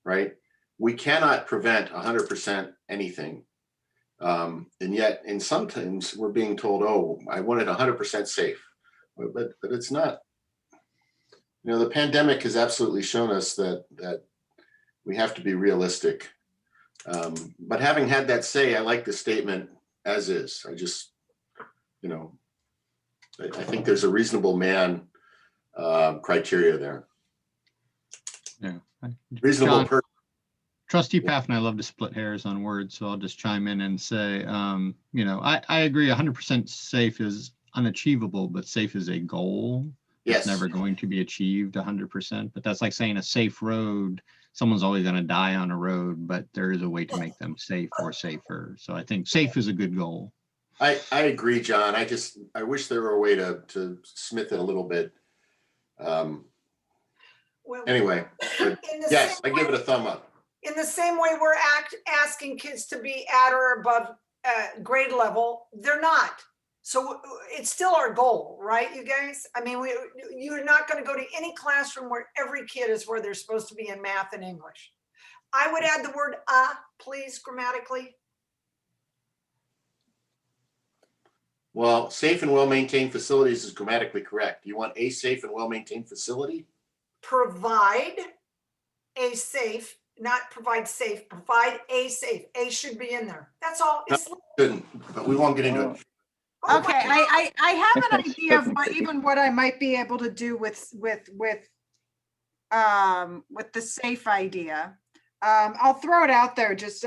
right? We cannot prevent 100% anything. And yet, in sometimes we're being told, oh, I want it 100% safe, but it's not. You know, the pandemic has absolutely shown us that we have to be realistic. But having had that say, I like the statement as is. I just, you know, I think there's a reasonable man criteria there. Yeah. Reasonable John, person. Trustee Paff and I love to split hairs on words, so I'll just chime in and say, you know, I agree 100% safe is unachievable, but safe is a goal. Yes. It's never going to be achieved 100%, but that's like saying a safe road. Someone's always going to die on a road, but there is a way to make them safe or safer. So I think safe is a good goal. I agree, John. I wish there were a way to smith it a little bit. Well, Anyway, but in the yes, I same give way- it a thumb up. In the same way we're asking kids to be at or above grade level, they're not. So it's still our goal, right, you guys? I mean, you're not going to go to any classroom where every kid is where they're supposed to be in math and English. I would add the word please, grammatically. Well, safe and well-maintained facilities is grammatically correct. You want a safe and well-maintained facility? Provide a safe, not provide safe, provide a safe. A should be in there. That's all. It's, Couldn't, but we won't get into it. oh Okay, my I have an idea of what I might be able to do with the safe idea. I'll throw it out there. Just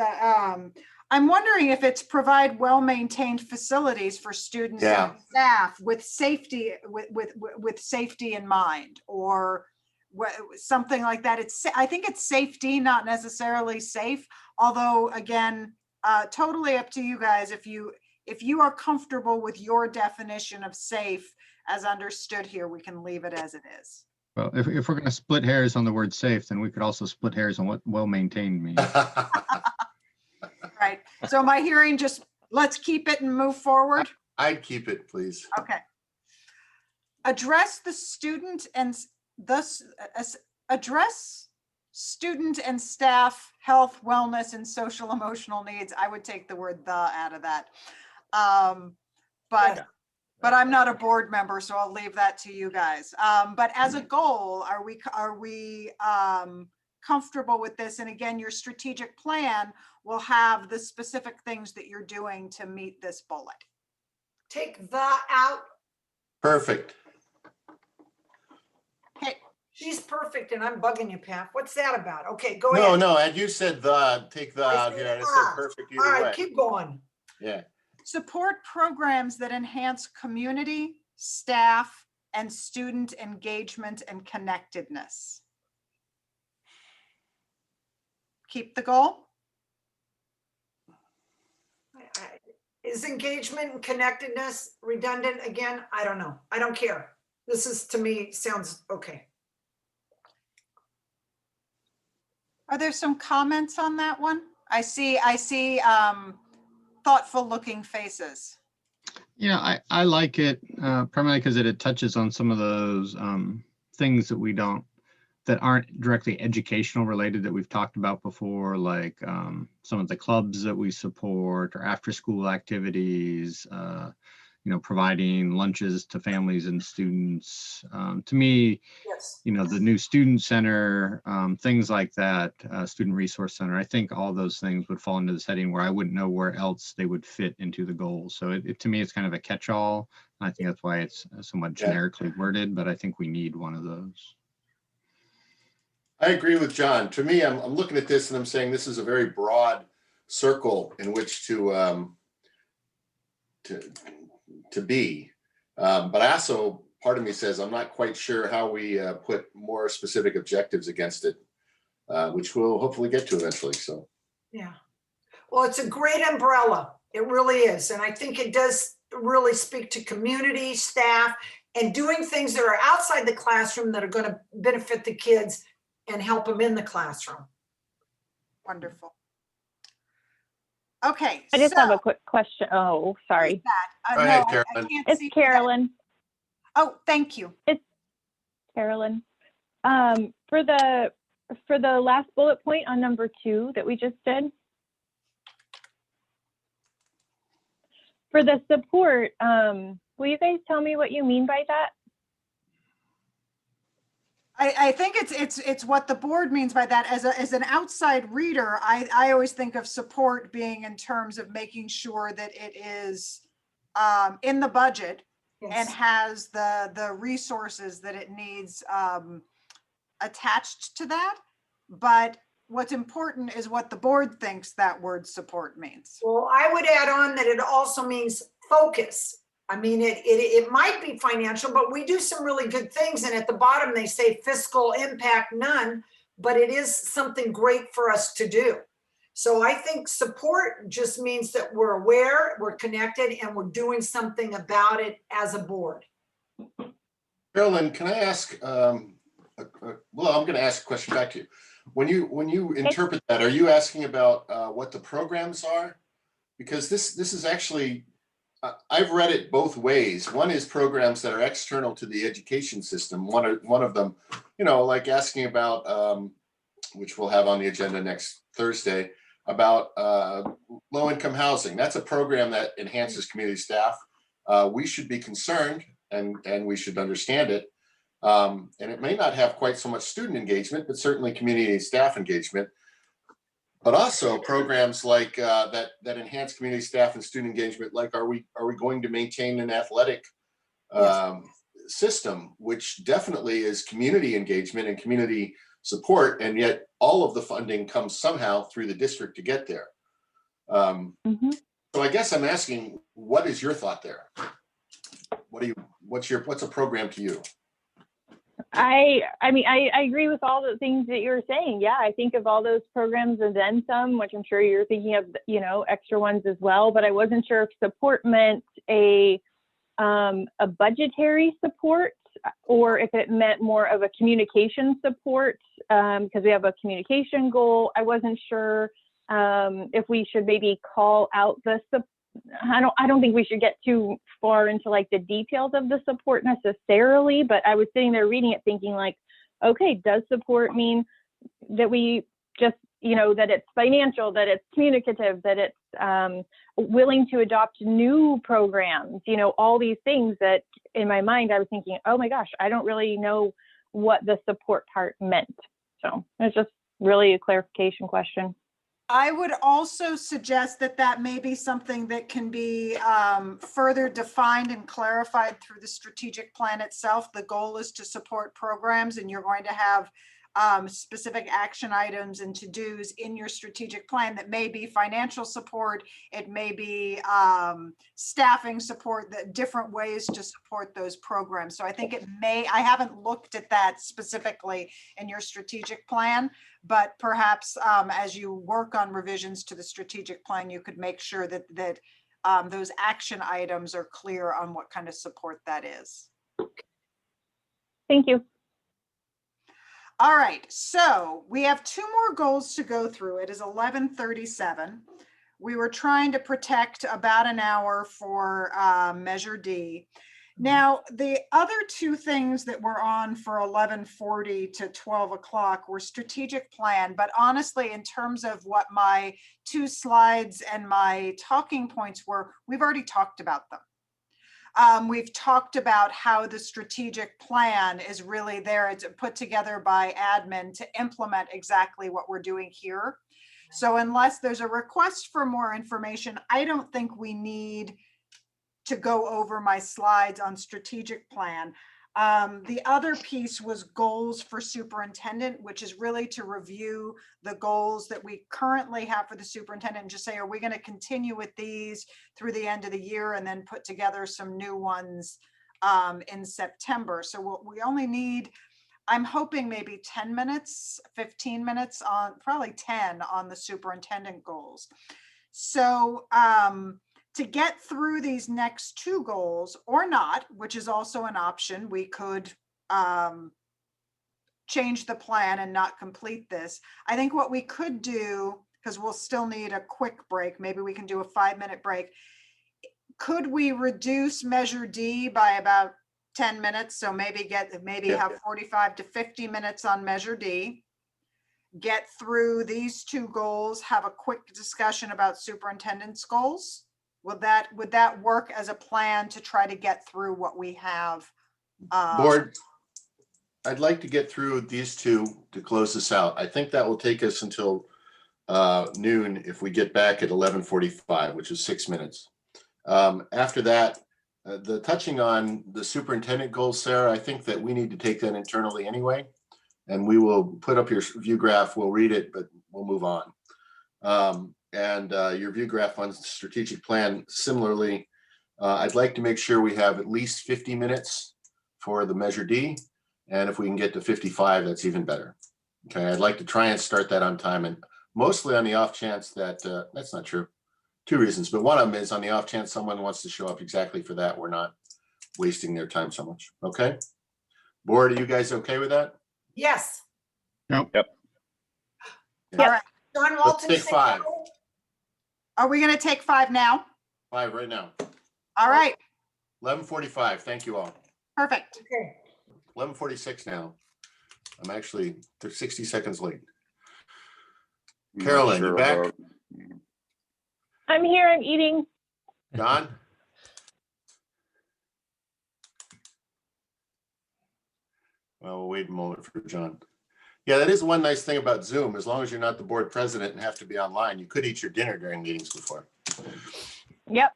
I'm wondering if it's provide well-maintained facilities for students Yeah. and staff with safety with safety in mind, or something like that. I think it's safety, not necessarily safe. Although again, totally up to you guys. If you are comfortable with your definition of safe as understood here, we can leave it as it is. Well, if we're going to split hairs on the word safe, then we could also split hairs on what well-maintained means. Right. So am I hearing just let's keep it and move forward? I'd keep it, please. Okay. Address the student and thus address student and staff health, wellness, and social emotional needs. I would take the word "the" out of that. But I'm not a board member, so I'll leave that to you guys. But as a goal, are we comfortable with this? And again, your strategic plan will have the specific things that you're doing to meet this bullet. Take the out. Perfect. Okay. She's perfect and I'm bugging you, Pat. What's that about? Okay, go ahead. No, and you said take the I out said here. And I said perfect All either right, way. keep going. Yeah. Support programs that enhance community, staff, and student engagement and connectedness. Keep the goal. Is engagement and connectedness redundant again? I don't know. I don't care. This is, to me, sounds okay. Are there some comments on that one? I see thoughtful looking faces. Yeah, I like it primarily because it touches on some of those things that aren't directly educational related that we've talked about before, like some of the clubs that we support or after school activities, providing lunches to families and students. To me, Yes. the new student center, things like that, student resource center, I think all those things would fall into this heading where I wouldn't know where else they would fit into the goals. So to me, it's kind of a catch-all. I think that's why it's somewhat generically worded, but I think we need one of those. I agree with John. To me, I'm looking at this and I'm saying this is a very broad circle in which to be. But also, part of me says I'm not quite sure how we put more specific objectives against it, which we'll hopefully get to eventually. So, yeah. Well, it's a great umbrella. It really is. And I think it does really speak to community, staff, and doing things that are outside the classroom that are going to benefit the kids and help them in the classroom. Wonderful. Okay. I just have so a quick question. Oh, sorry. who's that? Go No, ahead, I Carolyn. can't It's see. Carolyn. Oh, thank you. Carolyn. For the last bullet point on number 2 that we just did, for the support, will you guys tell me what you mean by that? I think it's what the board means by that. As an outside reader, I always think of support being in terms of making sure that it is in the budget and Yes. has the resources that it needs attached to that. But what's important is what the board thinks that word support means. Well, I would add on that it also means focus. I mean, it might be financial, but we do some really good things. And at the bottom, they say fiscal impact, none, but it is something great for us to do. So I think support just means that we're aware, we're connected, and we're doing something about it as a board. Carolyn, can I ask, well, I'm going to ask a question back to you. When you interpret that, are you asking about what the programs are? Because this is actually, I've read it both ways. One is programs that are external to the education system. One of them, like asking about, which we'll have on the agenda next Thursday, about low-income housing. That's a program that enhances community staff. We should be concerned and we should understand it. And it may not have quite so much student engagement, but certainly community staff engagement. But also programs like that enhance community staff and student engagement. Like, are we going to maintain an athletic system, which definitely is community engagement and community support, and yet all of the funding comes somehow through the district to get there. So I guess I'm asking, what is your thought there? What's a program to you? I mean, I agree with all the things that you're saying. Yeah, I think of all those programs and then some, which I'm sure you're thinking of, extra ones as well. But I wasn't sure if support meant a budgetary support or if it meant more of a communication support, because we have a communication goal. I wasn't sure if we should maybe call out the support. I don't think we should get too far into like the details of the support necessarily, but I was sitting there reading it thinking like, okay, does support mean that we just, that it's financial, that it's communicative, that it's willing to adopt new programs, all these things that in my mind, I was thinking, oh my gosh, I don't really know what the support part meant. So it's just really a clarification question. I would also suggest that may be something that can be further defined and clarified through the strategic plan itself. The goal is to support programs, and you're going to have specific action items and to-dos in your strategic plan that may be financial support. It may be staffing support, the different ways to support those programs. So I think I haven't looked at that specifically in your strategic plan, but perhaps as you work on revisions to the strategic plan, you could make sure that those action items are clear on what kind of support that is. Thank you. All right, so we have 2 more goals to go through. It is 11:37. We were trying to protect about an hour for Measure D. Now, the other 2 things that were on for 11:40 to 12 o'clock were strategic plan, but honestly, in terms of what my 2 slides and my talking points were, we've already talked about them. We've talked about how the strategic plan is really there. It's put together by admin to implement exactly what we're doing here. So unless there's a request for more information, I don't think we need to go over my slides on strategic plan. The other piece was goals for superintendent, which is really to review the goals that we currently have for the superintendent and just say, are we going to continue with these through the end of the year and then put together some new ones in September. So we only need, I'm hoping maybe 10 minutes, 15 minutes on, probably 10 on the superintendent goals. So to get through these next 2 goals or not, which is also an option, we could change the plan and not complete this. I think what we could do, because we'll still need a quick break. Maybe we can do a 5-minute break. Could we reduce Measure D by about 10 minutes? So maybe Yeah. have 45 to 50 minutes on Measure D. Get through these 2 goals, have a quick discussion about superintendent's goals. Would that work as a plan to try to get through what we have? Board, I'd like to get through these 2 to close this out. I think that will take us until noon if we get back at 11:45, which is 6 minutes. After that, the touching on the superintendent goals, Sarah, I think that we need to take that internally anyway. And we will put up your view graph. We'll read it, but we'll move on. Your view graph on strategic plan, similarly, I'd like to make sure we have at least 50 minutes for the Measure D. And if we can get to 55, that's even better. Okay, I'd like to try and start that on time, and mostly on the off chance that, that's not true. 2 reasons, but one of them is on the off chance someone wants to show up exactly for that. We're not wasting their time so much. Okay. Board, are you guys okay with that? Yes. All right. John Let's Walton. take say 5. no. Are we going to take 5 now? 5 right now. All right, 11:45. Thank you all. perfect. Okay. 11:46 now. I'm actually, they're 60 seconds late. I'm not Carolyn, you sure back? about- I'm here, I'm eating. Don? Well, we'll wait a moment for John. Yeah, that is one nice thing about Zoom. As long as you're not the board president and have to be online, you could eat your dinner during meetings before. Yep.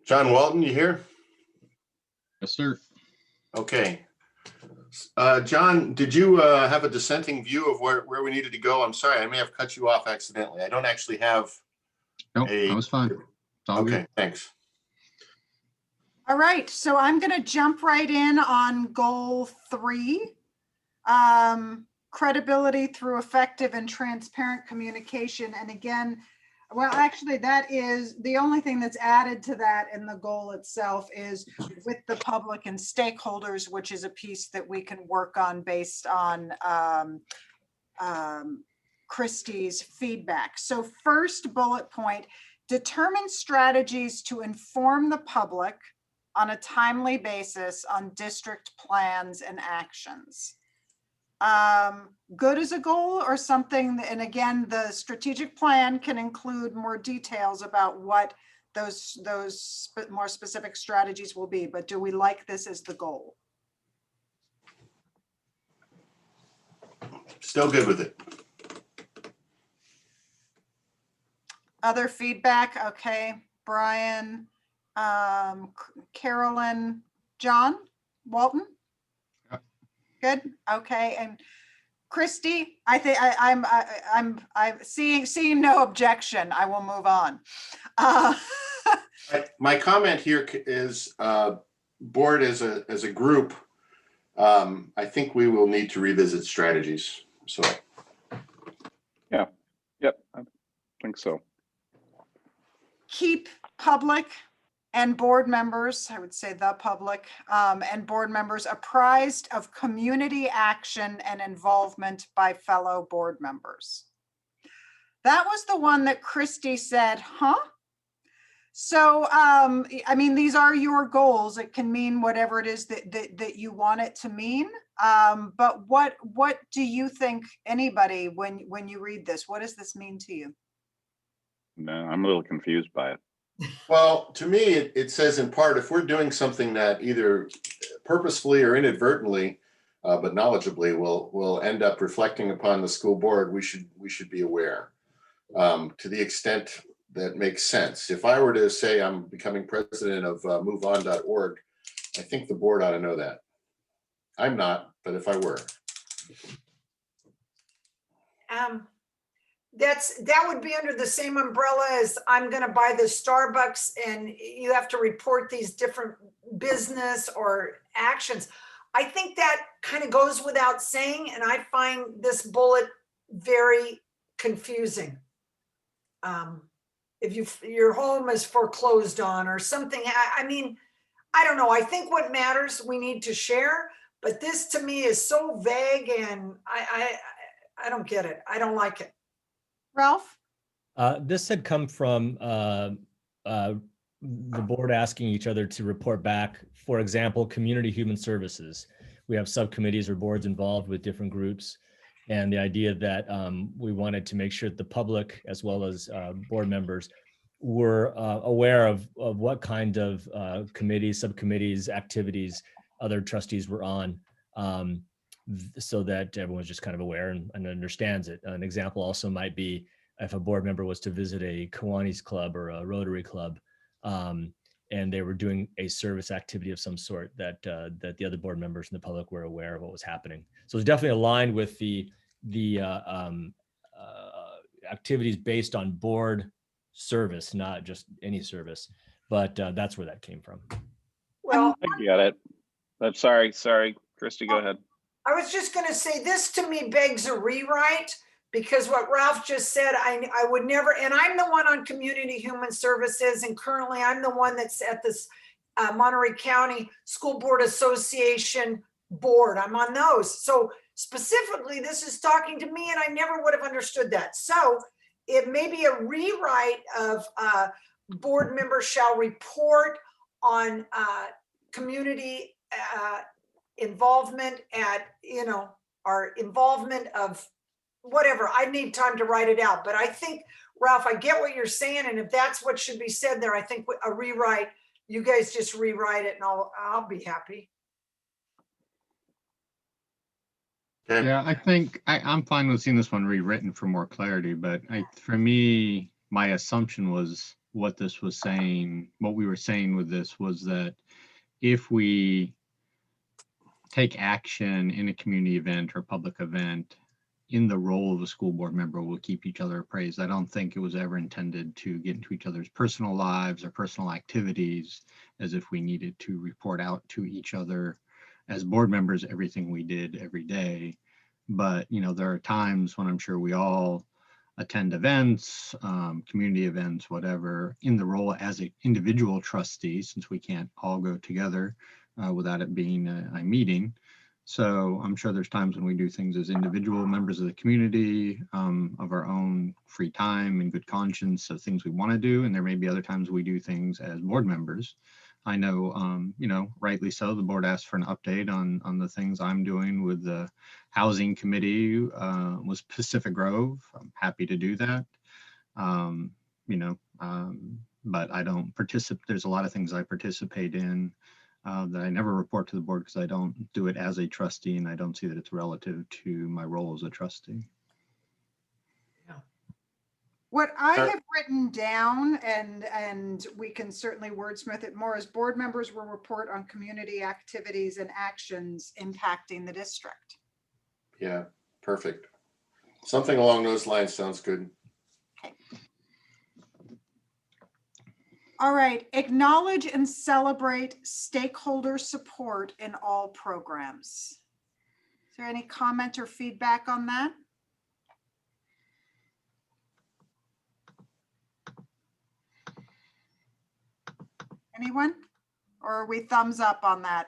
John Walton, you here? Yes, sir. Okay. John, did you have a dissenting view of where we needed to go? I'm sorry, I may have cut you off accidentally. I don't actually have Nope, a. that was fine. It's all Okay, good. thanks. All right, so I'm going to jump right in on goal 3. Credibility through effective and transparent communication. And again, well, actually, that is the only thing that's added to that in the goal itself is with the public and stakeholders, which is a piece that we can work on based on Christie's feedback. So first bullet point, determine strategies to inform the public on a timely basis on district plans and actions. Good as a goal or something, and again, the strategic plan can include more details about what those more specific strategies will be, but do we like this as the goal? Still good with it. Other feedback? Okay, Brian, Carolyn, John, Walton? Yep. Good, okay, and Christy, I think I'm seeing no objection. I will move on. My comment here is board as a group, I think we will need to revisit strategies. So. Yep, I think so. Keep public and board members, I would say the public, and board members apprised of community action and involvement by fellow board members. That was the one that Christy said, huh? So, I mean, these are your goals. It can mean whatever it is that you want it to mean. But what do you think, anybody, when you read this, what does this mean to you? No, I'm a little confused by it. Well, to me, it says in part, if we're doing something that either purposefully or inadvertently, but knowledgeably will end up reflecting upon the school board, we should be aware to the extent that makes sense. If I were to say I'm becoming president of moveon.org, I think the board ought to know that. I'm not, but if I were. That would be under the same umbrella as I'm going to buy the Starbucks and you have to report these different business or actions. I think that kind of goes without saying, and I find this bullet very confusing. if your home is foreclosed on or something. I mean, I don't know. I think what matters, we need to share, but this to me is so vague and I don't get it. I don't like it. Ralph? This had come from the board asking each other to report back, for example, community human services. We have subcommittees or boards involved with different groups. And the idea that we wanted to make sure that the public, as well as board members, were aware of what kind of committees, subcommittees, activities other trustees were on, so that everyone's just kind of aware and understands it. An example also might be if a board member was to visit a Kiwanis club or a Rotary club, and they were doing a service activity of some sort, that that the other board members and the public were aware of what was happening. So it's definitely aligned with the activities based on board service, not just any service. But that's where that came from. Well, I get it. I'm sorry, Christy, go ahead. I was just going to say, this to me begs a rewrite, because what Ralph just said, I would never, and I'm the one on Community Human Services, and currently I'm the one that's at this Monterey County School Board Association board. I'm on those. So specifically, this is talking to me, and I never would have understood that. So it may be a rewrite of board members shall report on community involvement at, our involvement of whatever. I need time to write it out, but I think, Ralph, I get what you're saying, and if that's what should be said there, I think a rewrite, you guys just rewrite it and I'll be happy. Okay. Yeah, I think I'm fine with seeing this one rewritten for more clarity, but for me, my assumption was what this was saying, what we were saying with this was that if we take action in a community event or public event in the role of a school board member, we'll keep each other appraised. I don't think it was ever intended to get into each other's personal lives or personal activities, as if we needed to report out to each other as board members everything we did every day. But there are times when I'm sure we all attend events, community events, whatever, in the role as an individual trustee, since we can't all go together without it being a meeting. So I'm sure there's times when we do things as individual members of the community, of our own free time and good conscience of things we want to do. And there may be other times we do things as board members. I know, rightly so, the board asked for an update on the things I'm doing with the housing committee with Pacific Grove. I'm happy to do that. But I don't participate. There's a lot of things I participate in that I never report to the board because I don't do it as a trustee, and I don't see that it's relative to my role as a trustee. What I have written down, and we can certainly wordsmith it more, is board members will report on community activities and actions impacting the district. Yeah, perfect. Something along those lines sounds good. All right, acknowledge and celebrate stakeholder support in all programs. Is there any comment or feedback on that? Anyone? Or are we thumbs up on that?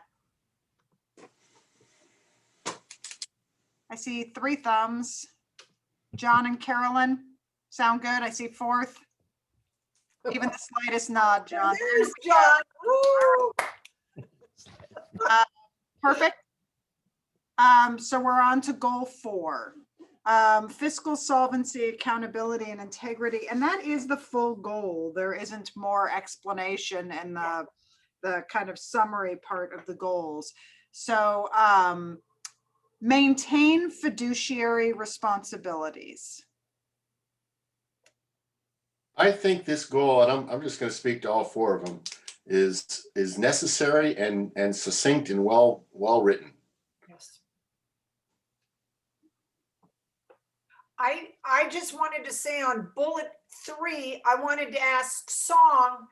I see 3 thumbs. John and Carolyn, sound good? I see 4th. Even the slightest nod, John. There's John. Woo! Perfect. So we're on to goal 4. Fiscal solvency, accountability, and integrity. And that is the full goal. There isn't more explanation in the kind of summary part of the goals. So maintain fiduciary responsibilities. I think this goal, and I'm just going to speak to all 4 of them, is necessary and succinct and well written. Yes. I just wanted to say on bullet 3, I wanted to ask Song,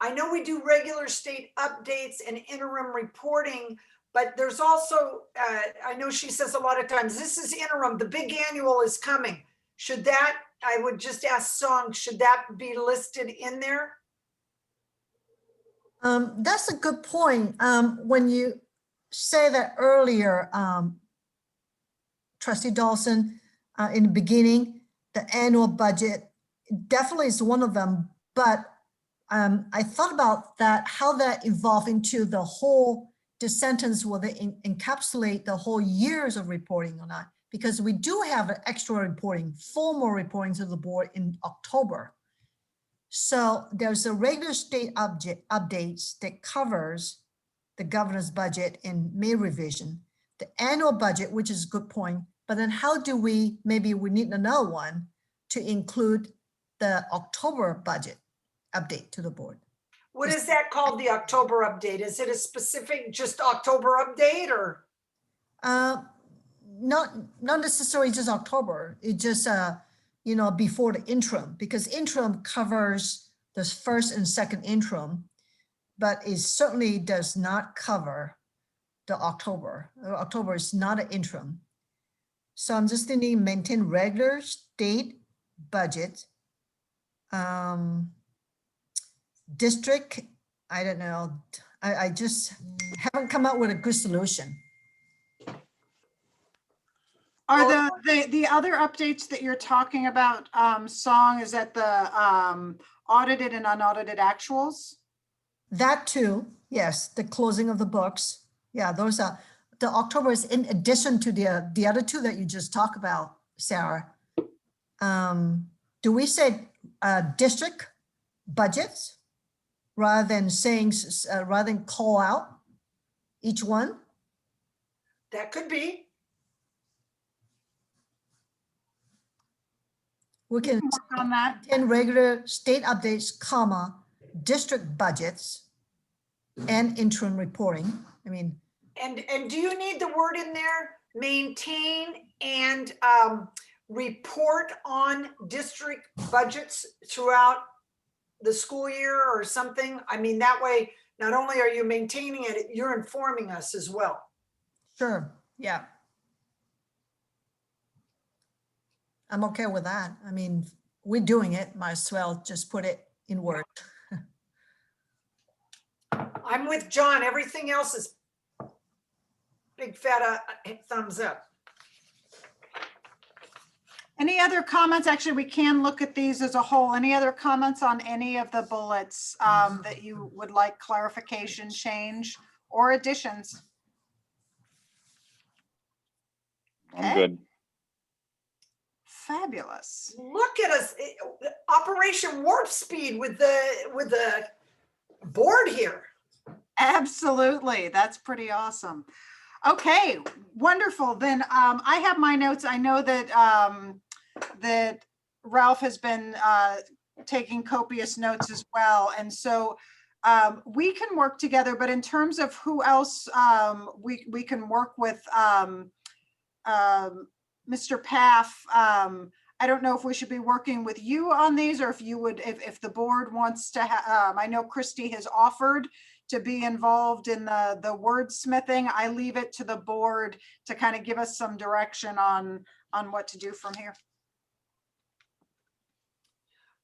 I know we do regular state updates and interim reporting, but there's also, I know she says a lot of times, this is interim, the big annual is coming. should that, I would just ask Song, should that be listed in there? That's a good point. When you say that earlier, Trustee Dawson, in the beginning, the annual budget definitely is one of them, but I thought about that, how that evolved into the whole, the sentence, will they encapsulate the whole years of reporting or not? Because we do have an extra reporting, formal reporting to the board in October. So there's a regular state updates that covers the governor's budget in May revision, the annual budget, which is a good point, but then how do we, maybe we need another one to include the October budget update to the board. What is that called, the October update? Is it a specific, just October update or? Not necessarily just October. It just, before the interim, because interim covers the first and second interim, but it certainly does not cover the October. October is not an interim. So I'm just thinking maintain regular state budget. District, I don't know. I just haven't come up with a good solution. Are the other updates that you're talking about, Song, is that the audited and unaudited actuals? That too, yes, the closing of the books. Yeah, those are, the October is in addition to the other two that you just talked about, Sarah. Do we say district budgets rather than saying, rather than call out each one? That could be. We can Work on that. 10 regular state updates, comma, district budgets and interim reporting. I mean, And do you need the word in there? Maintain and report on district budgets throughout the school year or something? I mean, that way, not only are you maintaining it, you're informing us as well. sure, yeah. I'm okay with that. I mean, we're doing it, might as well just put it in Word. I'm with John. Everything else is big fat thumbs up. Any other comments? Actually, we can look at these as a whole. Any other comments on any of the bullets that you would like clarification, change, or additions? I'm Okay. good. Fabulous. Look at us, Operation Warp Speed with the board here. Absolutely. That's pretty awesome. Okay, wonderful. Then I have my notes. I know that that Ralph has been taking copious notes as well. And so we can work together, but in terms of who else we can work with, Mr. Paff, I don't know if we should be working with you on these or if you would, if the board wants to, I know Christy has offered to be involved in the wordsmithing. I leave it to the board to kind of give us some direction on what to do from here.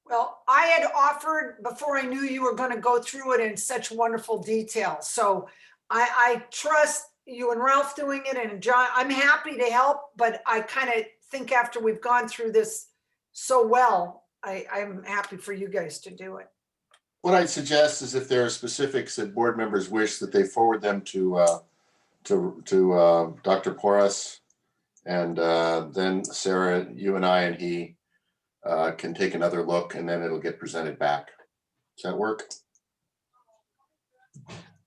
Well, I had offered before I knew you were going to go through it in such wonderful detail. So I trust you and Ralph doing it, and John, I'm happy to help, but I kind of think after we've gone through this so well, I'm happy for you guys to do it. What I'd suggest is if there are specifics that board members wish, that they forward them to Dr. Porras, and then Sarah, you and I and he can take another look, and then it'll get presented back. Does that work?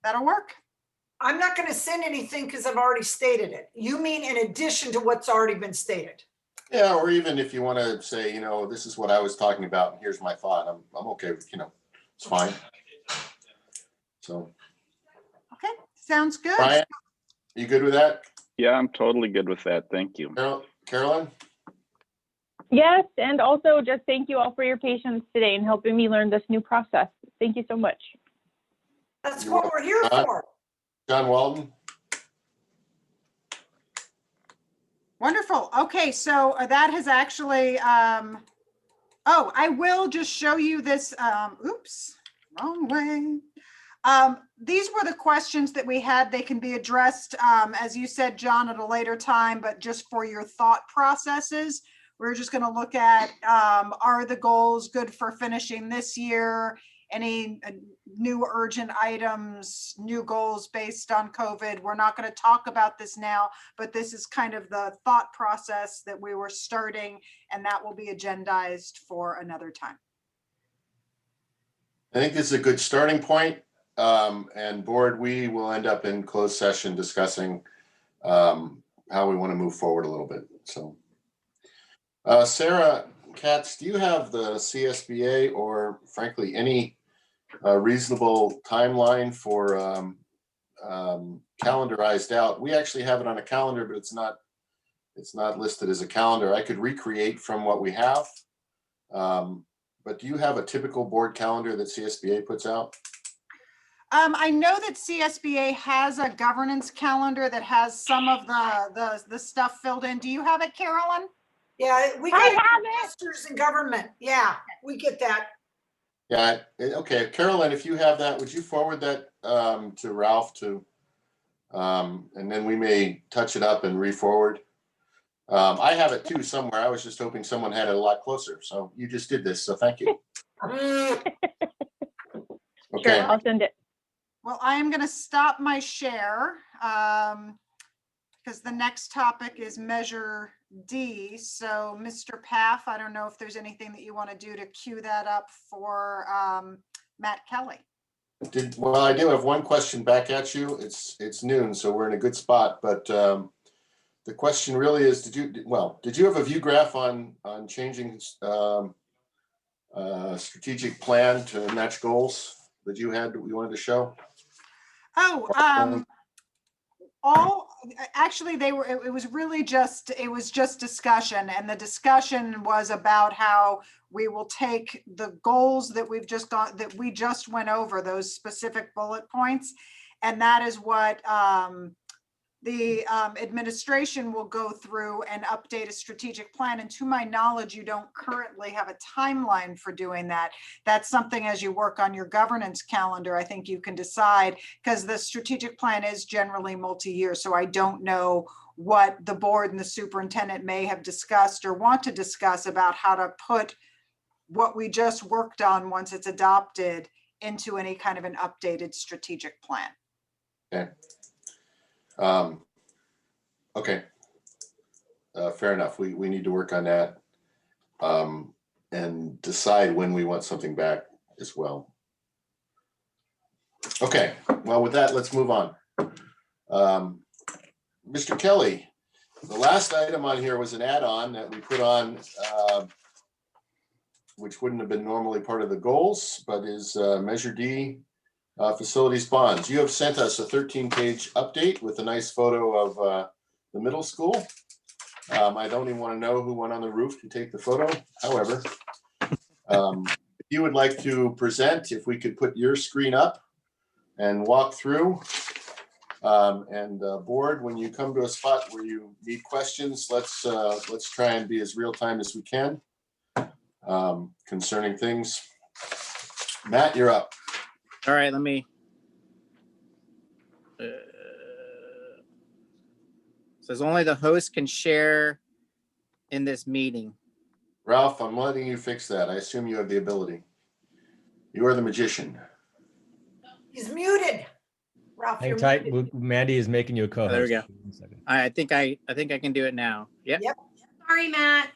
That'll work. I'm not going to send anything because I've already stated it. You mean in addition to what's already been stated? Yeah, or even if you want to say, this is what I was talking about, and here's my thought. I'm okay with, it's fine. So. Okay, sounds good. Brian, you good with that? Yeah, I'm totally good with that. Thank you. Carolyn? Yes, and also just thank you all for your patience today and helping me learn this new process. Thank you so much. That's You're what we're here welcome. for. John Walton? Wonderful. Okay, so that has actually, oh, I will just show you this, oops, wrong way. These were the questions that we had. They can be addressed, as you said, John, at a later time, but just for your thought processes. We're just going to look at, are the goals good for finishing this year? Any new urgent items, new goals based on COVID? We're not going to talk about this now, but this is kind of the thought process that we were starting, and that will be agendized for another time. I think this is a good starting point. And board, we will end up in closed session discussing how we want to move forward a little bit. So, Sarah Katz, do you have the CSBA or frankly any reasonable timeline for calendarized out? We actually have it on a calendar, but it's not listed as a calendar. I could recreate from what we have. But do you have a typical board calendar that CSBA puts out? I know that CSBA has a governance calendar that has some of the stuff filled in. Do you have it, Carolyn? Yeah, we I got have it. investors in government. Yeah, we get that. Yeah, okay. Carolyn, if you have that, would you forward that to Ralph and then we may touch it up and re-forward. I have it too somewhere. I was just hoping someone had it a lot closer. So you just did this, so thank you. Sure, Okay. I'll send it. Well, I am going to stop my share because the next topic is Measure D. So Mr. Paff, I don't know if there's anything that you want to do to cue that up for Matt Kelly. Well, I do have one question back at you. It's noon, so we're in a good spot. But the question really is, did you have a view graph on changing strategic plan to match goals that you wanted to show? Oh, actually it was really just discussion, and the discussion was about how we will take the goals that we just went over, those specific bullet points, and that is what the administration will go through and update a strategic plan. And to my knowledge, you don't currently have a timeline for doing that. That's something as you work on your governance calendar, I think you can decide, because the strategic plan is generally multi-year. So I don't know what the board and the superintendent may have discussed or want to discuss about how to put what we just worked on once it's adopted into any kind of an updated strategic plan. Okay. Okay. Fair enough. We need to work on that and decide when we want something back as well. Okay. Well, with that, let's move on. Mr. Kelly, the last item on here was an add-on that we put on, which wouldn't have been normally part of the goals, but is Measure D. Facilities bonds. You have sent us a 13-page update with a nice photo of the middle school. I don't even want to know who went on the roof to take the photo. However, if you would like to present, if we could put your screen up and walk through, and board, when you come to a spot where you need questions, let's try and be as real time as we can concerning things. Matt, you're up. All right, let me. Says only the host can share in this meeting. Ralph, I'm letting you fix that. I assume you have the ability. You are the magician. He's muted. Ralph, Hang you're tight. muted. Mandy is making you a co-host. There we go. 1 second. I think I can do it now. Yep. Yep. Sorry, Matt.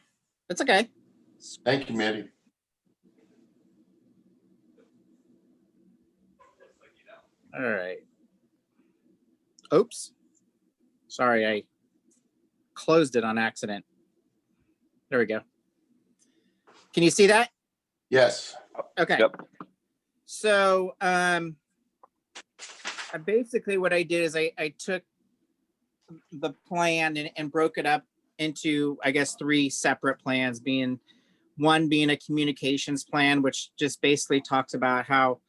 That's okay. Thank you, Mandy. All right. Oops. Sorry, I closed it on accident. There we go. Can you see that? Yes. Okay. Yep. So basically what I did is I took the plan and broke it up into, I guess, 3 separate plans, one being a communications plan, which just basically talks about how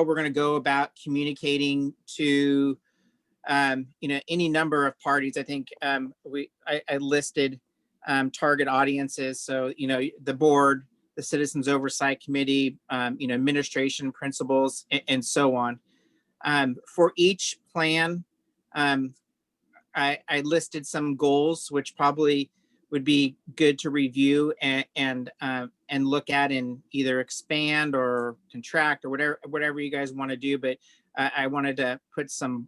we're going to go about communicating to you know, any number of parties. I think I listed target audiences. So, you know, the board, the Citizens Oversight Committee, you know, administration, principals, and so on. For each plan, I listed some goals, which probably would be good to review and look at and either expand or contract or whatever you guys want to do. But I wanted to put some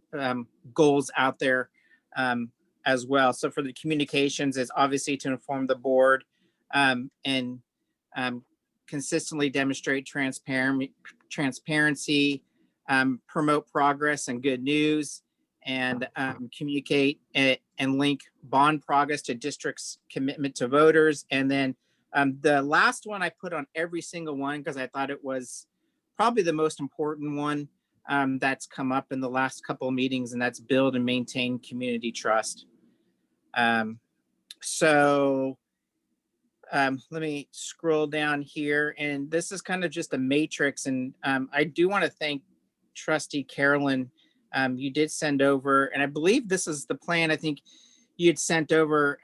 goals out there as well. So for the communications is obviously to inform the board and consistently demonstrate transparency, promote progress and good news, and communicate and link bond progress to district's commitment to voters. And then the last one I put on every single one because I thought it was probably the most important one that's come up in the last couple of meetings, and that's build and maintain community trust. So let me scroll down here, and this is kind of just a matrix. And I do want to thank Trustee Carolyn. You did send over, and I believe this is the plan I think you had sent over,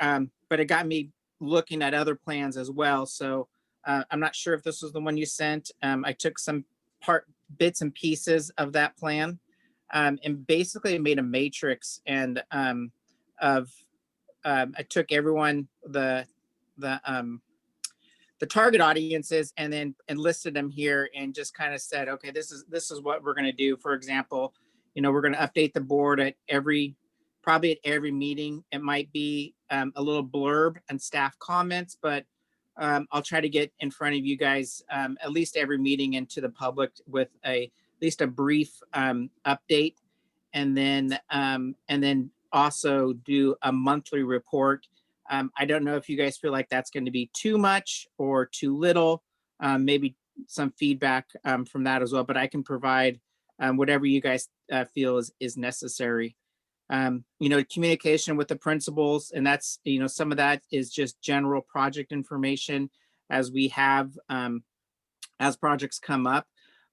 but it got me looking at other plans as well. So I'm not sure if this was the one you sent. I took some bits and pieces of that plan and basically made a matrix and I took everyone, the target audiences and listed them here and just kind of said, okay, this is what we're going to do. For example, you know, we're going to update the board at probably at every meeting. It might be a little blurb and staff comments, but I'll try to get in front of you guys at least every meeting and to the public with at least a brief update, and then also do a monthly report. I don't know if you guys feel like that's going to be too much or too little. Maybe some feedback from that as well, but I can provide whatever you guys feel is necessary. You know, communication with the principals, and that's, you know, some of that is just general project information as we have as projects come up.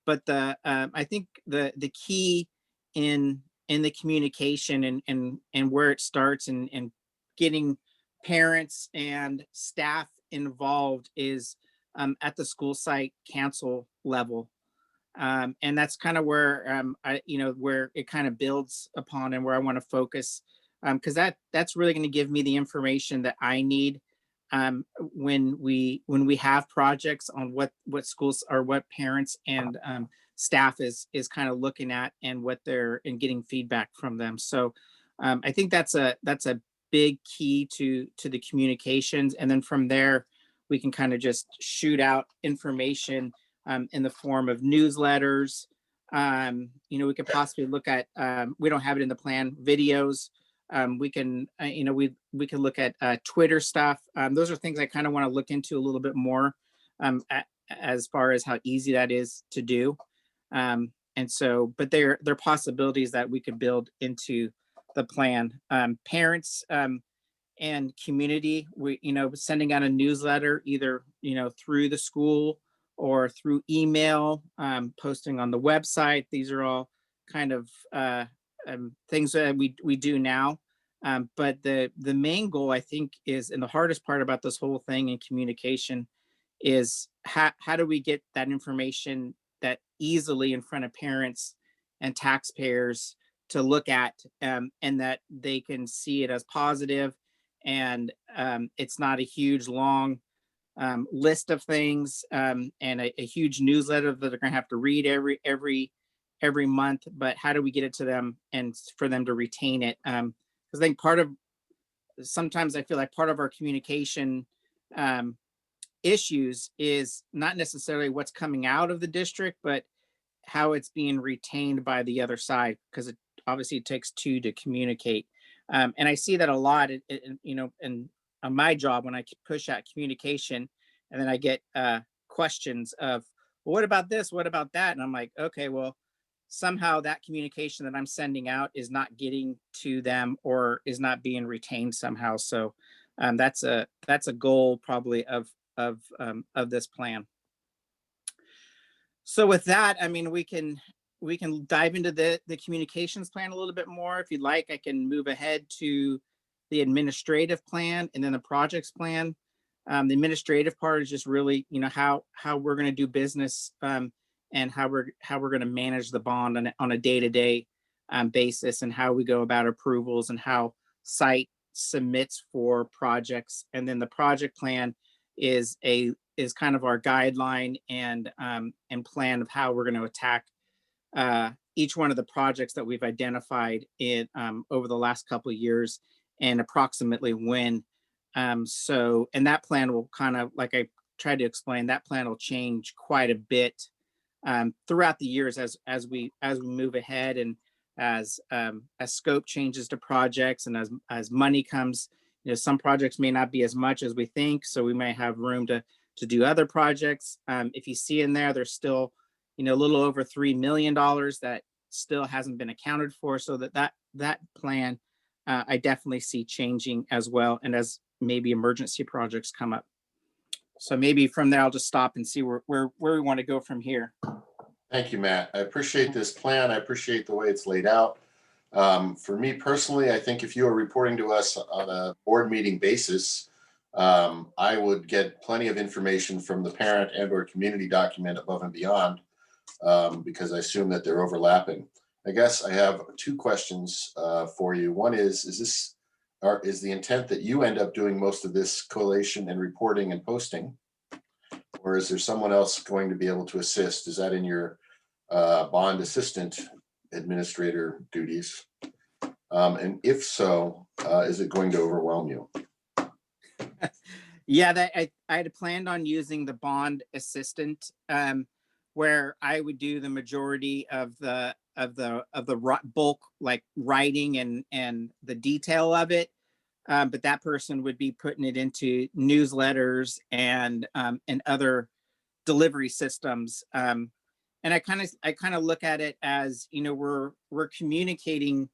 But I think the key in the communication and where it starts and getting parents and staff involved is at the school site council level. And that's kind of where where it kind of builds upon and where I want to focus, because that's really going to give me the information that I need when we have projects on what schools or what parents and staff is kind of looking at and what they're and getting feedback from them. So I think that's a big key to the communications, and then from there we can kind of just shoot out information in the form of newsletters. You know, we could possibly look at, we don't have it in the plan, videos. We can, we can look at Twitter stuff. Those are things I kind of want to look into a little bit more as far as how easy that is to do. And so, but there are possibilities that we could build into the plan. Parents and community, sending out a newsletter, either, through the school or through email, posting on the website. These are all kind of things that we do now. But the main goal, I think, is, and the hardest part about this whole thing in communication is how do we get that information that easily in front of parents and taxpayers to look at, and that they can see it as positive, and it's not a huge long list of things and a huge newsletter that they're going to have to read every month. But how do we get it to them and for them to retain it? Because I think sometimes I feel like part of our communication issues is not necessarily what's coming out of the district, but how it's being retained by the other side, because it obviously takes two to communicate. And I see that a lot, in on my job when I push out communication, and then I get questions of, well, what about this? What about that? And I'm like, okay, well, somehow that communication that I'm sending out is not getting to them or is not being retained somehow. So that's a goal probably of this plan. So with that, I mean, we can we can dive into the communications plan a little bit more. If you'd like, I can move ahead to the administrative plan and then the projects plan. The administrative part is just really, how we're going to do business, and how we're going to manage the bond on a day-to-day basis, and how we go about approvals and how site submits for projects. And then the project plan is kind of our guideline and plan of how we're going to attack each one of the projects that we've identified in over the last couple of years, and approximately when. So, and that plan will kind of, like I tried to explain, that plan will change quite a bit throughout the years as we move ahead, and as scope changes to projects, and as money comes. Some projects may not be as much as we think, so we may have room to do other projects. If you see in there, there's still a little over $3 million that still hasn't been accounted for, so that plan I definitely see changing as well, and as maybe emergency projects come up. So maybe from there, I'll just stop and see where we want to go from here. Thank you, Matt. I appreciate this plan. I appreciate the way it's laid out. For me personally, I think if you are reporting to us on a board meeting basis, I would get plenty of information from the parent and or community document above and beyond, because I assume that they're overlapping. I guess I have two questions for you. One is the intent that you end up doing most of this collation and reporting and posting, or is there someone else going to be able to assist? Is that in your bond assistant administrator duties? And if so, is it going to overwhelm you? Yeah, I had planned on using the bond assistant, where I would do the majority of the bulk, like writing and the detail of it. But that person would be putting it into newsletters and other delivery systems. And I kind of look at it as, we're communicating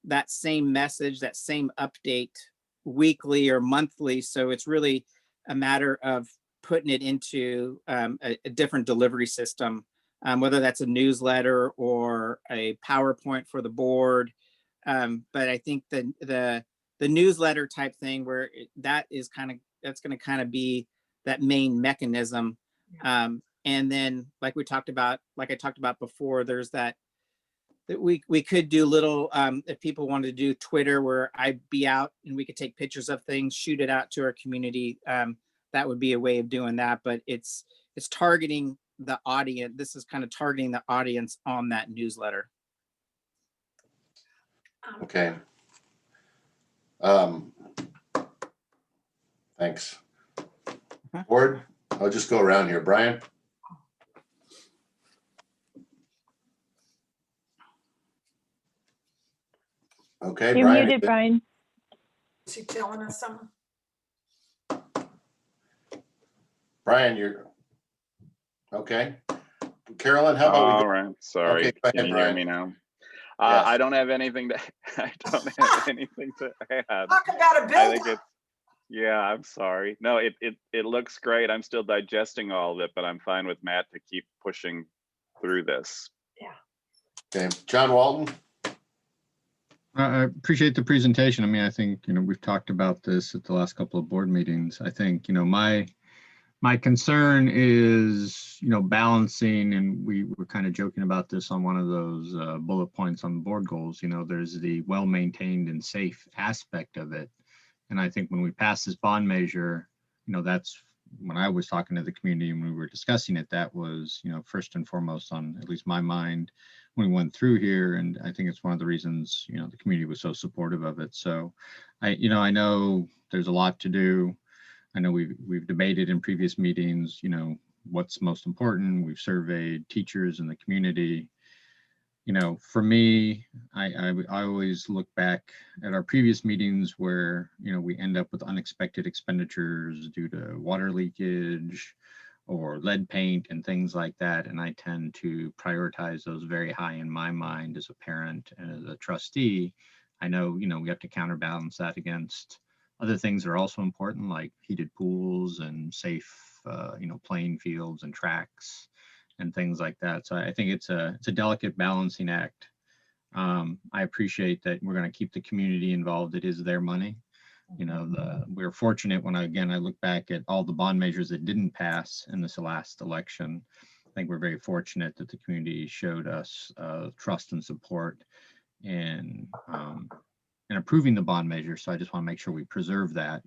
that same message, that same update weekly or monthly. So it's really a matter of putting it into a different delivery system, whether that's a newsletter or a PowerPoint for the board. But I think the newsletter type thing, where that's going to kind of be that main mechanism. And then, like I talked about before, there's that we could do little, if people wanted to do Twitter, where I'd be out and we could take pictures of things, shoot it out to our community. That would be a way of doing that, but it's targeting the audience. This is kind of targeting the audience on that newsletter. Okay. Thanks. Board, I'll just go around here. Brian? Okay, You're Brian. muted, Brian. Is he telling us something? Brian, you're okay. Carolyn, how about we All go? right, sorry. Okay, go ahead, Can you hear Brian. me now? Yes. I don't have anything to add. Talk about a I build think it's, yeah, I'm sorry. No, it looks great. I'm still digesting all of it, but I'm fine with Matt to keep pushing through this. Okay, John Walton. I appreciate the presentation. I mean, I think, we've talked about this at the last couple of board meetings. I think, my concern is, balancing, and we were kind of joking about this on one of those bullet points on the board goals. There's the well-maintained and safe aspect of it. And I think when we pass this bond measure, that's when I was talking to the community and we were discussing it, that was, first and foremost on at least my mind when we went through here. And I think it's one of the reasons, the community was so supportive of it. So I know there's a lot to do. I know we've debated in previous meetings, what's most important. We've surveyed teachers in the community. For me, I always look back at our previous meetings where, we end up with unexpected expenditures due to water leakage or lead paint and things like that. And I tend to prioritize those very high in my mind as a parent and as a trustee. I know, we have to counterbalance that against other things that are also important, like heated pools and safe, playing fields and tracks and things like that. So I think it's a delicate balancing act. I appreciate that we're going to keep the community involved. It is their money. You know, we're fortunate when I look back at all the bond measures that didn't pass in this last election. I think we're very fortunate that the community showed us trust and support in approving the bond measure. So I just want to make sure we preserve that.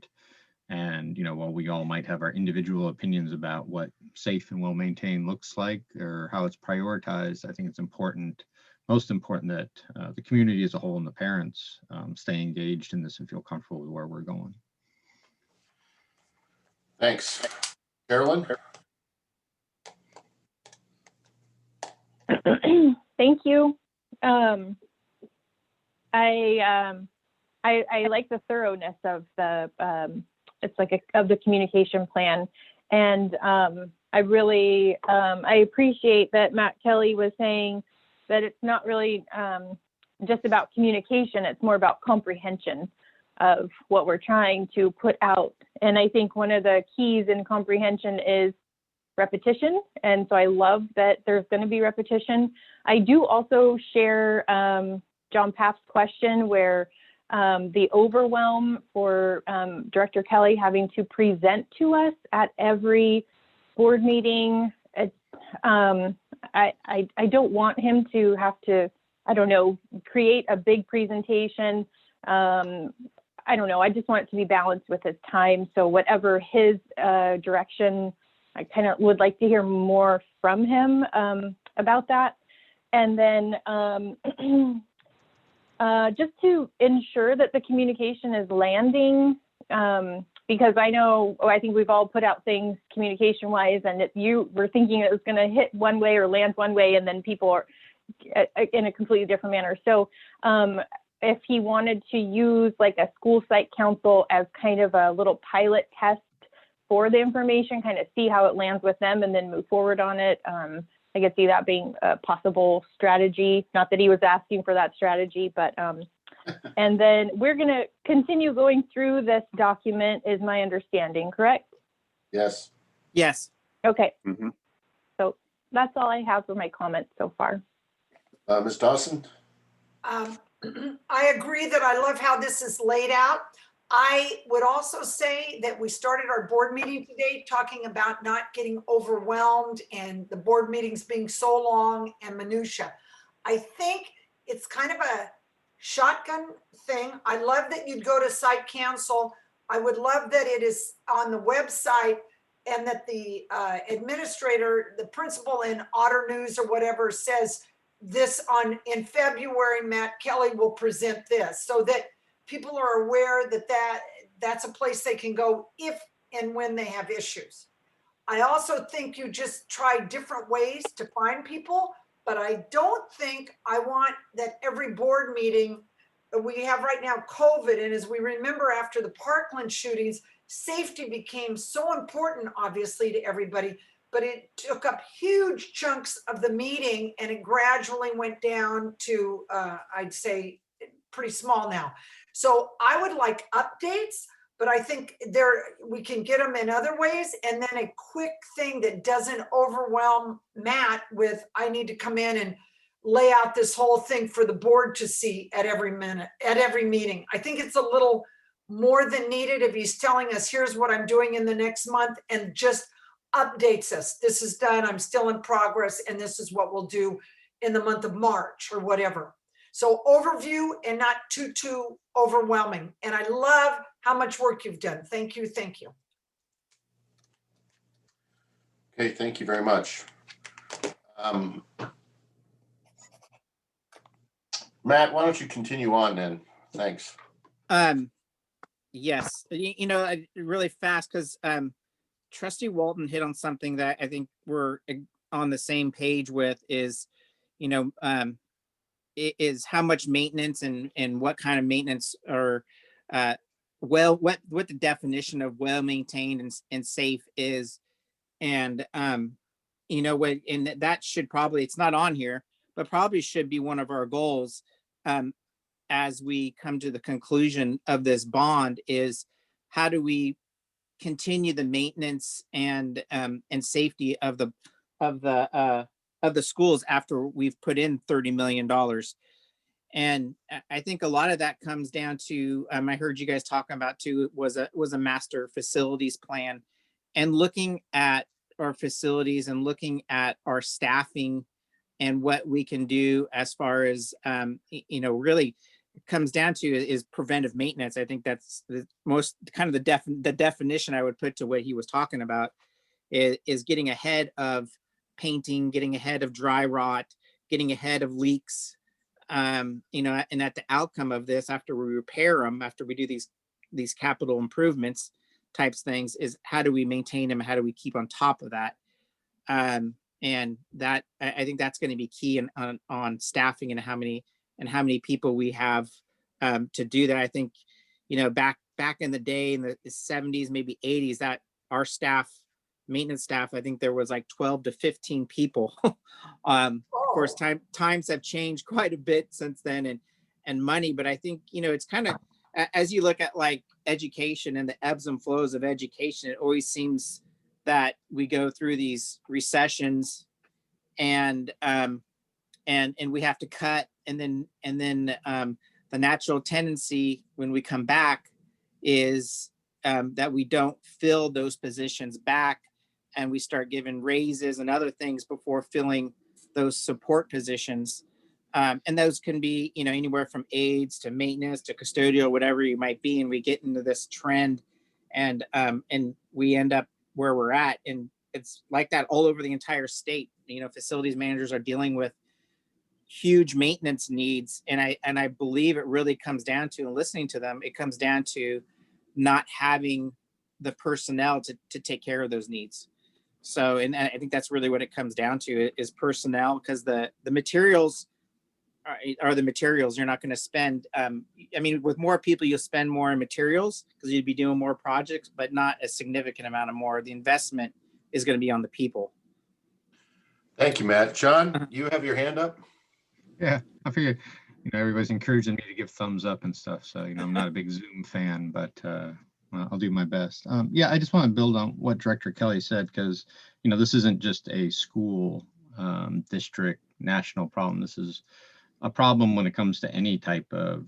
And, you know, while we all might have our individual opinions about what safe and well-maintained looks like or how it's prioritized, I think it's important, most important, that the community as a whole and the parents stay engaged in this and feel comfortable with where we're going. Thanks. Carolyn? Thank you. I like the thoroughness of the of the communication plan, and I really I appreciate that Matt Kelly was saying that it's not really just about communication; it's more about comprehension of what we're trying to put out. And I think one of the keys in comprehension is repetition, and so I love that there's going to be repetition. I do also share John Paff's question where the overwhelm for Director Kelly having to present to us at every board meeting. I don't want him to have to, I don't know, create a big presentation. I don't know, I just want it to be balanced with his time. So whatever his direction, I kind of would like to hear more from him about that. And then just to ensure that the communication is landing, because I think we've all put out things communication wise, and if you were thinking it was going to hit one way or land one way, and then people are in a completely different manner. So if he wanted to use like a school site council as kind of a little pilot test for the information, kind of see how it lands with them and then move forward on it. I could see that being a possible strategy. Not that he was asking for that strategy, but and then we're going to continue going through this document, is my understanding, correct? Yes. Yes. Okay. Mhm. So that's all I have for my comments so far. Ms. Dawson? I agree that I love how this is laid out. I would also say that we started our board meeting today talking about not getting overwhelmed and the board meetings being so long and minutia. I think it's kind of a shotgun thing. I love that you'd go to site council. I would love that it is on the website and that the administrator, the principal in Otter News or whatever says this in February, Matt Kelly will present this, so that people are aware that that's a place they can go if and when they have issues. I also think you just try different ways to find people, but I don't think I want that every board meeting we have right now, COVID, and as we remember after the Parkland shootings, safety became so important, obviously, to everybody, but it took up huge chunks of the meeting and it gradually went down to, I'd say, pretty small now. So I would like updates, but I think we can get them in other ways. And then a quick thing that doesn't overwhelm Matt with, I need to come in and lay out this whole thing for the board to see at every meeting. I think it's a little more than needed if he's telling us, here's what I'm doing in the next month, and just updates us. This is done, I'm still in progress, and this is what we'll do in the month of March or whatever. So overview and not too overwhelming. And I love how much work you've done. Thank you, thank you. Okay, thank you very much. Matt, why don't you continue on then? Thanks. Yes, you know, really fast, because Trustee Walton hit on something that I think we're on the same page with, is, you know, is how much maintenance and what kind of maintenance, or what the definition of well maintained and safe is. And you know what, and that should probably, it's not on here, but probably should be one of our goals as we come to the conclusion of this bond, is how do we continue the maintenance and safety of the of the schools after we've put in $30 million. And I think a lot of that comes down to, I heard you guys talking about too, was a master facilities plan, and looking at our facilities and looking at our staffing and what we can do as far as, really comes down to is preventive maintenance. I think that's the most kind of the definition I would put to what he was talking about is getting ahead of painting, getting ahead of dry rot, getting ahead of leaks. And that the outcome of this, after we repair them, after we do these capital improvements types things, is how do we maintain them? How do we keep on top of that? And that I think that's going to be key on staffing and how many people we have to do that. I think, back in the day in the 70s, maybe 80s, that our maintenance staff, I think there was like 12 to 15 people. Of course, times have changed quite a bit since then, and money, but I think, it's kind of, as you look at like education and the ebbs and flows of education, it always seems that we go through these recessions and we have to cut, and then the natural tendency when we come back is that we don't fill those positions back, and we start giving raises and other things before filling those support positions. And those can be, anywhere from aides to maintenance to custodial, whatever you might be. And we get into this trend, and we end up where we're at. And it's like that all over the entire state. Facilities managers are dealing with huge maintenance needs. And I believe it really comes down to, and listening to them, it comes down to not having the personnel to take care of those needs. So, and I think that's really what it comes down to is personnel, because the materials are the materials. You're not going to spend, with more people, you'll spend more in materials because you'd be doing more projects, but not a significant amount of more. The investment is going to be on the people. Thank you, Matt. John, you have your hand up? Yeah, I figured, everybody's encouraging me to give thumbs up and stuff. So, I'm not a big Zoom fan, but I'll do my best. Yeah, I just want to build on what Director Kelly said, because, this isn't just a school district national problem. This is a problem when it comes to any type of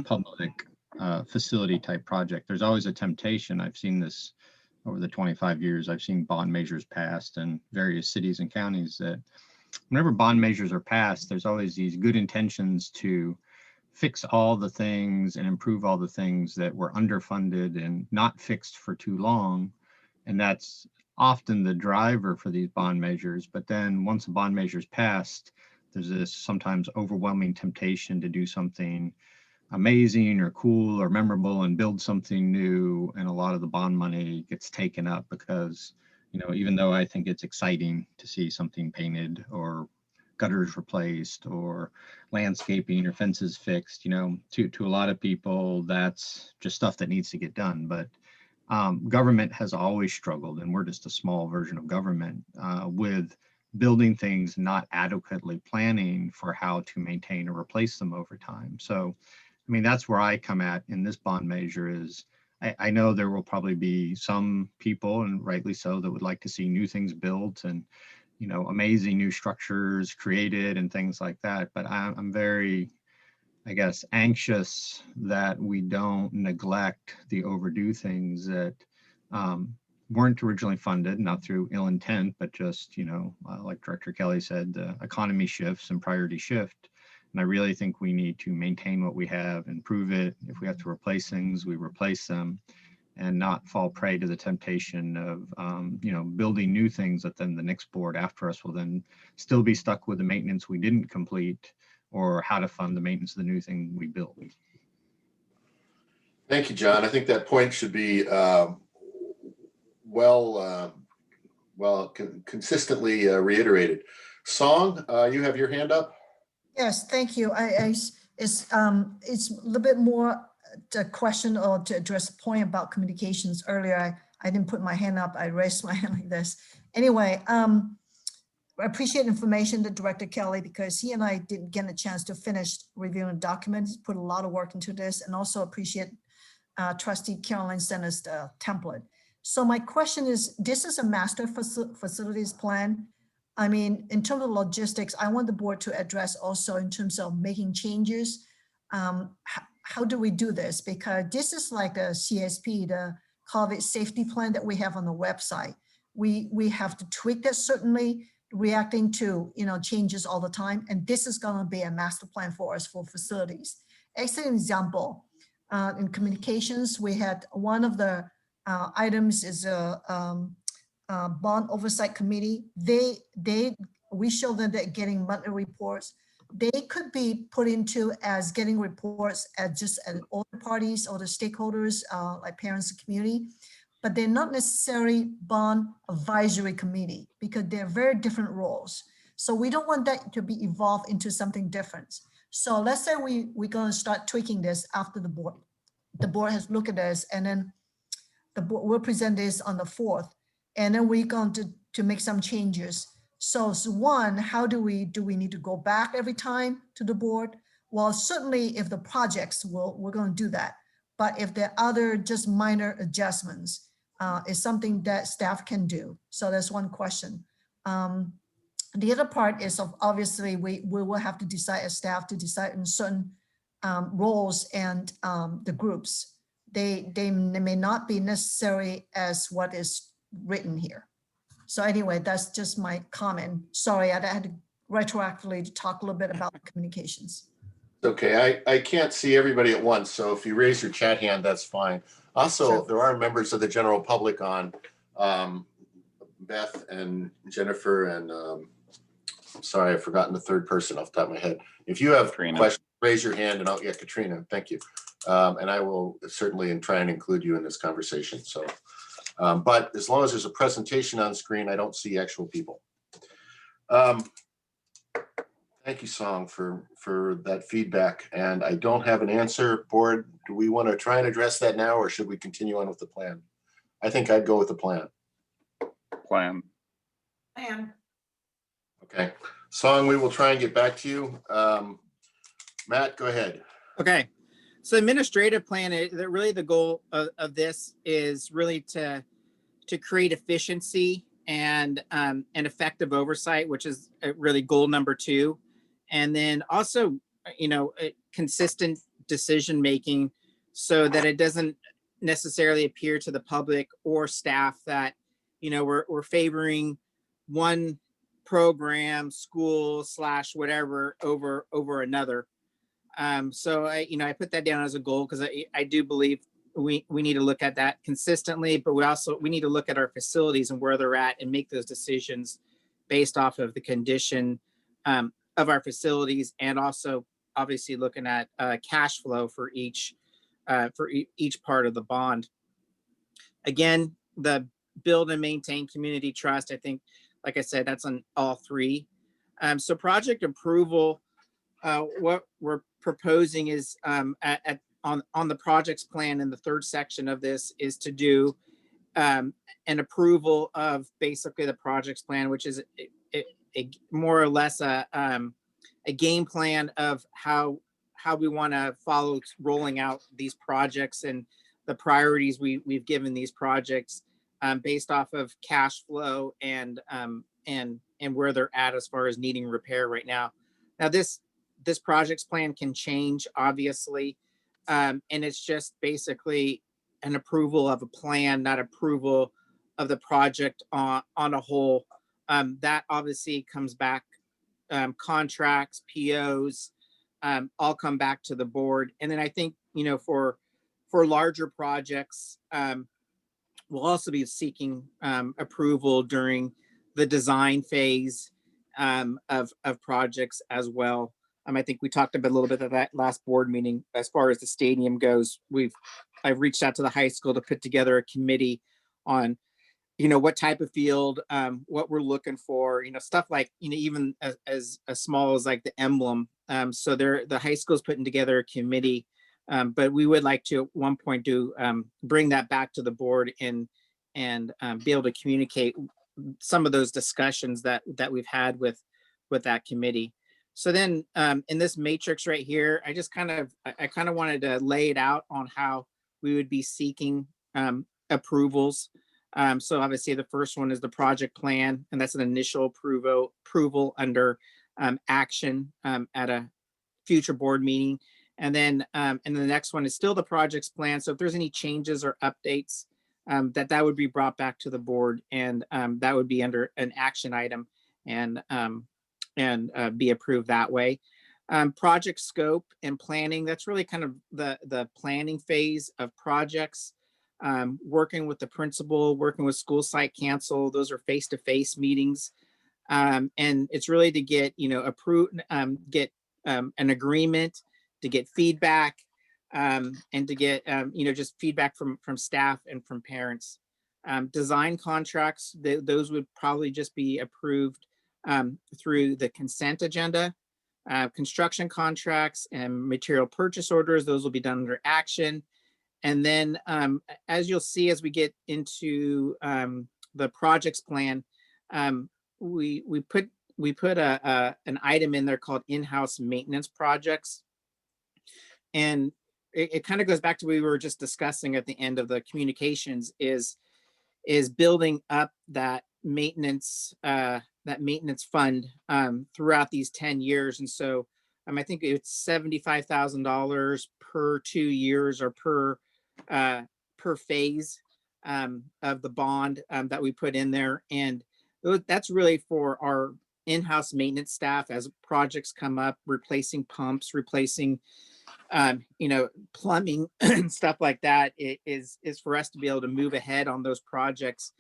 public facility type project. There's always a temptation. I've seen this over the 25 years. I've seen bond measures passed in various cities and counties that whenever bond measures are passed, there's always these good intentions to fix all the things and improve all the things that were underfunded and not fixed for too long. And that's often the driver for these bond measures. But then once a bond measure is passed, there's this sometimes overwhelming temptation to do something amazing or cool or memorable and build something new. And a lot of the bond money gets taken up because, even though I think it's exciting to see something painted or gutters replaced or landscaping or fences fixed, to a lot of people, that's just stuff that needs to get done. But government has always struggled, and we're just a small version of government, with building things, not adequately planning for how to maintain or replace them over time. So, that's where I come at in this bond measure is I know there will probably be some people, and rightly so, that would like to see new things built and, amazing new structures created and things like that. But I'm very, anxious that we don't neglect the overdue things that weren't originally funded, not through ill intent, but just, like Director Kelly said, the economy shifts and priority shift. And I really think we need to maintain what we have, improve it. If we have to replace things, we replace them, and not fall prey to the temptation of, building new things that then the next board after us will then still be stuck with the maintenance we didn't complete, or how to fund the maintenance of the new thing we built. Thank you, John. I think that point should be consistently reiterated. Song, you have your hand up. Yes, thank you. It's a little bit more a question or to address a point about communications earlier. I didn't put my hand up. I raised my hand like this. Anyway, I appreciate information to Director Kelly, because he and I didn't get a chance to finish reviewing documents, put a lot of work into this, and also appreciate Trustee Caroline sent us the template. So my question is, this is a master facilities plan. I mean, in terms of logistics, I want the board to address also in terms of making changes. How do we do this? Because this is like a CSP, the COVID safety plan that we have on the website. We have to tweak that, certainly reacting to, changes all the time. And this is going to be a master plan for us for facilities. As an example, in communications, we had one of the items is a bond oversight committee. We show them that getting monthly reports. They could be put into as getting reports at just at all the parties or the stakeholders, like parents and community, but they're not necessarily bond advisory committee because they're very different roles. So we don't want that to be evolved into something different. So let's say we're going to start tweaking this after the board. The board has looked at this, and then the board will present this on the 4th, and then we're going to make some changes. So one, how do we need to go back every time to the board? Well, certainly if the projects we're going to do that. But if there are other just minor adjustments, is something that staff can do. So that's one question. The other part is obviously we will have to decide as staff to decide in certain roles and the groups. They may not be necessary as what is written here. So anyway, that's just my comment. Sorry, I had to retroactively talk a little bit about communications. Okay, I can't see everybody at once, so if you raise your chat hand, that's fine. Also, Sure. there are members of the general public on, Beth and Jennifer and, I'm sorry, I've forgotten the third person off the top of my head. If you have Katrina. questions, raise your hand and I'll get Katrina, thank you. And I will certainly try and include you in this conversation, so. But as long as there's a presentation on screen, I don't see actual people. Thank you, Song, for that feedback. And I don't have an answer. Board, do we want to try and address that now, or should we continue on with the plan? I think I'd go with the plan. Plan. And Okay. Song, we will try and get back to you. Matt, go ahead. Okay, so administrative plan, really the goal of this is really to create efficiency and effective oversight, which is really goal number 2. And then also, consistent decision making so that it doesn't necessarily appear to the public or staff that, we're favoring one program, school / whatever over another. So I put that down as a goal because I do believe we need to look at that consistently, but we need to look at our facilities and where they're at and make those decisions based off of the condition of our facilities, and also obviously looking at cash flow for each part of the bond. Again, the build and maintain community trust, I think, like I said, that's on all 3. So project approval, what we're proposing is on the projects plan in the 3rd section of this is to do an approval of basically the projects plan, which is a more or less a game plan of how we want to follow rolling out these projects and the priorities we've given these projects based off of cash flow and where they're at as far as needing repair right now. Now this projects plan can change, obviously, and it's just basically an approval of a plan, not approval of the project on a whole. That obviously comes back, contracts, POs, all come back to the board. And then I think, for larger projects, we'll also be seeking approval during the design phase of projects as well. I think we talked about a little bit of that last board meeting. As far as the stadium goes, I've reached out to the high school to put together a committee on, what type of field, what we're looking for, stuff like, even as small as like the emblem. So the high school's putting together a committee, but we would like to at one point bring that back to the board and be able to communicate some of those discussions that we've had with that committee. So then in this matrix right here, I kind of wanted to lay it out on how we would be seeking approvals. So obviously the first one is the project plan, and that's an initial approval under action at a future board meeting. And then the next one is still the projects plan. So if there's any changes or updates, that would be brought back to the board, and that would be under an action item and be approved that way. Project scope and planning, that's really kind of the planning phase of projects. Working with the principal, working with school site council, those are face-to-face meetings. And it's really to get, approved, get an agreement, to get feedback, and to get, just feedback from staff and from parents. Design contracts, those would probably just be approved through the consent agenda. Construction contracts and material purchase orders, those will be done under action. And then as you'll see, as we get into the projects plan, we put an item in there called in-house maintenance projects. And it kind of goes back to what we were just discussing at the end of the communications, is building up that maintenance fund throughout these 10 years. And so I think it's $75,000 per 2 years or per phase of the bond that we put in there. And that's really for our in-house maintenance staff as projects come up, replacing pumps, replacing plumbing and stuff like that. It is for us to be able to move ahead on those projects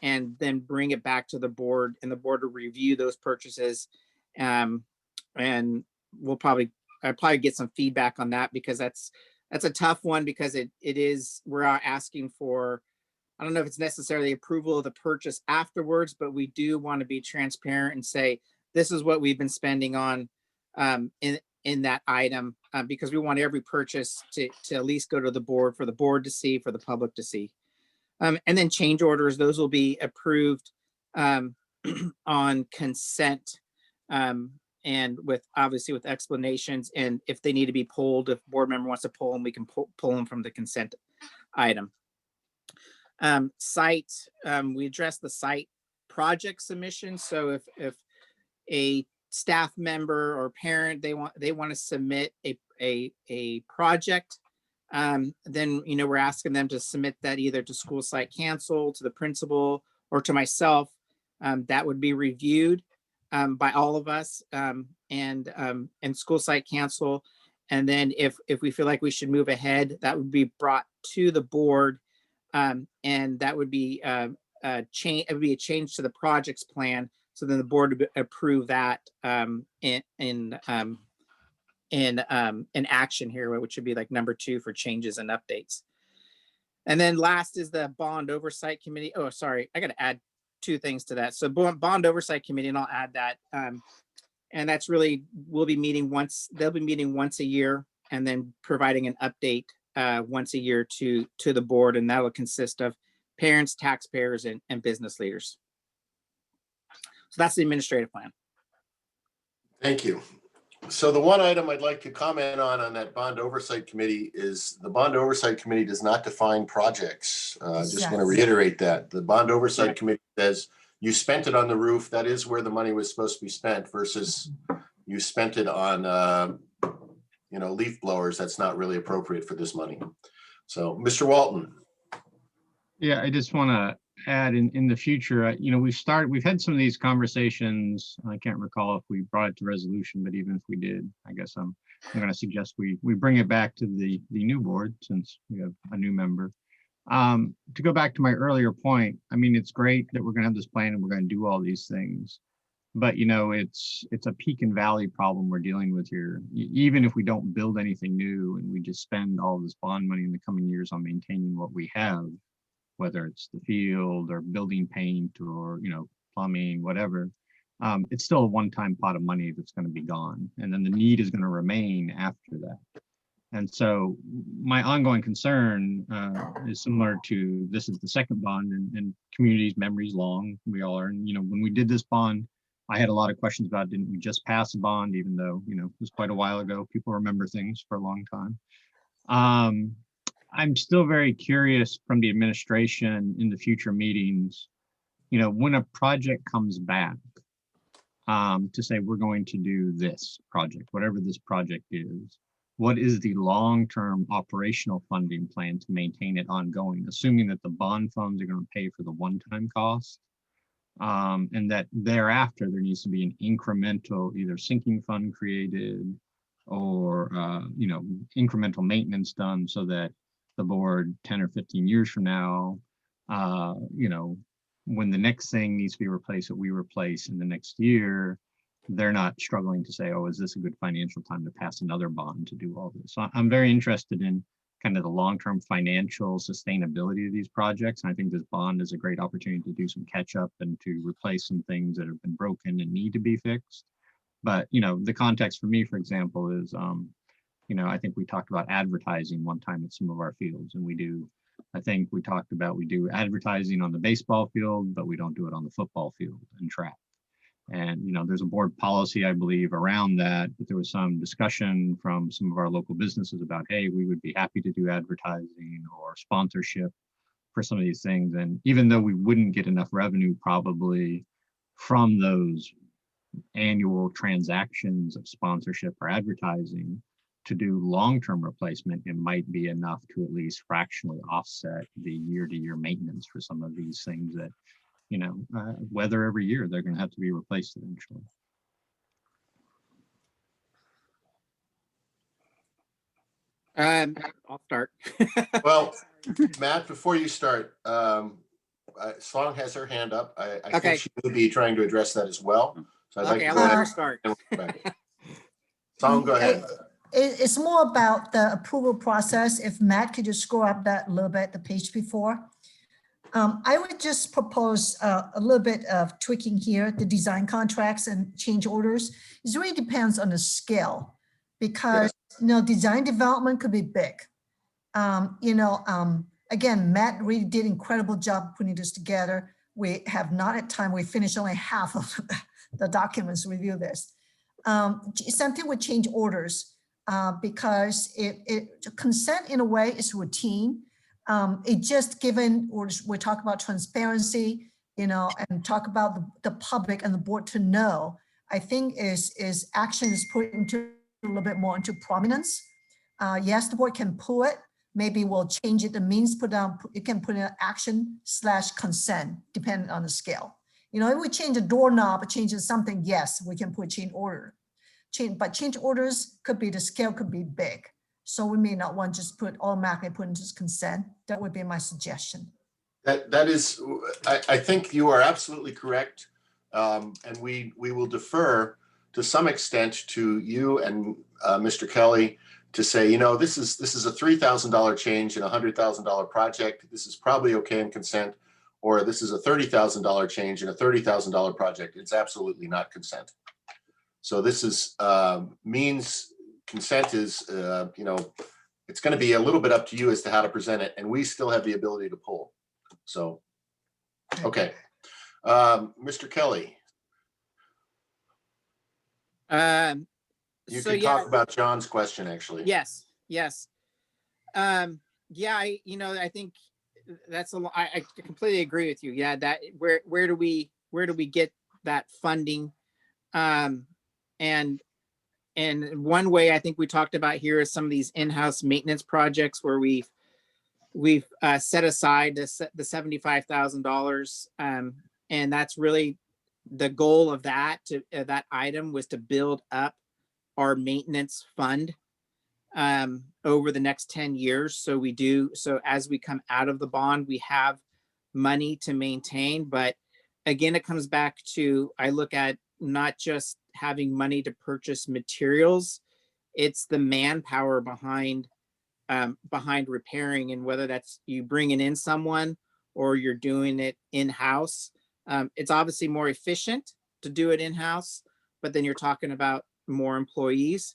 and then bring it back to the board, and the board will review those purchases. And I'll probably get some feedback on that, because that's a tough one, because we're asking for, I don't know if it's necessarily approval of the purchase afterwards, but we do want to be transparent and say, this is what we've been spending on in that item, because we want every purchase to at least go to the board, for the board to see, for the public to see. And then change orders, those will be approved on consent, and obviously with explanations. And if they need to be pulled, if board member wants to pull them, we can pull them from the consent item. Site, we address the site project submission. So if a staff member or parent, they want to submit a project, then we're asking them to submit that either to school site council, to the principal, or to myself. That would be reviewed by all of us, and school site council. And then if we feel like we should move ahead, that would be brought to the board, and that would be a change to the projects plan. So then the board would approve that in action here, which would be like number 2 for changes and updates. And then last is the bond oversight committee. Oh, sorry, I got to add 2 things to that. So bond oversight committee, and I'll add that. And that's really, they'll be meeting once a year, and then providing an update once a year to the board. And that will consist of parents, taxpayers, and business leaders. So that's the administrative plan. Thank you. So the one item I'd like to comment on that bond oversight committee is the bond oversight committee does not define projects. Just want to reiterate that. The bond oversight committee says you spent it on the roof. That is where the money was supposed to be spent, versus you spent it on leaf blowers. That's not really appropriate for this money. So Mr. Walton. Yeah, I just want to add in the future, we've had some of these conversations. I can't recall if we brought it to resolution, but even if we did, I guess I'm going to suggest we bring it back to the new board, since we have a new member. To go back to my earlier point, I mean, it's great that we're going to have this plan and we're going to do all these things, but it's a peak and valley problem we're dealing with here. Even if we don't build anything new and we just spend all this bond money in the coming years on maintaining what we have, whether it's the field or building paint or, plumbing, whatever, it's still a one-time pot of money that's going to be gone. And then the need is going to remain after that. And so my ongoing concern is similar to, this is the second bond, and communities' memories long. We all are. And, when we did this bond, I had a lot of questions about, didn't we just pass a bond, even though, it was quite a while ago. People remember things for a long time. I'm still very curious from the administration in the future meetings, when a project comes back, to say we're going to do this project, whatever this project is, what is the long-term operational funding plan to maintain it ongoing, assuming that the bond funds are going to pay for the one-time cost, and that thereafter there needs to be an incremental either sinking fund created or incremental maintenance done so that the board 10 or 15 years from now, when the next thing needs to be replaced that we replace in the next year, they're not struggling to say, oh, is this a good financial time to pass another bond to do all this? So I'm very interested in kind of the long-term financial sustainability of these projects. And I think this bond is a great opportunity to do some catch up and to replace some things that have been broken and need to be fixed. But, the context for me, for example, is, I think we talked about advertising one time at some of our fields, and we do advertising on the baseball field, but we don't do it on the football field and track. And, there's a board policy, I believe, around that, but there was some discussion from some of our local businesses about, hey, we would be happy to do advertising or sponsorship for some of these things. And even though we wouldn't get enough revenue probably from those annual transactions of sponsorship or advertising, to do long-term replacement, it might be enough to at least fractionally offset the year-to-year maintenance for some of these things that, whether every year they're going to have to be replaced eventually. I'll start. Well, Matt, before you start, Slong has her hand up. I Okay. think she may be trying to address that as well. So I'd like Okay, to I'll go let ahead. her start. Slong, go ahead. It's more about the approval process. If Matt could just scroll up that a little bit, the page before. I would just propose a little bit of tweaking here, the design contracts and change orders. It really depends on the scale because, design development could be big. Again, Matt really did an incredible job putting this together. We have not had time. We finished only half of the documents, review this. Something with change orders because consent in a way is routine. It just given, we talk about transparency, and talk about the public and the board to know, I think is action is put into a little bit more into prominence. Yes, the board can pull it. Maybe we'll change it. The means put down, it can put in action/consent, depending on the scale. If we change a doorknob, changes something, yes, we can put change order. But change orders could be, the scale could be big. So we may not want to just automatically put into consent. That would be my suggestion. That is, I think you are absolutely correct. And we will defer to some extent to you and Mr. Kelly to say, this is a $3,000 change in a $100,000 project. This is probably okay in consent, or this is a $30,000 change in a $30,000 project. It's absolutely not consent. So this is means consent is, it's going to be a little bit up to you as to how to present it, and we still have the ability to pull. So, okay, Mr. Kelly. You can talk about John's question, actually. Yes. I think that's a lot. I completely agree with you. Yeah, that where do we get that funding? And one way I think we talked about here is some of these in-house maintenance projects where we've set aside the $75,000, and that's really the goal of that item was to build up our maintenance fund over the next 10 years. So as we come out of the bond, we have money to maintain. But again, it comes back to, I look at not just having money to purchase materials, it's the manpower behind repairing, and whether that's you bringing in someone or you're doing it in-house. It's obviously more efficient to do it in-house, but then you're talking about more employees.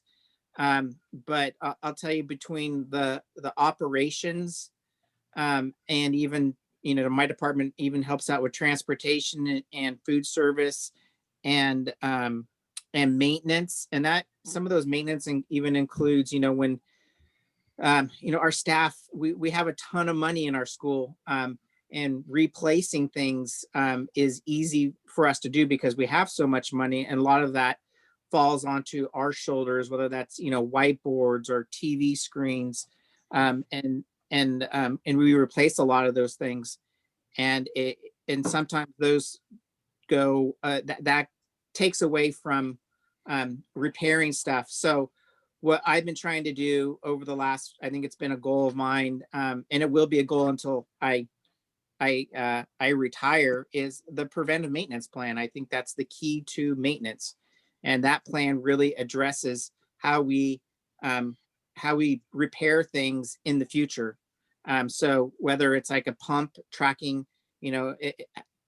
But I'll tell you, between the operations and even, my department even helps out with transportation and food service and maintenance, and that some of those maintenance even includes, you know, our staff, we have a ton of money in our school, and replacing things is easy for us to do because we have so much money, and a lot of that falls onto our shoulders, whether that's, you know, whiteboards or TV screens, and we replace a lot of those things, and sometimes those go that takes away from repairing stuff. So what I've been trying to do over the last, I think it's been a goal of mine, and it will be a goal until I retire, is the preventive maintenance plan. I think that's the key to maintenance, and that plan really addresses how we repair things in the future. So whether it's like a pump tracking, you know,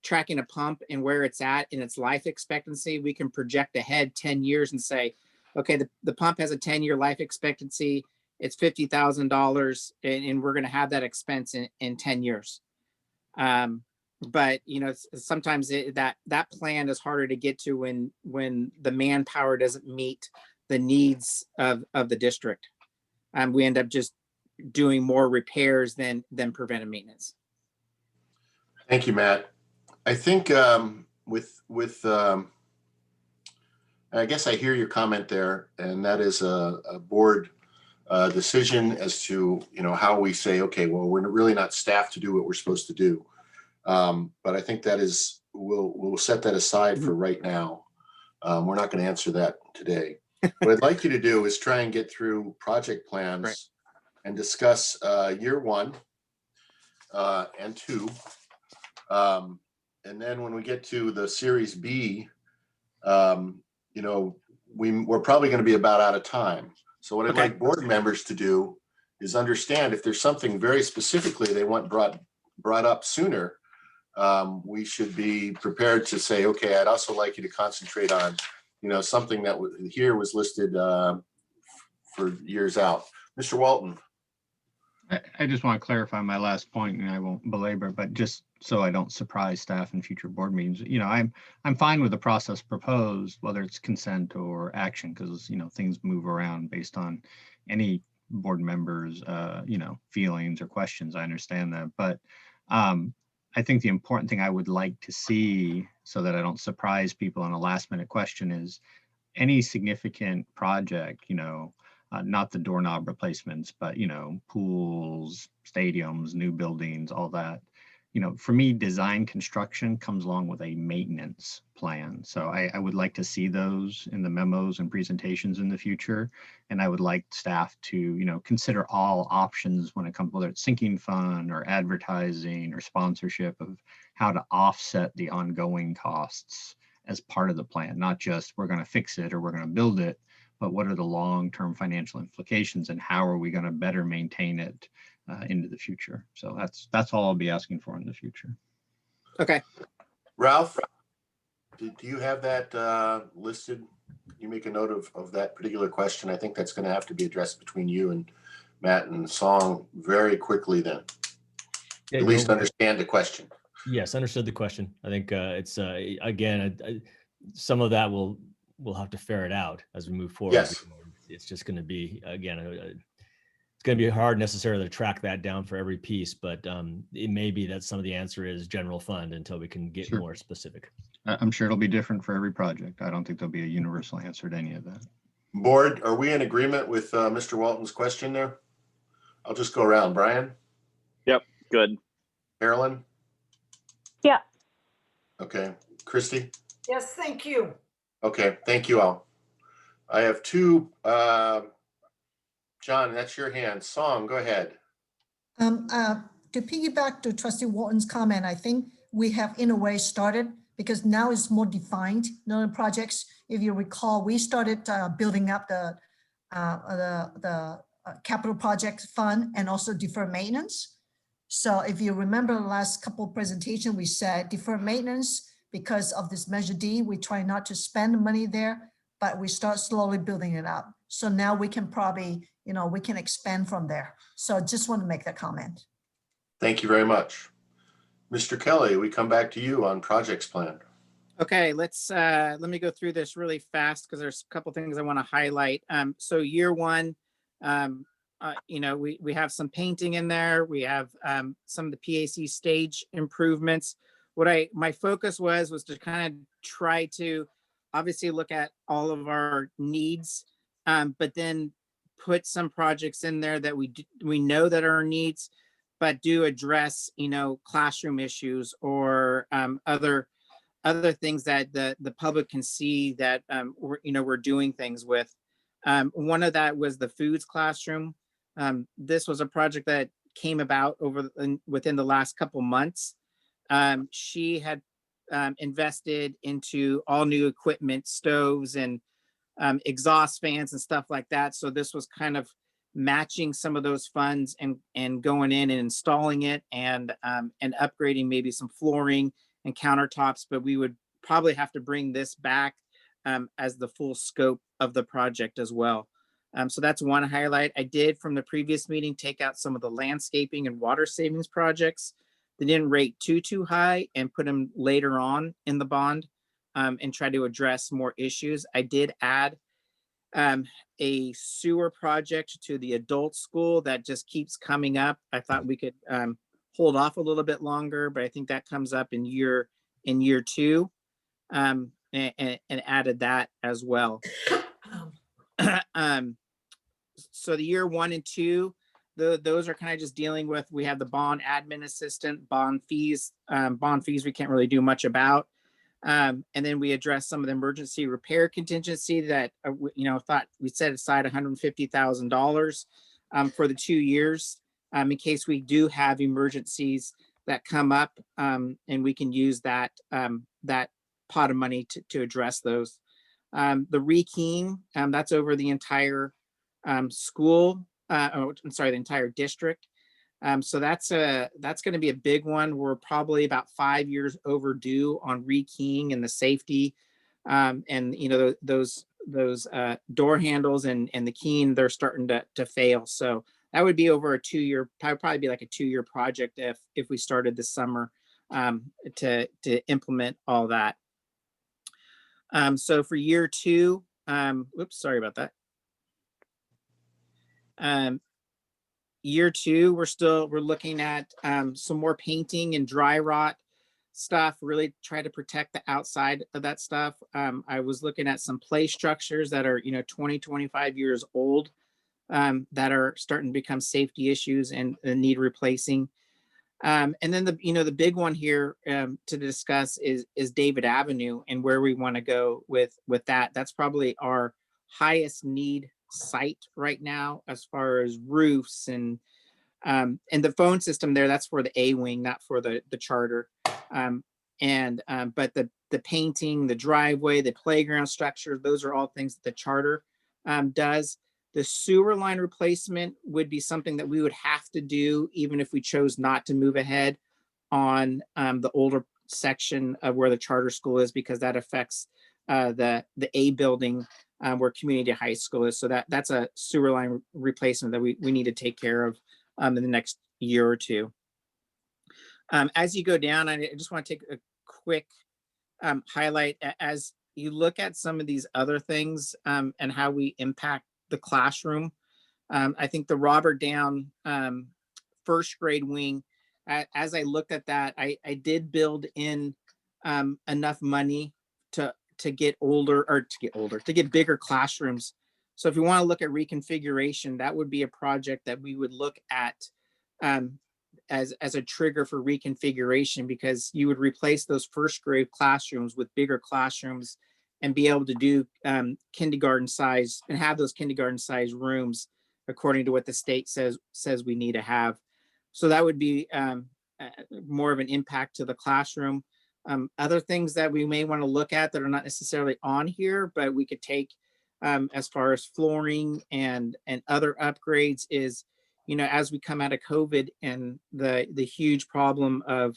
tracking a pump and where it's at in its life expectancy, we can project ahead 10 years and say, okay, the pump has a 10-year life expectancy. It's $50,000, and we're going to have that expense in 10 years. But you know, sometimes that plan is harder to get to when the manpower doesn't meet the needs of the district. We end up just doing more repairs than preventive maintenance. Thank you, Matt. I think I guess I hear your comment there, and that is a board decision as to, you know, how we say, okay, well, we're really not staffed to do what we're supposed to do. But I think that is, we'll set that aside for right now. We're not going to answer that today. What I'd like you to do is try and get through project plans, right, and discuss year 1 and 2. And then when we get to the series B, you know, we're probably going to be about out of time. So what I'd like board members to do is understand if there's something very specifically they want brought up sooner, we should be prepared to say, okay, I'd also like you to concentrate on, you know, something that here was listed for years out. Mr. Walton. I just want to clarify my last point, and I won't belabor, but just so I don't surprise staff in future board meetings, you know, I'm fine with the process proposed, whether it's consent or action, because, you know, things move around based on any board members, you know, feelings or questions. I understand that, but I think the important thing I would like to see, so that I don't surprise people on a last minute question, is any significant project, you know, not the doorknob replacements, but, you know, pools, stadiums, new buildings, all that. You know, for me, design construction comes along with a maintenance plan. So I would like to see those in the memos and presentations in the future. And I would like staff to, you know, consider all options when it comes, whether it's sinking fund or advertising or sponsorship, of how to offset the ongoing costs as part of the plan, not just we're going to fix it or we're going to build it, but what are the long-term financial implications and how are we going to better maintain it into the future? So that's all I'll be asking for in the future. Okay. Ralph, do you have that listed? You make a note of that particular question. I think that's going to have to be addressed between you and Matt and Song very quickly then. Yeah, at least understand the question. Yes, understood the question. I think it's again, some of that we'll have to ferret out as we move forward. Yes. It's just going to be, again, it's going to be hard necessarily to track that down for every piece, but it may be that some of the answer is general fund until we can get more specific. I'm sure it'll be different for every project. I don't think there'll be a universal answer to any of that. Board, are we in agreement with Mr. Walton's question there? I'll just go around. Brian? Yep, good. Carolyn? Yeah. Okay. Christy? Yes, thank you. Okay, thank you all. I have 2, John, that's your hand. Song, go ahead. To piggyback to Trustee Walton's comment, I think we have in a way started, because now it's more defined, projects. If you recall, we started building up the capital project fund and also deferred maintenance. So if you remember the last couple of presentations, we said deferred maintenance, because of this Measure D, we try not to spend money there, but we start slowly building it up. So now we can probably, we can expand from there. So just want to make that comment. Thank you very much. Mr. Kelly, we come back to you on projects plan. Okay, let me go through this really fast because there's a couple things I want to highlight. So year 1, you know, we have some painting in there. We have some of the PAC stage improvements. My focus was to kind of try to obviously look at all of our needs, but then put some projects in there that we know that are needs, but do address, you know, classroom issues or other things that the public can see that we're doing things with. One of that was the foods classroom. This was a project that came about within the last couple months. She had invested into all new equipment, stoves and exhaust fans and stuff like that. So this was kind of matching some of those funds and going in and installing it and upgrading maybe some flooring and countertops, but we would probably have to bring this back as the full scope of the project as well. So that's one highlight. I did from the previous meeting take out some of the landscaping and water savings projects. They didn't rate too high and put them later on in the bond and try to address more issues. I did add a sewer project to the adult school that just keeps coming up. I thought we could hold off a little bit longer, but I think that comes up in year 2, and added that as well. So the year 1 and 2, those are kind of just dealing with, we have the bond admin assistant, bond fees we can't really do much about. And then we addressed some of the emergency repair contingency that, thought we set aside $150,000 for the 2 years in case we do have emergencies that come up, and we can use that pot of money to address those. The rekeying, that's over the entire school, the entire district. So that's going to be a big one. We're probably about 5 years overdue on rekeying and the safety, and those door handles and the keying, they're starting to fail. So that would be over a 2-year, probably be like a 2-year project if we started this summer to implement all that. So for year 2, oops, sorry about that. Year 2, we're looking at some more painting and dry rot stuff, really try to protect the outside of that stuff. I was looking at some play structures that are 20, 25 years old, that are starting to become safety issues and need replacing. And then the big one here to discuss is David Avenue and where we want to go with that. That's probably our highest need site right now as far as roofs and the phone system there. That's for the A wing, not for the charter. But the painting, the driveway, the playground structure, those are all things that the charter does. The sewer line replacement would be something that we would have to do even if we chose not to move ahead on the older section of where the charter school is, because that affects the A building where community high school is. So that's a sewer line replacement that we need to take care of in the next year or 2. As you go down, I just want to take a quick highlight as you look at some of these other things and how we impact the classroom. I think the Robert Down first grade wing, as I looked at that, I did build in enough money to get bigger classrooms. So if you want to look at reconfiguration, that would be a project that we would look at as a trigger for reconfiguration, because you would replace those first grade classrooms with bigger classrooms and be able to do kindergarten size and have those kindergarten size rooms according to what the state says we need to have. So that would be more of an impact to the classroom. Other things that we may want to look at that are not necessarily on here, but we could take as far as flooring and other upgrades is, as we come out of COVID and the huge problem of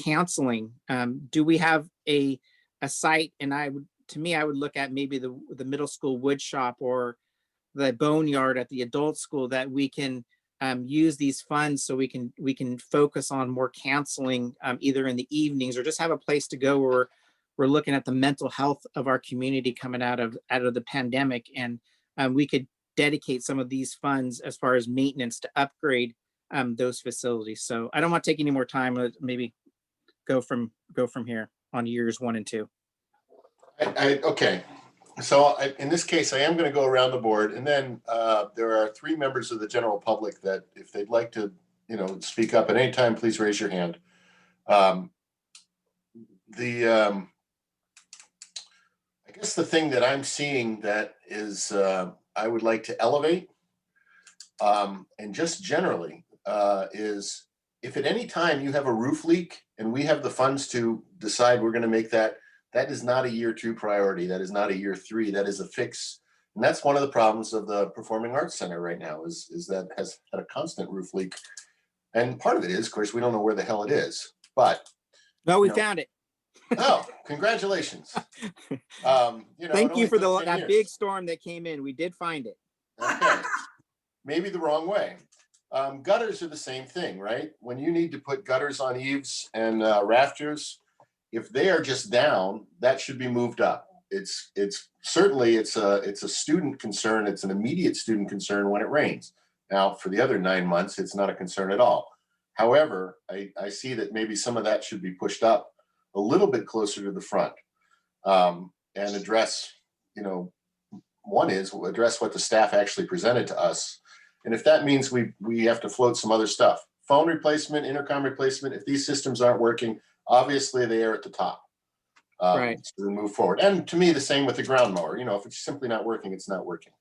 counseling, do we have a site? And I would look at maybe the middle school wood shop or the boneyard at the adult school that we can use these funds so we can focus on more counseling either in the evenings or just have a place to go where we're looking at the mental health of our community coming out of the pandemic, and we could dedicate some of these funds as far as maintenance to upgrade those facilities. So I don't want to take any more time. Maybe go from here on years 1 and 2. Okay. So in this case, I am going to go around the board, and then there are 3 members of the general public that, if they'd like to, speak up at any time, please raise your hand. I guess the thing that I'm seeing that is I would like to elevate, and just generally, is if at any time you have a roof leak and we have the funds to decide we're going to make that is not a year 2 priority. That is not a year 3. That is a fix. And that's one of the problems of the Performing Arts Center right now is that has had a constant roof leak. And part of it is, of course, we don't know where the hell it is, but. No, we found it. Oh, congratulations. Thank you for that big storm that came in. We did find it. Okay. Maybe the wrong way. Gutters are the same thing, right? When you need to put gutters on eaves and rafters, if they are just down, that should be moved up. It's certainly it's a student concern. It's an immediate student concern when it rains. Now, for the other 9 months, it's not a concern at all. However, I see that maybe some of that should be pushed up a little bit closer to the front, and address, one is address what the staff actually presented to us. And if that means we have to float some other stuff, phone replacement, intercom replacement, if these systems aren't working, obviously they are at the top. Right. So we move forward. And to me, the same with the ground mower. If it's simply not working, it's not working.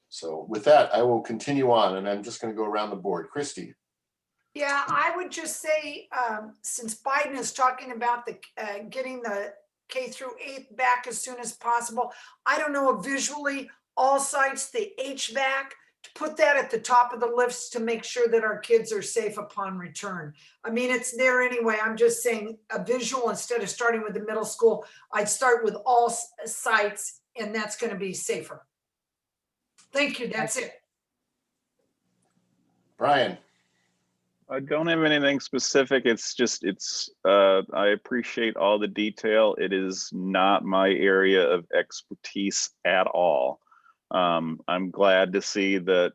So with that, I will continue on, and I'm just going to go around the board. Christy. Yeah, I would just say, since Biden is talking about the getting the K through 8 back as soon as possible, I don't know if visually all sites, the HVAC, to put that at the top of the list to make sure that our kids are safe upon return. I mean, it's there anyway. I'm just saying a visual, instead of starting with the middle school, I'd start with all sites, and that's going to be safer. Thank you. That's it. Brian. I don't have anything specific. I appreciate all the detail. It is not my area of expertise at all. I'm glad to see that,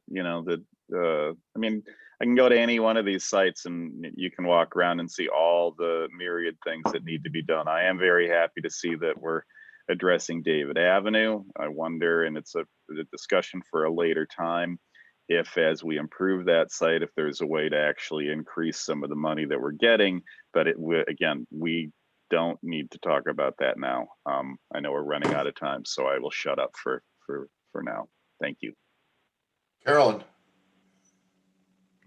I mean, I can go to any one of these sites and you can walk around and see all the myriad things that need to be done. I am very happy to see that we're addressing David Avenue. I wonder, and it's a discussion for a later time, if as we improve that site, if there's a way to actually increase some of the money that we're getting, but again, we don't need to talk about that now. I know we're running out of time, so I will shut up for now. Thank you. Carolyn.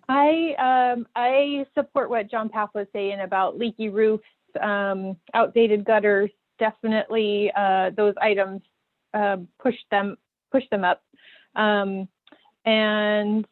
I support what John Paff was saying about leaky roofs, outdated gutters. Definitely, those items push them up. And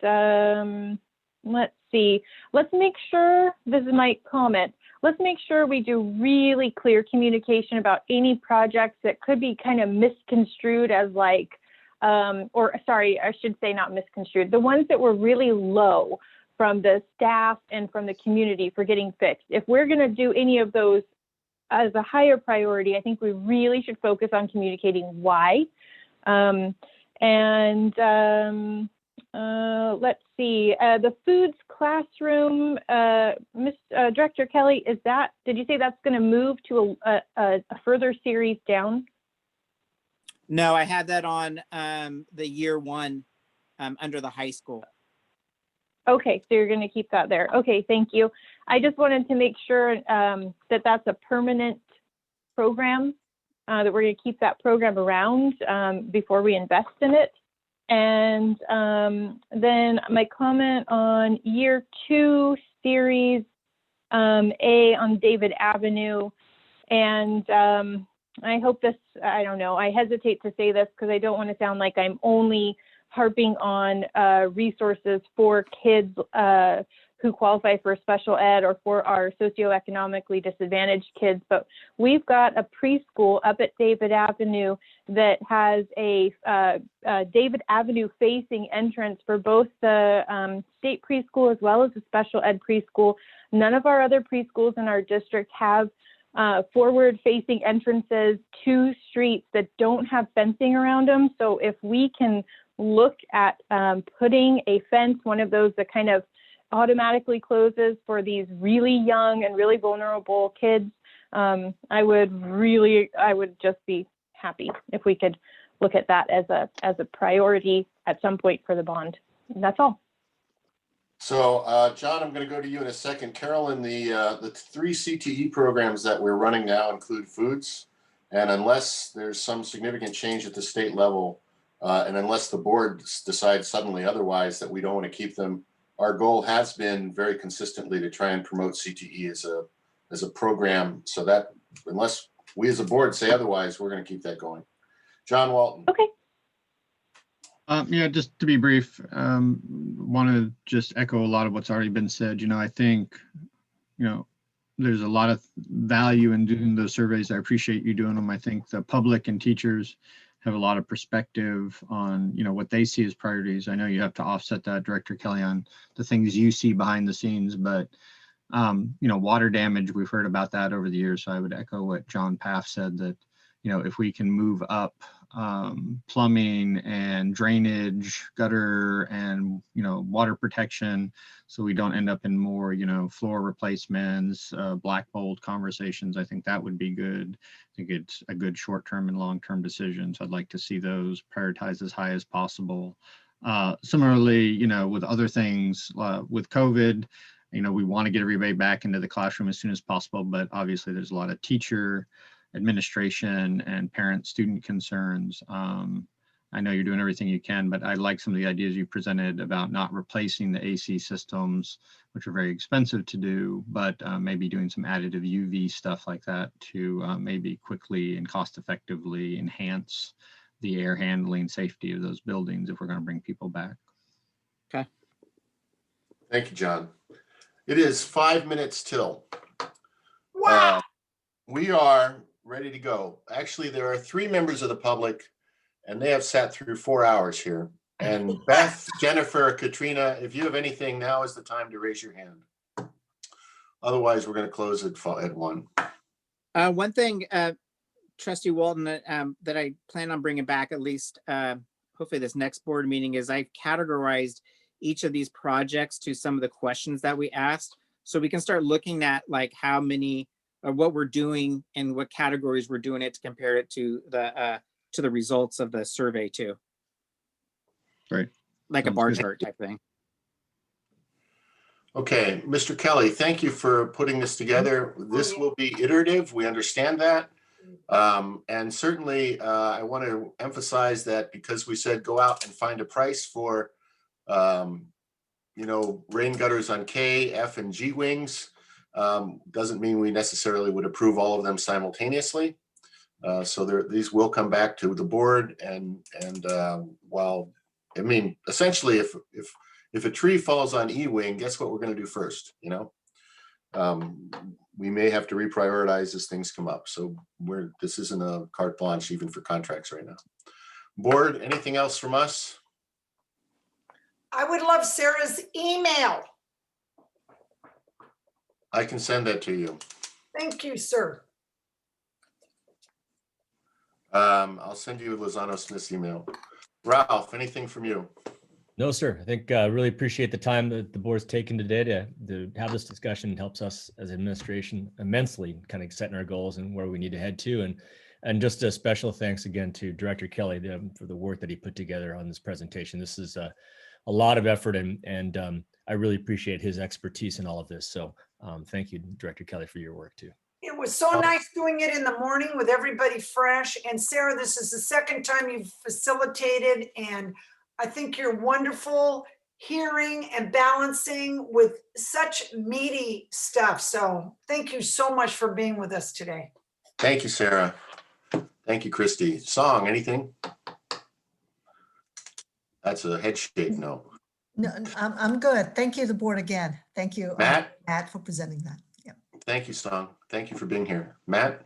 let's see. Let's make sure. This is my comment. Let's make sure we do really clear communication about any projects that could be kind of misconstrued as like, or sorry, I should say not misconstrued. The ones that were really low from the staff and from the community for getting fixed. If we're going to do any of those as a higher priority, I think we really should focus on communicating why. Let's see, the foods classroom, Director Kelly, did you say that's going to move to a further series down? No, I had that on the year 1 under the high school. Okay, so you're going to keep that there. Okay, thank you. I just wanted to make sure that that's a permanent program, that we're going to keep that program around before we invest in it. And then my comment on year 2 series A on David Avenue. And I hope this, I don't know, I hesitate to say this because I don't want to sound like I'm only harping on resources for kids who qualify for special ed or for our socioeconomically disadvantaged kids, but we've got a preschool up at David Avenue that has a David Avenue facing entrance for both the state preschool as well as the special ed preschool. None of our other preschools in our district have forward facing entrances to streets that don't have fencing around them. So if we can look at putting a fence, one of those that kind of automatically closes for these really young and really vulnerable kids. I would just be happy if we could look at that as a priority at some point for the bond. And that's all. So, John, I'm going to go to you in a second. Carolyn, the 3 CTE programs that we're running now include foods. And unless there's some significant change at the state level, and unless the board decides suddenly otherwise that we don't want to keep them, our goal has been very consistently to try and promote CTE as a program, so that unless we as a board say otherwise, we're going to keep that going. John Walton. Okay. Yeah, just to be brief, want to just echo a lot of what's already been said. I think, there's a lot of value in doing those surveys. I appreciate you doing them. I think the public and teachers have a lot of perspective on, what they see as priorities. I know you have to offset that, Director Kelly, on the things you see behind the scenes, but water damage, we've heard about that over the years. So I would echo what John Paff said, that, if we can move up plumbing and drainage, gutter and, water protection, so we don't end up in more, floor replacements, black mold conversations, I think that would be good. I think it's a good short-term and long-term decision. So I'd like to see those prioritized as high as possible. Similarly, with other things, with COVID, we want to get everybody back into the classroom as soon as possible, but obviously there's a lot of teacher, administration, and parent-student concerns. I know you're doing everything you can, but I like some of the ideas you presented about not replacing the AC systems, which are very expensive to do, but maybe doing some additive UV stuff like that to maybe quickly and cost-effectively enhance the air handling safety of those buildings if we're going to bring people back. Okay. Thank you, John. It is 5 minutes till. Wow. We are ready to go. Actually, there are 3 members of the public, and they have sat through 4 hours here. And Beth, Jennifer, Katrina, if you have anything, now is the time to raise your hand. Otherwise, we're going to close at 1. One thing, Trustee Walton, that I plan on bringing back, at least hopefully this next board meeting, is I've categorized each of these projects to some of the questions that we asked, so we can start looking at like how many or what we're doing and what categories we're doing it to compare it to the results of the survey too. Right. Like Sounds a bar good. chart type thing. Okay, Mr. Kelly, thank you for putting this together. This will be iterative. We understand that. And certainly I want to emphasize that because we said go out and find a price for rain gutters on K, F, and G wings, doesn't mean we necessarily would approve all of them simultaneously. So these will come back to the board, and essentially if a tree falls on E wing, guess what we're going to do first? We may have to reprioritize as things come up. So this isn't a carte blanche even for contracts right now. Board, anything else from us? I would love Sarah's email. I can send that to you. Thank you, sir. I'll send you Lozano Smith's email. Ralph, anything from you? No, sir. I think really appreciate the time that the board's taken today to have this discussion. It helps us as administration immensely, kind of setting our goals and where we need to head to. And just a special thanks again to Director Kelly for the work that he put together on this presentation. This is a lot of effort, and I really appreciate his expertise in all of this. So thank you, Director Kelly, for your work too. It was so nice doing it in the morning with everybody fresh. And Sarah, this is the second time you've facilitated, and I think you're wonderful hearing and balancing with such meaty stuff. So thank you so much for being with us today. Thank you, Sarah. Thank you, Christy. Song, anything? That's a head shake, no. No, I'm good. Thank you, the board again. Thank you, Matt? Matt, for presenting that. Yeah. Thank you, Song. Thank you for being here. Matt?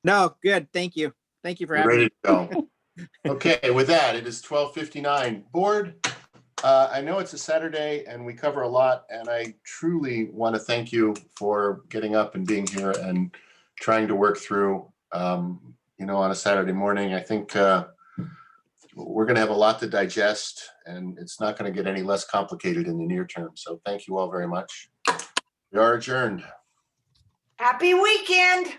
No, good. Thank you. Thank you for We're having ready me. to go. Okay, with that, it is 12:59. Board, I know it's a Saturday and we cover a lot, and I truly want to thank you for getting up and being here and trying to work through, on a Saturday morning. I think we're going to have a lot to digest, and it's not going to get any less complicated in the near term. So thank you all very much. We are adjourned. Happy weekend.